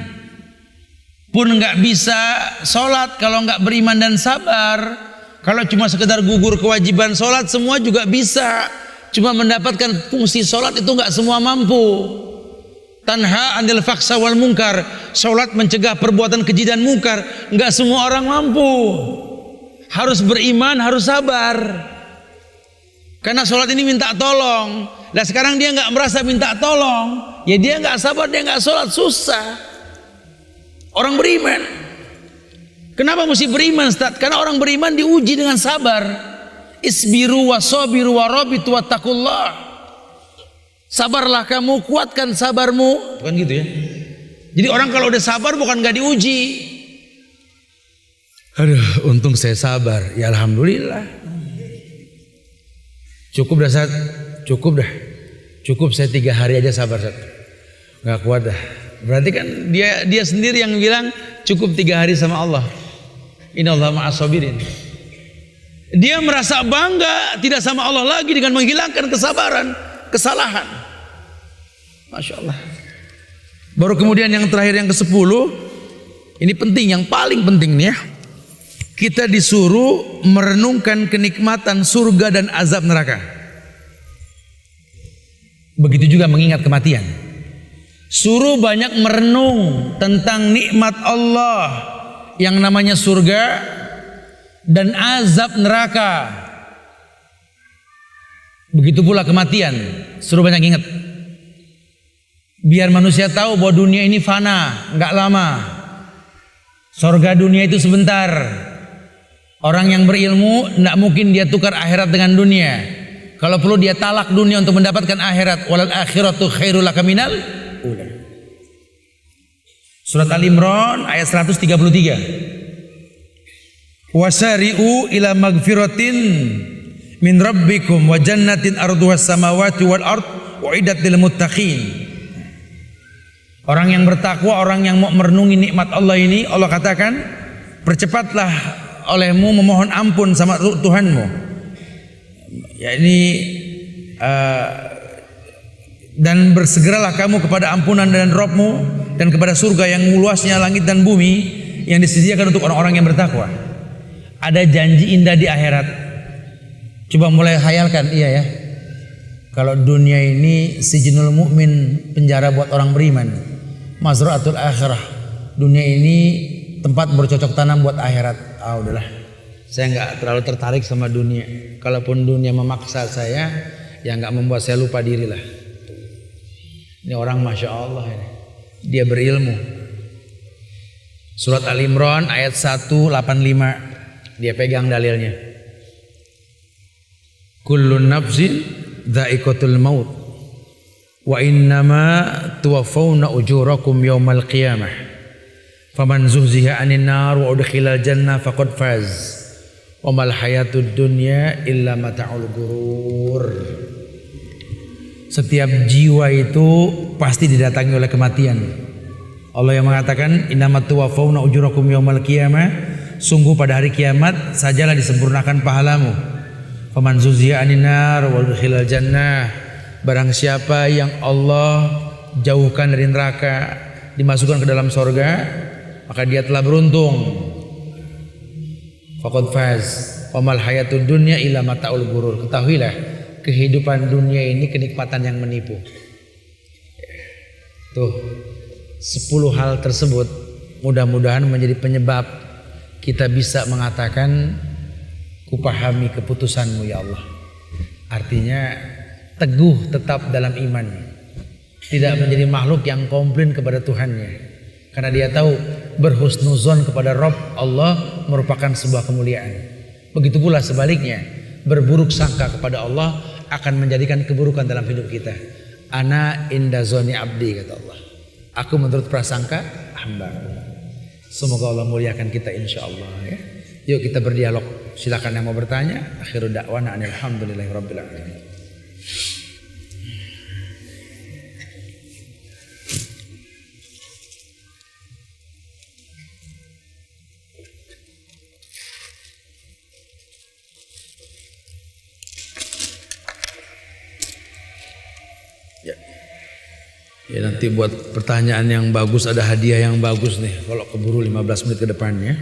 Pun enggak bisa salat kalau enggak beriman dan sabar. Kalau cuma sekedar gugur kewajiban salat semua juga bisa. Cuma mendapatkan fungsi salat itu enggak semua mampu. Tanha anil faksa wal munkar, salat mencegah perbuatan keji dan munkar, enggak semua orang mampu. Harus beriman, harus sabar. Karena salat ini minta tolong. Dan sekarang dia enggak merasa minta tolong, ya dia enggak sabar, dia enggak salat, susah. Orang beriman. Kenapa mesti beriman, Ustaz? Karena orang beriman diuji dengan sabar. Isbiru wasabiru warabitu wattaqullah. Sabarlah kamu, kuatkan sabarmu. Bukan gitu ya. Jadi orang kalau udah sabar bukan gak diuji. Aduh, untung saya sabar. Ya alhamdulillah. Cukup dah Ustaz. Cukup dah. Cukup saya 3 hari aja sabar Ustaz. Gak kuat dah. Berarti kan dia sendiri yang bilang cukup 3 hari sama Allah. Innallaha ma'as sabirin. Dia merasa bangga tidak sama Allah lagi dengan menghilangkan kesabaran, kesalahan. Masya Allah. Baru kemudian yang terakhir, yang ke-10. Ini penting, yang paling penting nih ya. Kita disuruh merenungkan kenikmatan surga dan azab neraka. Begitu juga mengingat kematian. Suruh banyak merenung tentang nikmat Allah yang namanya surga dan azab neraka. Begitu pula kematian, suruh banyak ingat. Biar manusia tahu bahwa dunia ini fana, nggak lama. Surga dunia itu sebentar. Orang yang berilmu nggak mungkin dia tukar akhirat dengan dunia. Kalau perlu dia talak dunia untuk mendapatkan akhirat. Walal akhiratu khairul laka minal ula. Surat Al-Imran ayat 133. Wasari'u ila magfiratin min rabbikum wa jannatin arduhas samawati wal ard uiddat lil muttaqin. Orang yang bertakwa, orang yang mau merenungi nikmat Allah ini, Allah katakan, percepatlah olehmu memohon ampun sama Tuhanmu. Ya ini dan bersegeralah kamu kepada ampunan dan Rabbmu dan kepada surga yang luasnya langit dan bumi yang disediakan untuk orang-orang yang bertakwa. Ada janji indah di akhirat. Coba mulai hayalkan, iya ya. Kalau dunia ini sijinul mukmin, penjara buat orang beriman. Mazra'atul akhirah. Dunia ini tempat bercocok tanam buat akhirat. Udahlah. Saya nggak terlalu tertarik sama dunia. Kalaupun dunia memaksa saya, ya nggak membuat saya lupa diri lah. Ini orang masya Allah ini. Dia berilmu. Surat Al-Imran ayat 185. Dia pegang dalilnya. Kullun nafsin dha'iqatul maut wa innama tuwaffawna ujurakum yawmal qiyamah faman zuhziha 'anil nar wa udkhilal jannah faqad faz wa mal hayatud dunya illa mata'ul ghurur. Setiap jiwa itu pasti didatangi oleh kematian. Allah yang mengatakan innamat tuwaffawna ujurakum yawmal qiyamah, sungguh pada hari kiamat sajalah disempurnakan pahalamu. Faman zuziya anin nar wa udkhilal jannah, barang siapa yang Allah jauhkan dari neraka, dimasukkan ke dalam surga, maka dia telah beruntung. Faqad faz wa mal hayatud dunya illa mata'ul ghurur. Ketahuilah, kehidupan dunia ini kenikmatan yang menipu. Tuh, 10 hal tersebut mudah-mudahan menjadi penyebab kita bisa mengatakan, kupahami keputusanmu ya Allah. Artinya teguh tetap dalam iman, tidak menjadi makhluk yang komplain kepada Tuhannya, karena dia tahu berhusnuzon kepada Rabb Allah merupakan sebuah kemuliaan. Begitu pula sebaliknya, berburuk sangka kepada Allah akan menjadikan keburukan dalam hidup kita. Ana inda zoni abdi, kata Allah. Aku menurut prasangka hamba. Semoga Allah muliakan kita insyaallah ya. Yuk kita berdialog. Silakan yang mau bertanya. Akhirul da'wana alhamdulillahirabbil alamin. Ya nanti buat pertanyaan yang bagus ada hadiah yang bagus nih kalau keburu 15 menit ke depannya.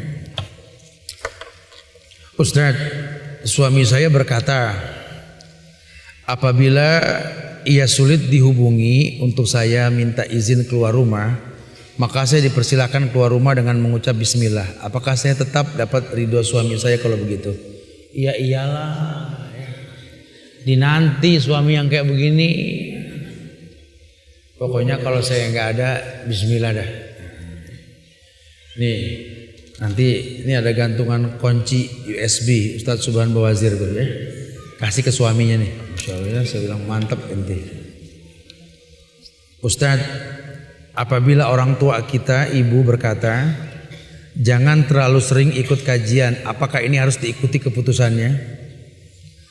Ustaz, suami saya berkata apabila ia sulit dihubungi untuk saya minta izin keluar rumah, maka saya dipersilakan keluar rumah dengan mengucap bismillah. Apakah saya tetap dapat ridho suami saya kalau begitu? Ya iyalah. Dinanti suami yang kayak begini. Pokoknya kalau saya nggak ada, bismillah dah. Nih, nanti ini ada gantungan kunci USB Ustadz Subhan Bawazir tuh ya. Kasih ke suaminya nih. Masya Allah, saya bilang mantap ente. Ustadz, apabila orang tua kita, ibu berkata, jangan terlalu sering ikut kajian, apakah ini harus diikuti keputusannya?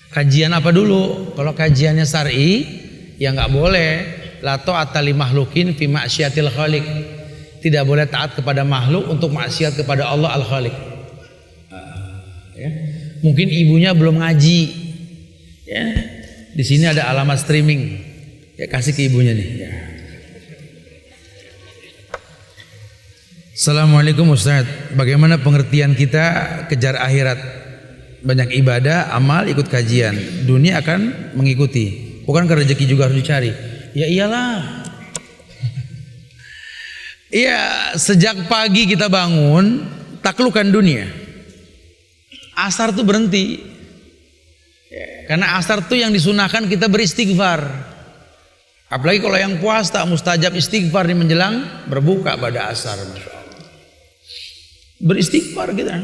Kajian apa dulu? Kalau kajiannya syar'i, ya nggak boleh. La ta'ata li makhlukin fi ma'syiatil khaliq. tidak boleh taat kepada makhluk untuk maksiat kepada Allah Al-Khaliq. Ya. Mungkin ibunya belum ngaji. Ya. Di sini ada alamat streaming. Ya, kasih ke ibunya nih. Ya. Assalamualaikum Ustaz. Bagaimana pengertian kita kejar akhirat? Banyak ibadah, amal, ikut kajian. Dunia akan mengikuti. Bukankah rezeki juga harus dicari? Ya iyalah. Iya, sejak pagi kita bangun, taklukkan dunia. Asar tuh berhenti. Karena asar tuh yang disunahkan kita beristighfar. Apalagi kalau yang puasa mustajab istighfar di menjelang berbuka pada asar. Masya Allah. Beristighfar kita.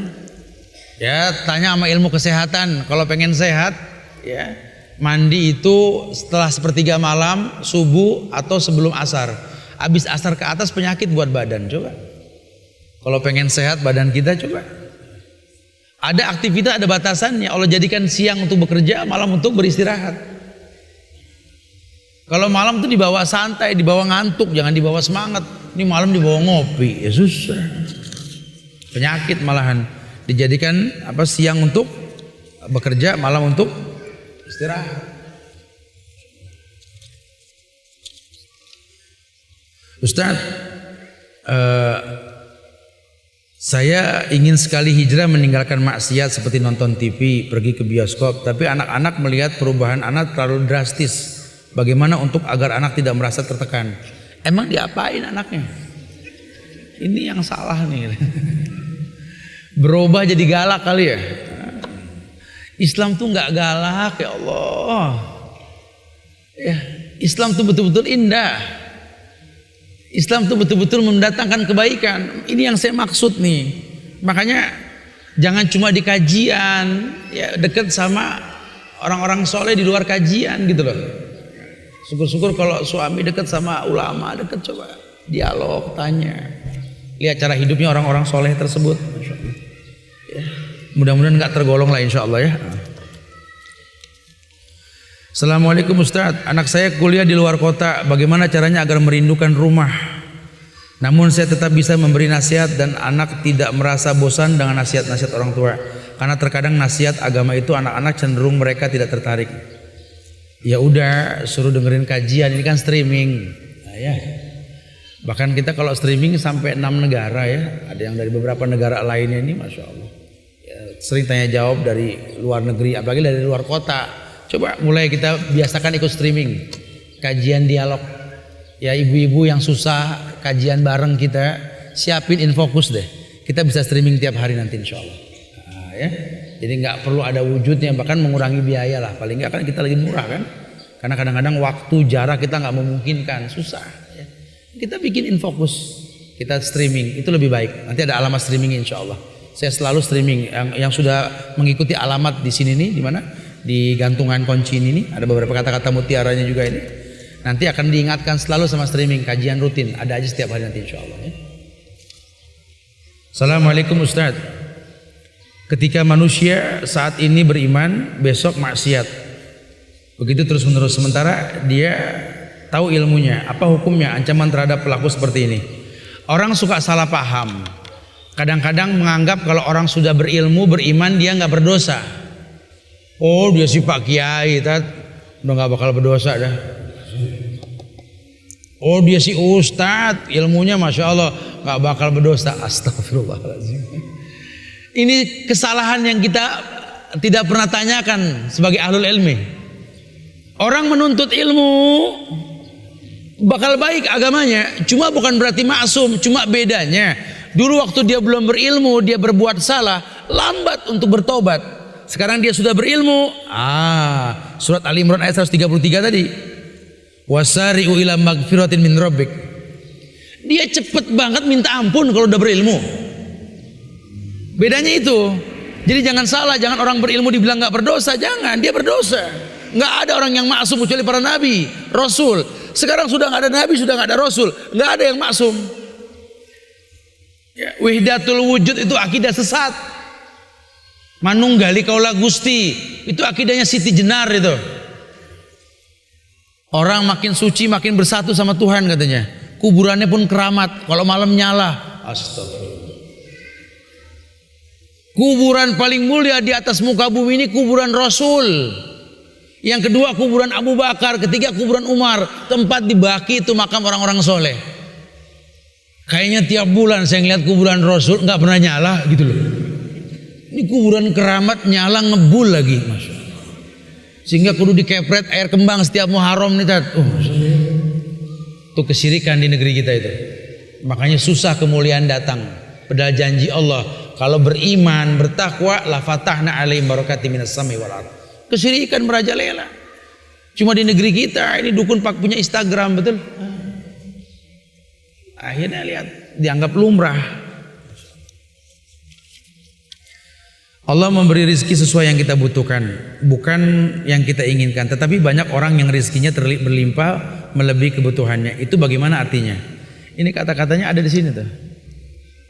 Ya, tanya sama ilmu kesehatan. Kalau pengen sehat, ya mandi itu setelah sepertiga malam, subuh atau sebelum asar. Habis asar ke atas penyakit buat badan, coba. Kalau pengen sehat badan kita, coba. Ada aktivitas, ada batasannya. Allah jadikan siang untuk bekerja, malam untuk beristirahat. Kalau malam tuh dibawa santai, dibawa ngantuk, jangan dibawa semangat. Ini malam dibawa ngopi, ya susah. Penyakit malahan. Dijadikan siang untuk bekerja, malam untuk istirahat. Ustaz, saya ingin sekali hijrah meninggalkan maksiat seperti nonton TV, pergi ke bioskop. Tapi anak-anak melihat perubahan anak terlalu drastis. Bagaimana untuk agar anak tidak merasa tertekan? Emang diapain anaknya? Ini yang salah nih. Berubah jadi galak kali ya. Islam tuh nggak galak ya Allah. Ya, Islam tuh betul-betul indah. Islam itu betul-betul mendatangkan kebaikan. Ini yang saya maksud nih. Makanya jangan cuma di kajian, ya dekat sama orang-orang soleh di luar kajian gitu loh. Syukur-syukur kalau suami dekat sama ulama, dekat coba dialog, tanya. Lihat cara hidupnya orang-orang soleh tersebut. Ya. Mudah-mudahan nggak tergolong lah insya Allah ya. Assalamualaikum Ustaz, anak saya kuliah di luar kota, bagaimana caranya agar merindukan rumah? Namun saya tetap bisa memberi nasihat dan anak tidak merasa bosan dengan nasihat-nasihat orang tua. Karena terkadang nasihat agama itu anak-anak cenderung mereka tidak tertarik. Ya udah, suruh dengerin kajian, ini kan streaming. Nah, ya. Bahkan kita kalau streaming sampai 6 negara ya, ada yang dari beberapa negara lainnya ini, Masya Allah. Ya, sering tanya jawab dari luar negeri, apalagi dari luar kota. Coba mulai kita biasakan ikut streaming, kajian dialog. Ya ibu-ibu yang susah, kajian bareng kita, siapin infokus deh. Kita bisa streaming tiap hari nanti insya Allah. Nah, ya. Jadi nggak perlu ada wujudnya, bahkan mengurangi biaya lah. Paling nggak kan kita lagi murah kan. Karena kadang-kadang waktu, jarak kita nggak memungkinkan, susah. Ya. Kita bikin infokus, kita streaming, itu lebih baik. Nanti ada alamat streaming insya Allah. Saya selalu streaming. Yang sudah mengikuti alamat di sini nih, di mana? Di gantungan kunci ini ada beberapa kata-kata mutiaranya juga ini. Nanti akan diingatkan selalu sama streaming, kajian rutin ada aja setiap hari nanti insya Allah ya. Assalamualaikum Ustaz. Ketika manusia saat ini beriman, besok maksiat, begitu terus menerus, sementara dia tahu ilmunya, apa hukumnya ancaman terhadap pelaku seperti ini? Orang suka salah paham. Kadang-kadang menganggap kalau orang sudah berilmu, beriman, dia nggak berdosa. Oh dia si Pak Kiai, udah nggak bakal berdosa dah. Oh dia si Ustadz, ilmunya Masya Allah nggak bakal berdosa. Astagfirullahaladzim. Ini kesalahan yang kita tidak pernah tanyakan sebagai ahlul ilmi. Orang menuntut ilmu bakal baik agamanya, cuma bukan berarti maksum. Cuma bedanya dulu waktu dia belum berilmu, dia berbuat salah, lambat untuk bertobat. Sekarang dia sudah berilmu. Surat Ali Imran ayat 133 tadi. Wasari'u ila magfiratin min rabbik. Dia cepet banget minta ampun kalau udah berilmu. Bedanya itu. Jadi jangan salah, jangan orang berilmu dibilang nggak berdosa, jangan, dia berdosa. Nggak ada orang yang maksum kecuali para nabi, rasul. Sekarang sudah nggak ada nabi, sudah nggak ada rasul, nggak ada yang maksum. Ya, wahdatul wujud itu akidah sesat. Manunggali kaula Gusti itu akidahnya Siti Jenar itu. Orang makin suci makin bersatu sama Tuhan katanya. Kuburannya pun keramat, kalau malam nyala. Astagfirullah. Kuburan paling mulia di atas muka bumi ini kuburan Rasul. Yang kedua kuburan Abu Bakar, ketiga kuburan Umar. Tempat di Baqi itu makam orang-orang soleh. Kayaknya tiap bulan saya ngeliat kuburan Rasul nggak pernah nyala gitu loh. Ini kuburan keramat nyala ngebul lagi, Masya Allah. Sehingga kudu dikepret air kembang setiap Muharram nih Tat. Itu kesyirikan di negeri kita itu. Makanya susah kemuliaan datang. Padahal janji Allah, kalau beriman, bertakwa, la fatahna alaihim barakatim minas samai wal ardh. Kesyirikan merajalela. Cuma di negeri kita ini dukun pak punya Instagram, betul? Akhirnya lihat dianggap lumrah. Allah memberi rizki sesuai yang kita butuhkan, bukan yang kita inginkan. Tetapi banyak orang yang rizkinya berlimpah melebihi kebutuhannya. Itu bagaimana artinya? Ini kata-katanya ada di sini tuh.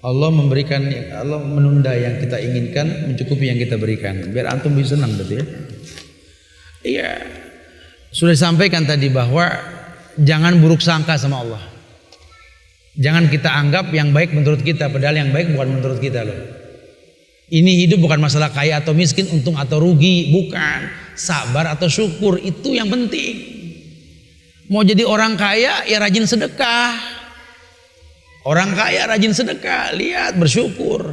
Allah memberikan, Allah menunda yang kita inginkan, mencukupi yang kita berikan. Biar antum bisa senang betul ya. Iya. Sudah disampaikan tadi bahwa jangan buruk sangka sama Allah. Jangan kita anggap yang baik menurut kita, padahal yang baik bukan menurut kita loh. Ini hidup bukan masalah kaya atau miskin, untung atau rugi, bukan. Sabar atau syukur, itu yang penting. Mau jadi orang kaya ya rajin sedekah. Orang kaya rajin sedekah, lihat bersyukur.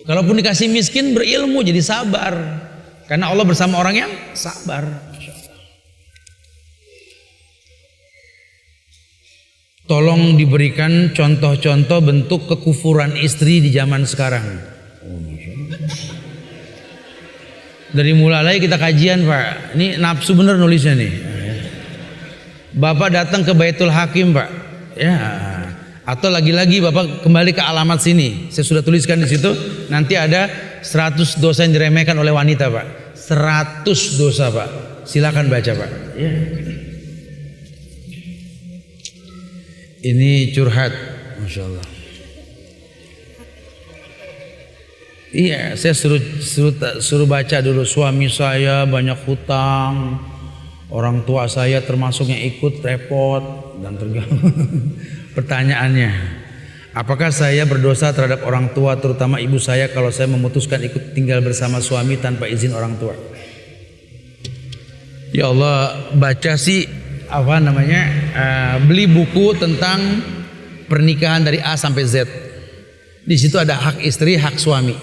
Kalaupun dikasih miskin berilmu jadi sabar. Karena Allah bersama orang yang sabar. Tolong diberikan contoh-contoh bentuk kekufuran istri di zaman sekarang. Dari mulai kita kajian Pak. Ini nafsu bener nulisnya nih. Bapak datang ke Baitul Hakim Pak. Ya. Atau lagi-lagi Bapak kembali ke alamat sini. Saya sudah tuliskan di situ. Nanti ada 100 dosa yang diremehkan oleh wanita Pak. 100 dosa Pak. Silakan baca Pak. Ya. Ini curhat, Masya Allah. Iya, saya suruh baca dulu. Suami saya banyak hutang, orang tua saya termasuk yang ikut repot dan terganggu. Pertanyaannya, apakah saya berdosa terhadap orang tua, terutama ibu saya, kalau saya memutuskan ikut tinggal bersama suami tanpa izin orang tua? Ya Allah, baca sih apa namanya, beli buku tentang pernikahan dari A sampai Z. Di situ ada hak istri, hak suami.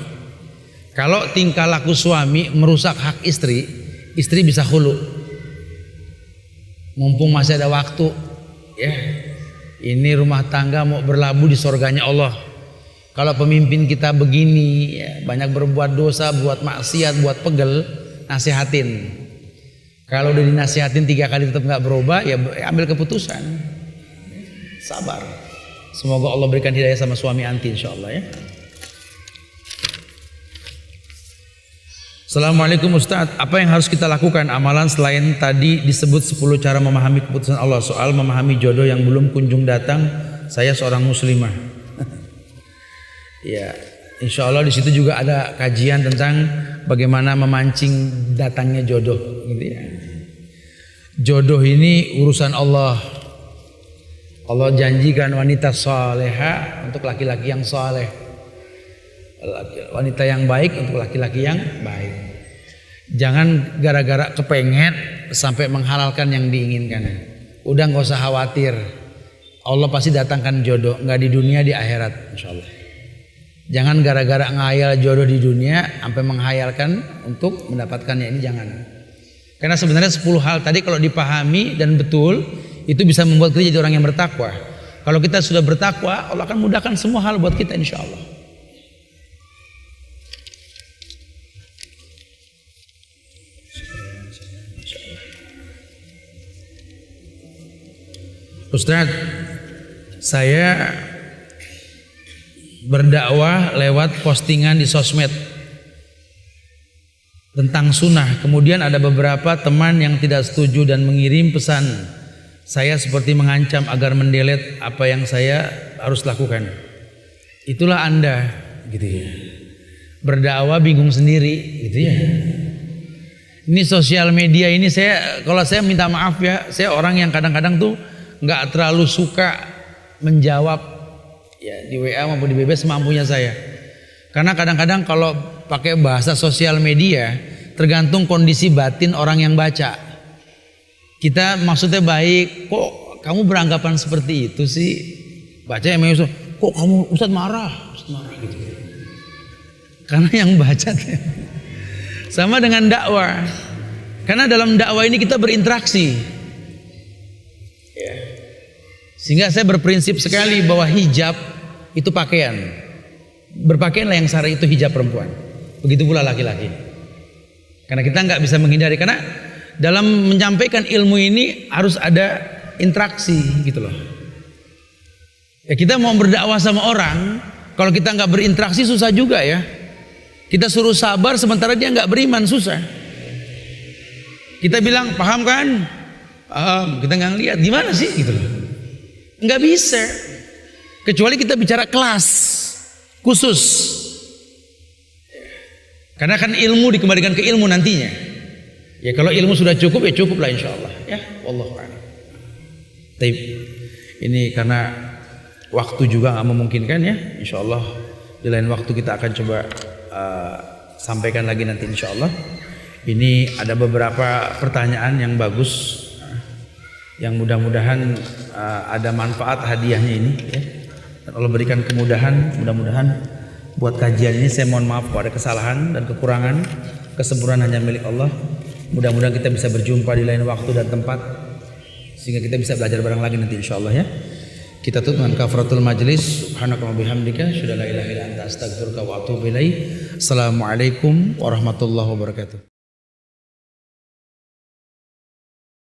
Kalau tingkah laku suami merusak hak istri, istri bisa khulu. Mumpung masih ada waktu, ya. Ini rumah tangga mau berlabuh di surganya Allah. Kalau pemimpin kita begini, ya, banyak berbuat dosa, buat maksiat, buat pegel, nasihatin. Kalau udah dinasihatin 3 kali tetap nggak berubah, ya ambil keputusan. Sabar. Semoga Allah berikan hidayah sama suami anti, insya Allah ya. Assalamualaikum Ustaz, apa yang harus kita lakukan amalan selain tadi disebut 10 cara memahami keputusan Allah? Soal memahami jodoh yang belum kunjung datang, saya seorang muslimah. Ya, insya Allah di situ juga ada kajian tentang bagaimana memancing datangnya jodoh, gitu ya. Jodoh ini urusan Allah. Allah janjikan wanita saleha untuk laki-laki yang saleh, wanita yang baik untuk laki-laki yang baik. Jangan gara-gara kepengen sampai menghalalkan yang diinginkan. Udah nggak usah khawatir, Allah pasti datangkan jodoh, nggak di dunia, di akhirat, insya Allah. Jangan gara-gara ngayal jodoh di dunia sampai menghayalkan untuk mendapatkannya, ini jangan. Karena sebenarnya 10 hal tadi kalau dipahami dan betul, itu bisa membuat kita jadi orang yang bertakwa. Kalau kita sudah bertakwa, Allah akan mudahkan semua hal buat kita, insya Allah. Ustaz, saya berdakwah lewat postingan di sosmed tentang sunnah. Kemudian ada beberapa teman yang tidak setuju dan mengirim pesan. Saya seperti mengancam agar mendelete apa yang saya harus lakukan. Itulah Anda, gitu ya. Berdakwah bingung sendiri, gitu ya. Ini sosial media ini kalau saya minta maaf ya, saya orang yang kadang-kadang tuh nggak terlalu suka menjawab ya di WA maupun di BB semampunya saya. Karena kadang-kadang kalau pakai bahasa sosial media tergantung kondisi batin orang yang baca. Kita maksudnya baik, kok kamu beranggapan seperti itu sih? Baca yang kok kamu Ustaz marah gitu. Karena yang baca sama dengan dakwah. Karena dalam dakwah ini kita berinteraksi. Ya. Sehingga saya berprinsip sekali bahwa hijab itu pakaian. Berpakaianlah yang syar'i itu hijab perempuan. Begitu pula laki-laki. Karena kita nggak bisa menghindari. Karena dalam menyampaikan ilmu ini harus ada interaksi gitu loh. Ya kita mau berdakwah sama orang, kalau kita nggak berinteraksi susah juga ya. Kita suruh sabar sementara dia nggak beriman, susah. Kita bilang paham kan? Paham. Kita nggak lihat gimana sih gitu loh. Nggak bisa. Kecuali kita bicara kelas khusus. Karena kan ilmu dikembalikan ke ilmu nantinya. Ya kalau ilmu sudah cukup ya cukup lah insya Allah. Ya, wallahu a'lam. Tapi ini karena waktu juga nggak memungkinkan ya. Insya Allah di lain waktu kita akan coba sampaikan lagi nanti insya Allah. Ini ada beberapa pertanyaan yang bagus, yang mudah-mudahan ada manfaat hadiahnya ini. Ya. Dan Allah berikan kemudahan, mudah-mudahan buat kajian ini. Saya mohon maaf kalau ada kesalahan dan kekurangan. Kesempurnaan hanya milik Allah. Mudah-mudahan kita bisa berjumpa di lain waktu dan tempat, sehingga kita bisa belajar bareng lagi nanti insya Allah ya. Kita tutup dengan kafaratul majlis. Subhanaka wa bihamdika, asyhadu an la ilaha illa anta, astaghfiruka wa atubu ilaik. Assalamualaikum warahmatullahi wabarakatuh.